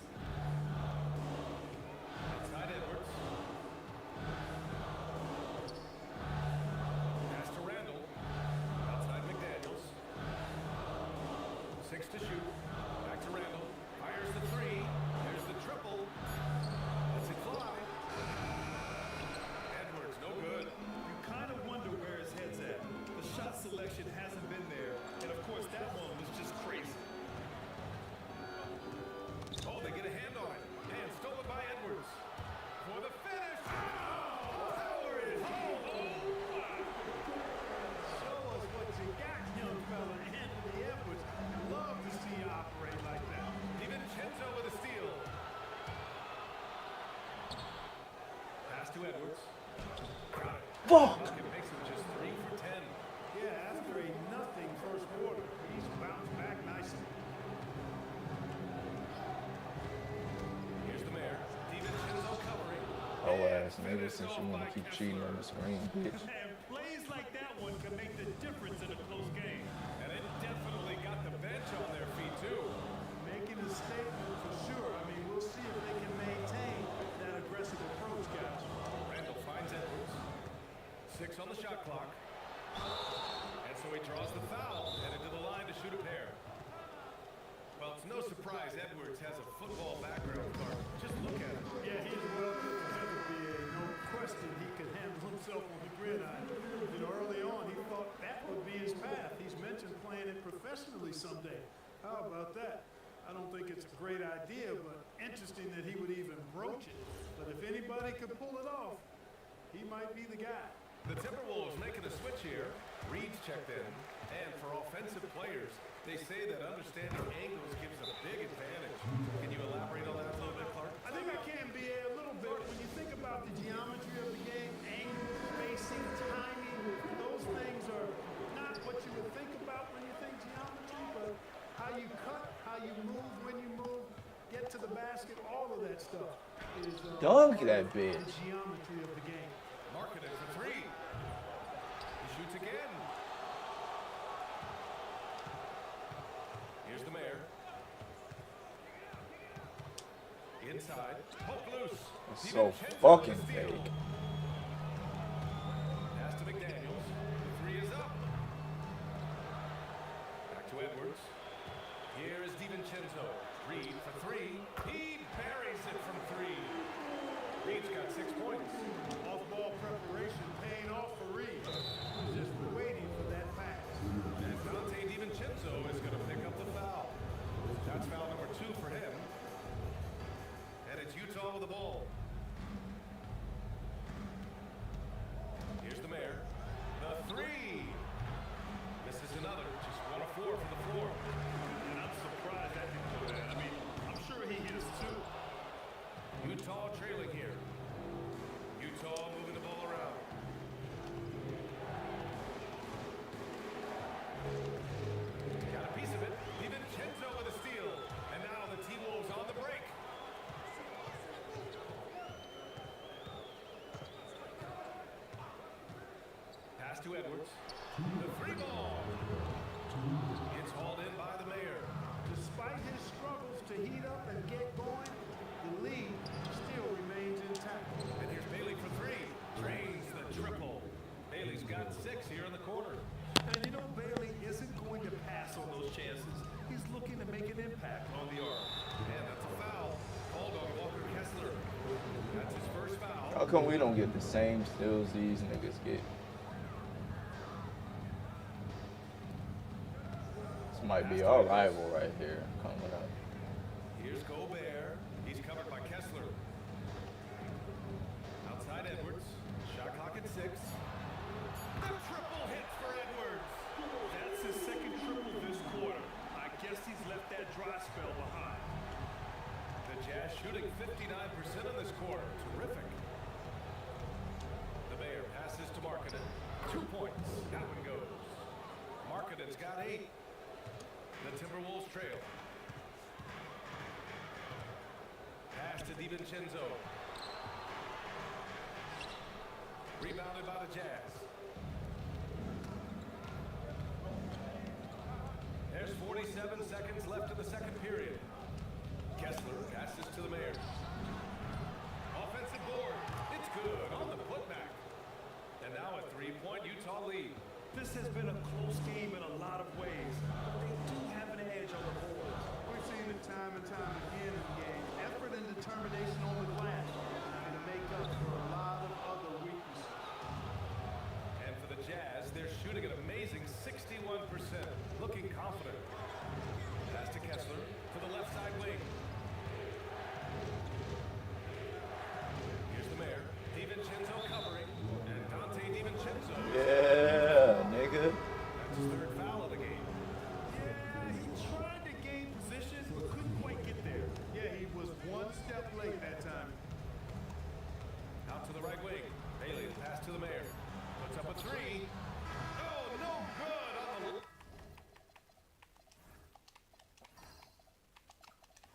Outside Edwards. Pass to Randall. Outside McDaniels. 6 to shoot. Back to Randall. Fires the three. There's the triple. Lets it fly. Edwards, no good. You kind of wonder where his head's at. The shot selection hasn't been there. And of course, that one was just crazy. Oh, they get a hand on it. And stolen by Edwards. For the finish. Oh, power it home. Show us what you got, young fella. Anthony Edwards. Love to see you operate like that. DiVincenzo with a steal. Pass to Edwards. Got it. Fuck! It makes him just 3 for 10. Yeah, after a nothing first quarter, he's bounced back nicely. Here's the mayor. DiVincenzo covering. Oh ass nigga, since you wanna keep cheating on the screen, bitch. And plays like that one can make the difference in a close game. And it definitely got the bench on their feet too. Making a statement for sure. I mean, we'll see if they can maintain that aggressive approach, guys. Randall finds Edwards. 6 on the shot clock. And so he draws the foul, headed to the line to shoot a pair. Well, it's no surprise Edwards has a football background, Clark. Just look at him. Yeah, he's well put together, BA. No question he could handle himself on the gridiron. You know, early on, he thought that would be his path. He's mentioned playing it professionally someday. How about that? I don't think it's a great idea, but interesting that he would even broach it. But if anybody could pull it off, he might be the guy. The Timberwolves making a switch here. Reed's checked in. And for offensive players, they say that understanding angles gives a big advantage. Can you elaborate on that a little bit, Clark? I think I can be a little bit. When you think about the geometry of the game, angle, spacing, timing, those things are not what you would think about when you think geometry, but how you cut, how you move, when you move, get to the basket, all of that stuff is Dunk that bitch. the geometry of the game. Marketed for 3. He shoots again. Here's the mayor. Inside. Poke loose. It's so fucking fake. Pass to McDaniels. The 3 is up. Back to Edwards. Here is DiVincenzo. Reed for 3. He buries it from 3. Reed's got 6 points. Off-ball preparation paying off for Reed. Just waiting for that pass. And Dante DiVincenzo is going to pick up the foul. That's foul number 2 for him. And it's Utah with the ball. Here's the mayor. The 3. This is another. Just 1 of 4 from the floor. And I'm surprised that didn't go in. I mean, I'm sure he hit us too. Utah trailing here. Utah moving the ball around. Got a piece of it. DiVincenzo with a steal. And now the T-Wolves on the break. Pass to Edwards. The 3 ball. It's hauled in by the mayor. Despite his struggles to heat up and get going, the lead still remains intact. And here's Bailey for 3. Drains the triple. Bailey's got 6 here in the quarter. And you know, Bailey isn't going to pass on those chances. He's looking to make an impact on the arc. And that's a foul. Called on Walker Kessler. That's his first foul. How come we don't get the same steals these niggas get? might be our rival right here coming up. Here's Gobert. He's covered by Kessler. Outside Edwards. Shot clock at 6. The triple hit for Edwards. That's his second triple this quarter. I guess he's left that dry spell behind. The Jazz shooting 59% in this quarter. Terrific. The Mayor passes to Markkanen. 2 points. That one goes. Markkanen's got 8. The Timberwolves trail. Pass to DiVincenzo. Rebounded by the Jazz. There's 47 seconds left in the second period. Kessler passes to the Mayor. Offensive board. It's good on the putback. And now a 3-point Utah lead. This has been a close game in a lot of ways. They do have an edge on the board. We've seen it time and time again in the game. Effort and determination on the glass and to make up for a lot of other weaknesses. And for the Jazz, they're shooting an amazing 61%, looking confident. Pass to Kessler for the left side wing. Here's the Mayor. DiVincenzo covering. And Dante DiVincenzo. Yeah, nigga. That's his third foul of the game. Yeah, he tried to gain position, but couldn't quite get there. Yeah, he was one step late that time. Out to the right wing. Bailey, the pass to the Mayor. Puts up a 3. Oh, no good on the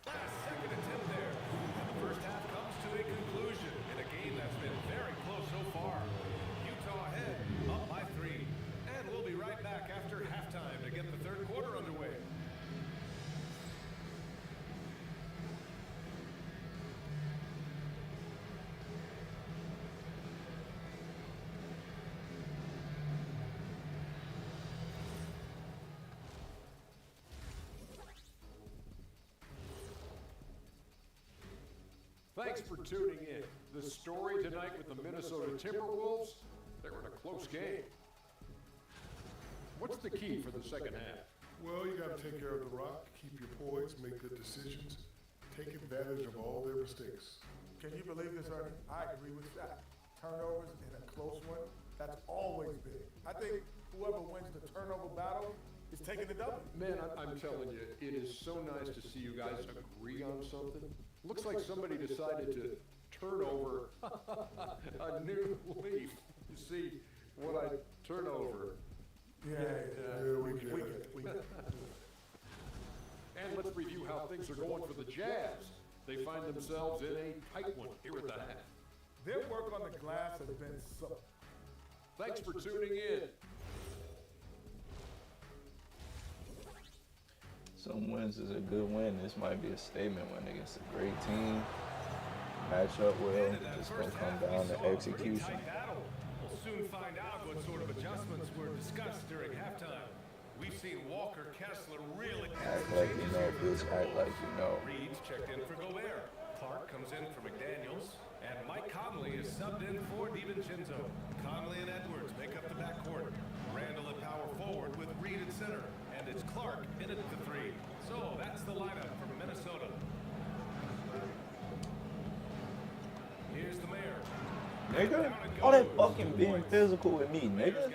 last second attempt there. And the first half comes to a conclusion in a game that's been very close so far. Utah ahead, up by 3. And we'll be right back after halftime to get the third quarter underway. Thanks for tuning in. The story tonight with the Minnesota Timberwolves, they were in a close game. What's the key for the second half? Well, you got to take care of the rock, keep your poise, make good decisions, take advantage of all their mistakes. Can you believe this, Ernie? I agree with that. Turnovers in a close one, that's always big. I think whoever wins the turnover battle is taking the W. Man, I'm telling you, it is so nice to see you guys agree on something. Looks like somebody decided to turn over a new leaf. You see what I turn over. Yeah, we get it. And let's review how things are going for the Jazz. They find themselves in a tight one here at the half. Their work on the glass has been so. Thanks for tuning in. Some wins is a good win. This might be a statement win against a great team. Match up well. It's going to come down to execution. We'll soon find out what sort of adjustments were discussed during halftime. We've seen Walker Kessler really Act like you know, bitch. Act like you know. Reed's checked in for Gobert. Clark comes in for McDaniels. And Mike Conley is subbed in for DiVincenzo. Conley and Edwards make up the backcourt. Randall at power forward with Reed at center. And it's Clark in at the 3. So that's the lineup from Minnesota. Here's the Mayor. Nigga, all that fucking being physical with me, nigga.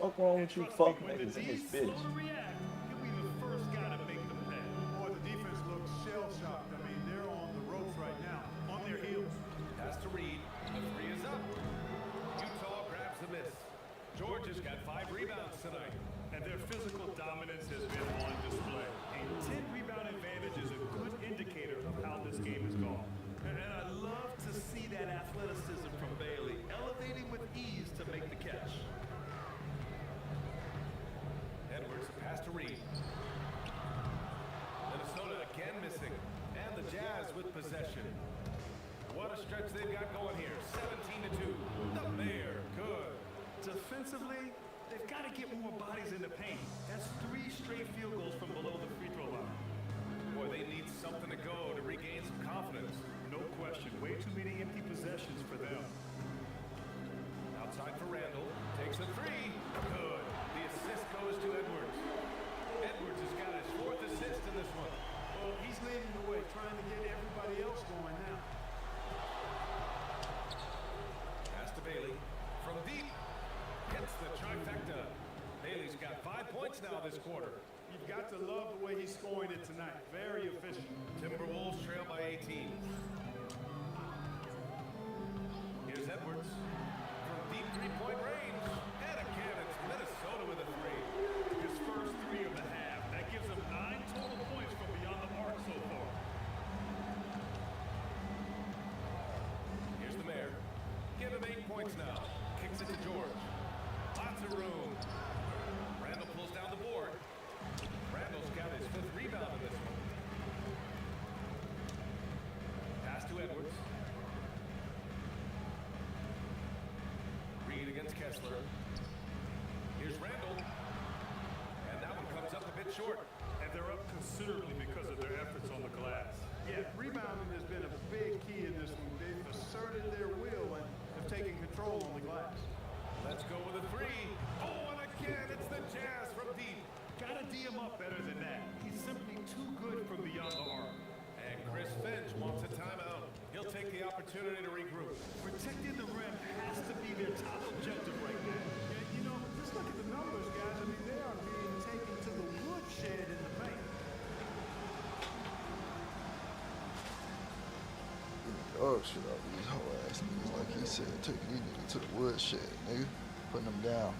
Fuck wrong with you fuck niggas in this bitch. He'll be the first guy to make the play. Boy, the defense looks shell-shocked. I mean, they're on the ropes right now, on their heels. Pass to Reed. The 3 is up. Utah grabs the miss. Georgia's got 5 rebounds tonight. And their physical dominance has been on display. A 10-rebound advantage is a good indicator of how this game has gone. And I love to see that athleticism from Bailey, elevating with ease to make the catch. Edwards, pass to Reed. Minnesota again missing. And the Jazz with possession. What a stretch they've got going here. 17-2. The Mayor, good. Defensively, they've got to get more bodies in the paint. That's 3 straight field goals from below the free throw line. Boy, they need something to go to regain some confidence. No question. Way too many empty possessions for them. Outside for Randall. Takes a 3. Good. The assist goes to Edwards. Edwards has got love the way he's scoring it tonight. Very efficient. Timberwolves trail by 18. Here's Edwards from deep three-point range. And again, it's Minnesota with a three. His first three of the half. That gives him 9 total points from beyond the arc so far. Here's the mayor. Give him 8 points now. Kicks it to George. Lots of room. Randall pulls down the board. Randall's got his 5th rebound in this one. Pass to Edwards. Reed against Kessler. Here's Randall. And that one comes up a bit short. And they're up considerably because of their efforts on the glass. Yeah, rebounding has been a big key in this one. They've asserted their will and have taken control on the glass. Let's go with a three. Oh, and again, it's the Jazz from deep. Gotta D him up better than that. He's simply too good from beyond the arc. And Chris Finch wants a timeout. He'll take the opportunity to regroup. Protecting the rim has to be their top objective right now. And, you know, just look at the numbers, guys. I mean, they are being taken to the woodshed in the paint. Dog shit out these whole ass niggas, like he said, taking these niggas to the woodshed, nigga. Putting them down.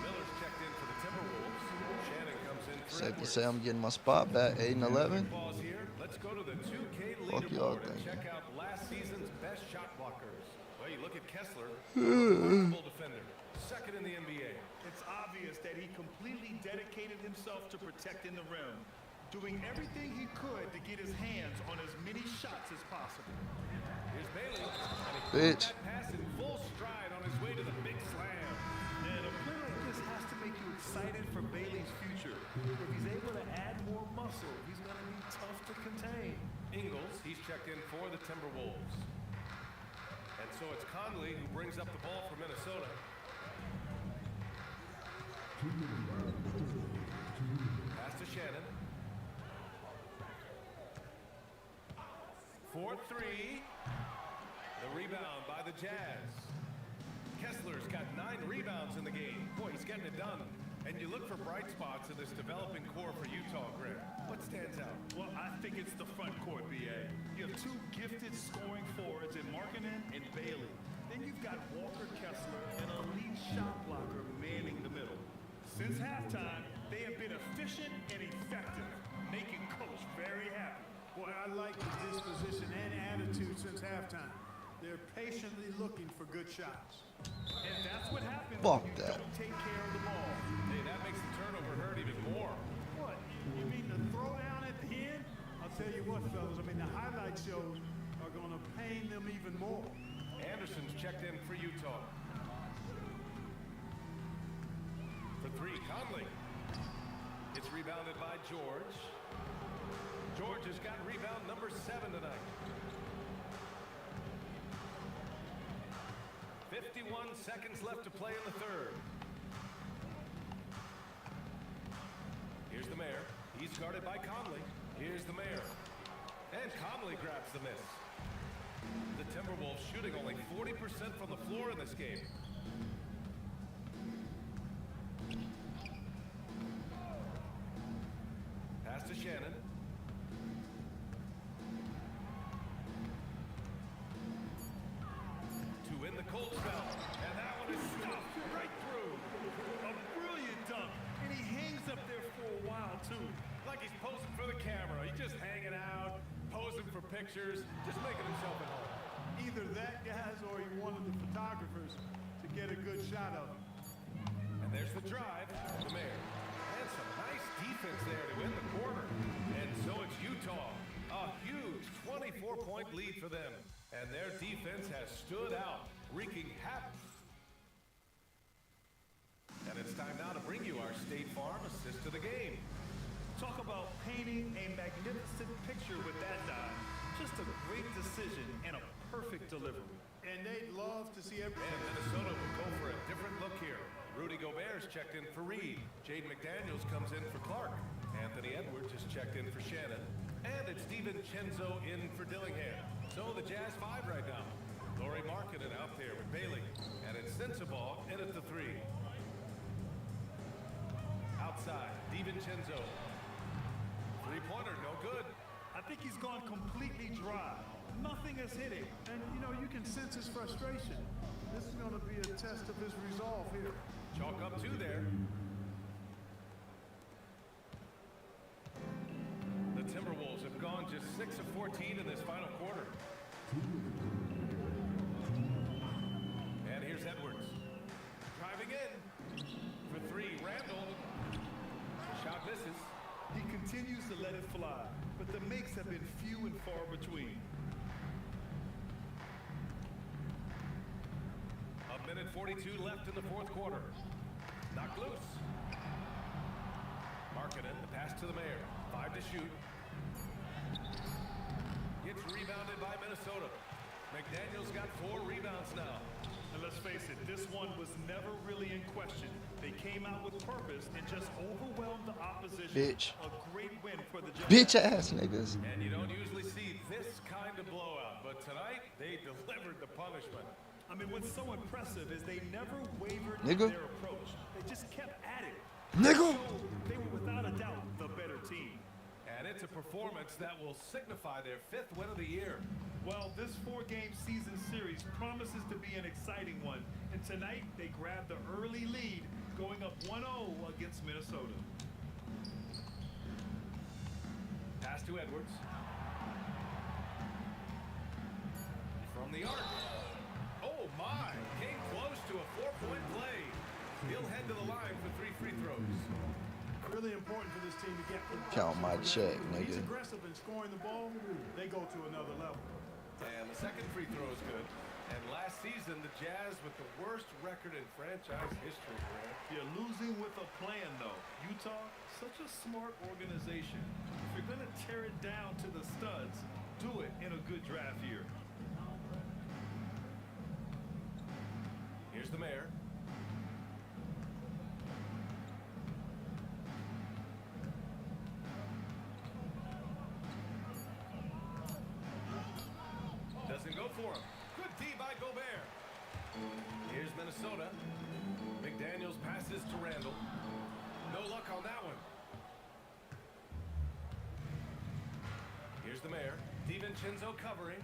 Miller's checked in for the Timberwolves. Shannon comes in for Safe to Edwards. say I'm getting my spot back, 8 and 11. Pause here. Let's go to the 2K Fuck y'all leaderboard and think. check out last season's best shot blockers. Well, you look at Kessler, a remarkable defender, 2nd in the NBA. It's obvious that he completely dedicated himself to protecting the rim, doing everything he could to get his hands on as many shots as possible. Here's Bailey, and he Bitch. put that pass in full stride on his way to the big slam. And a play like this has to make you excited for Bailey's future. If he's able to add more muscle, he's going to be tough to contain. Ingles, he's checked in for the Timberwolves. And so it's Conley who brings up the ball for Minnesota. Pass to Shannon. 4-3. The rebound by the Jazz. Kessler's got 9 rebounds in the game. Boy, he's getting it done. And you look for bright spots in this developing core for Utah, Greg. What stands out? Well, I think it's the front court, B.A. You have 2 gifted scoring forwards in Markkanen and Bailey. Then you've got Walker Kessler, an elite shot blocker, manning the middle. Since halftime, they have been efficient and effective, making Coach very happy. Boy, I like the disposition and attitude since halftime. They're patiently looking for good shots. And that's what happens Fuck when you that. don't take care of the ball. Hey, that makes the turnover hurt even more. What? You mean the throwdown at the end? I'll tell you what, fellas. I mean, the highlight shows are going to pain them even more. Anderson's checked in for Utah. For 3, Conley. It's rebounded by George. George has got rebound number 7 tonight. 51 seconds left to play in the 3rd. Here's the mayor. He's guarded by Conley. Here's the mayor. And Conley grabs the miss. The Timberwolves shooting only 40% from the floor in this game. Pass to Shannon. To win the cold spell. And that one is stuffed right through. A brilliant dunk, and he hangs up there for a while, too. Like he's posing for the camera. He's just hanging out, posing for pictures, just making himself at home. Either that, guys, or he wanted the photographers to get a good shot of him. And there's the drive, the mayor. And some nice defense there to win the quarter. And so it's Utah. A huge 24-point lead for them. And their defense has stood out, wreaking havoc. And it's time now to bring you our State Farm assist to the game. Talk about painting a magnificent picture with that dive. Just a great decision and a perfect delivery. And they'd love to see everything. And Minnesota will go for a different look here. Rudy checked in for Reed. Jaden McDaniels comes in for Clark. Anthony Edwards is checked in for Shannon. And it's DiVincenzo in for Dillingham. So the Jazz 5 right now. Lauri Markkanen out there with Bailey. And it's Sensabaugh in at the 3. Outside, DiVincenzo. Three-pointer, no good. I think he's gone completely dry. Nothing is hitting. And, you know, you can sense his frustration. This is going to be a test of his resolve here. Chalk up 2 there. The Timberwolves have gone just 6 of 14 in this final quarter. And here's Edwards. Driving in. For 3, Randall. Shot misses. He continues to let it fly, but the makes have been few and far between. A minute 42 left in the fourth quarter. Knocked loose. Markkanen, the pass to the Mayor. 5 to shoot. Gets rebounded by Minnesota. McDaniels got 4 rebounds now. And let's face it, this one was never really in question. They came out with purpose and just overwhelmed the opposition. Bitch. A great win for the Jazz. Bitch ass niggas. And you don't usually see this kind of blowout, but tonight they delivered the punishment. I mean, what's so impressive is they never wavered Nigga. in their approach. They just kept at it. Nigga. They were without a doubt the better team. And it's a performance that will signify their 5th win of the year. Well, this 4-game season series promises to be an exciting one. And tonight, they grabbed the early lead, going up 1-0 against Minnesota. Pass to Edwards. From the arc. Oh, my. Came close to a 4-point play. He'll head to the line for 3 free throws. Really important for this team to get production. Count my check, He's nigga. aggressive in scoring the ball. They go to another level. And the second free throw is good. And last season, the Jazz with the worst record in franchise history, man. You're losing with a plan, though. Utah, such a smart organization. If you're going to tear it down to the studs, do it in a good draft year. Here's the Mayor. Doesn't go for him. Good D by Gobert. Here's Minnesota. McDaniels passes to Randall. No luck on that one. Here's the Mayor. DiVincenzo covering.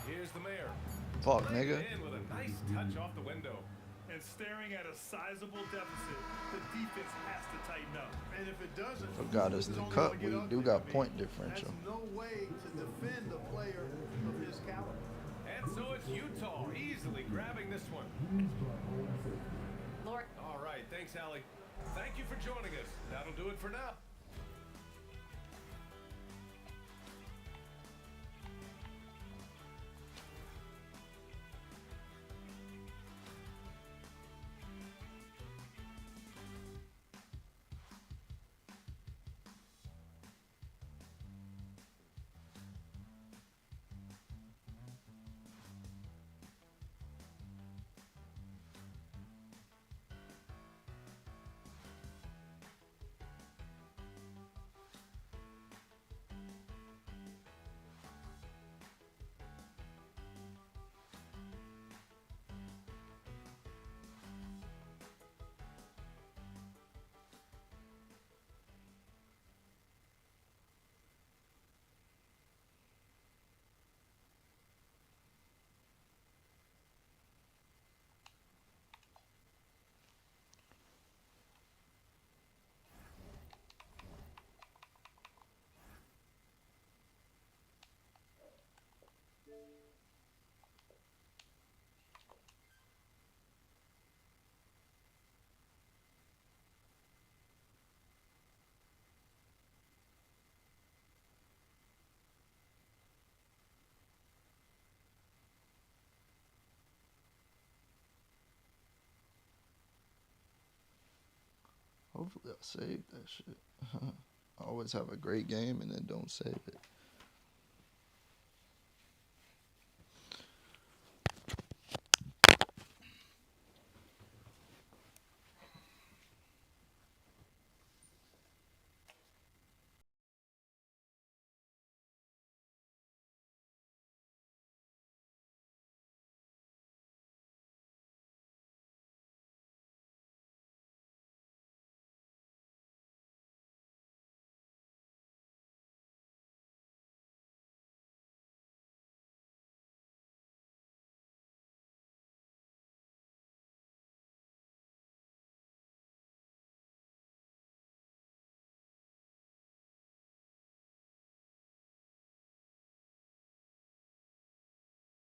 Here's the Mayor. Fuck, nigga. In with a nice touch off the window. And staring at a sizable deficit, the defense has to tighten up. And if it doesn't, Forgot us the cut. We do got point differential. that's no way to defend a player of his caliber. And so it's Utah easily grabbing this one. Lord. All right, thanks, Allie. Thank you for joining us. That'll do it for now. Hopefully I'll save that shit. I always have a great game and then don't save it.